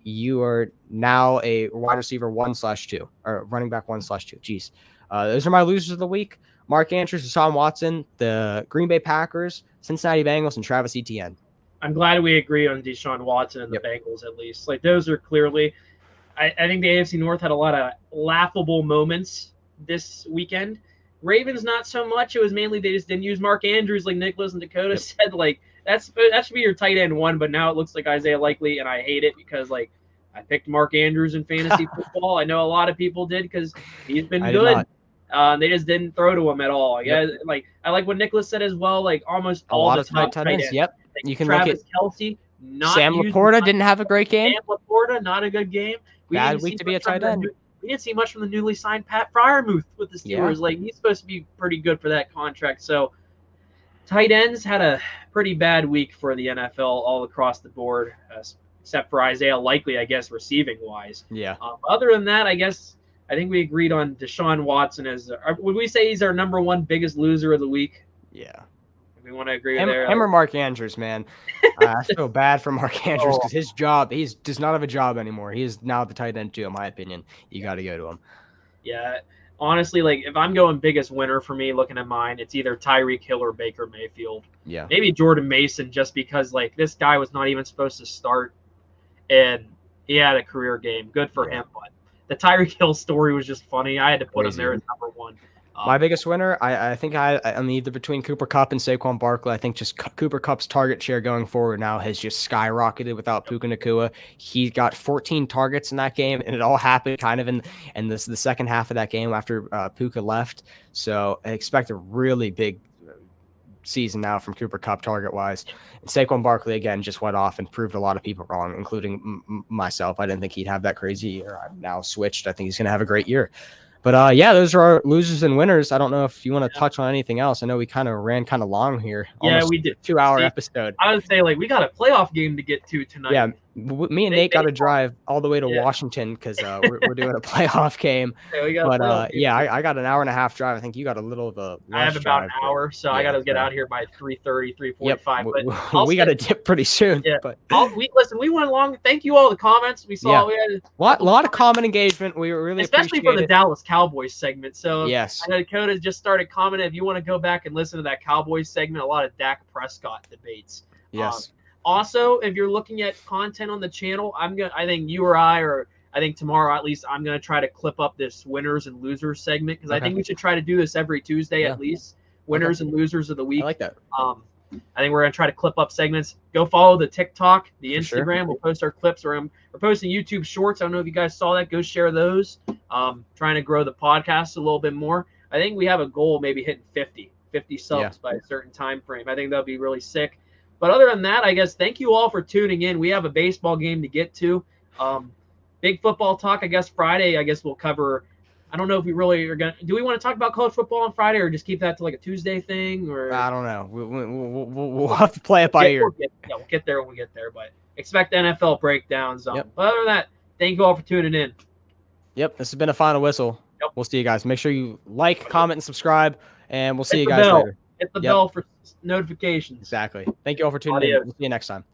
You are now a wide receiver 1/2 or running back 1/2. Jeez. Those are my losers of the week. Mark Andrews, Deshaun Watson, the Green Bay Packers, Cincinnati Bengals, and Travis Etienne. I'm glad we agree on Deshaun Watson and the Bengals at least. Like, those are clearly – I think the AFC North had a lot of laughable moments this weekend. Ravens, not so much. It was mainly they just didn't use Mark Andrews like Nicholas and Dakota said. Like, that should be your tight end 1, but now it looks like Isaiah Likely, and I hate it because, like, I picked Mark Andrews in fantasy football. I know a lot of people did because he's been good. They just didn't throw to him at all. Yeah, like I like what Nicholas said as well. Like almost all the top tight ends. Yep, like you can Travis look at Kelce. Not Sam Laporta didn't have a great game. Sam Laporta, not a good game. Bad week to be a tight end. We didn't see much from the newly signed Pat Freiermuth with the Steelers. Yeah. Like he's supposed to be pretty good for that contract. So tight ends had a pretty bad week for the NFL all across the board, except for Isaiah Likely, I guess, receiving wise. Yeah. Other than that, I think we agreed on Deshaun Watson as would we say he's our number 1 biggest loser of the week? Yeah. If we want to agree there. Him or Mark Andrews, man. I feel bad for Mark Andrews because his job, he does not have a job anymore. He is now the tight end too, in my opinion. You got to go to him. Yeah. Honestly, like if I'm going biggest winner for me, looking at mine, it's either Tyreek Hill or Baker Mayfield. Yeah. Maybe Jordan Mason, just because like this guy was not even supposed to start, and he had a career game. Good for him, but the Tyreek Hill story was just funny. I had to put him there as number 1. My biggest winner, I think I'm either between Cooper Kupp and Saquon Barkley. I think just Cooper Kupp's target share going forward now has just skyrocketed without Puka Nacua. He got 14 targets in that game, and it all happened kind of in the second half of that game after Puka left. So I expect a really big season now from Cooper Kupp target-wise. And Saquon Barkley, again, just went off and proved a lot of people wrong, including myself. I didn't think he'd have that crazy year. I've now switched. I think he's going to have a great year. But, yeah, those are our losers and winners. I don't know if you want to touch on anything else. I know we kind of ran kind of long here. Yeah, we did. 2-hour episode. I would say, like, we got a playoff game to get to tonight. Yeah, me and Nate got to drive all the way to Washington because we're doing a playoff game. Yeah, I got an hour and a half drive. I think you got a little of a I have about an hour, so I got to get out here by 3:30, 3:45. But we got to dip pretty soon. Yeah. But listen, we went along. Thank you all the comments we saw. Yeah. We had a lot of comment engagement. We really especially for the Dallas Cowboys segment. So yes, I know Dakota just started commenting. If you want to go back and listen to that Cowboys segment, a lot of Dak Prescott debates. Yes. Also, if you're looking at content on the channel, I think you or I, or I think tomorrow at least, I'm gonna try to clip up this winners and losers segment because I think we should try to do this every Tuesday at least. Winners and losers of the week. I like that. I think we're gonna try to clip up segments. Go follow the TikTok, the Instagram. Sure. We'll post our clips. We're posting YouTube shorts. I don't know if you guys saw that. Go share those. Trying to grow the podcast a little bit more. I think we have a goal, maybe hitting 50 subs by a certain time frame. I think that'll be really sick. But other than that, I guess thank you all for tuning in. We have a baseball game to get to. Big football talk, I guess Friday. I guess we'll cover. I don't know if we really are gonna. Do we want to talk about college football on Friday, or just keep that to like a Tuesday thing? Or I don't know. We'll have to play it by ear. We'll get there when we get there. But expect NFL breakdowns. But other than that, thank you all for tuning in. Yep, this has been a Final Whistle. Yep. We'll see you guys. Make sure you like, comment, and subscribe, and we'll see you guys later. Hit the bell for notifications. Exactly. Thank you all for tuning in. We'll see you next time.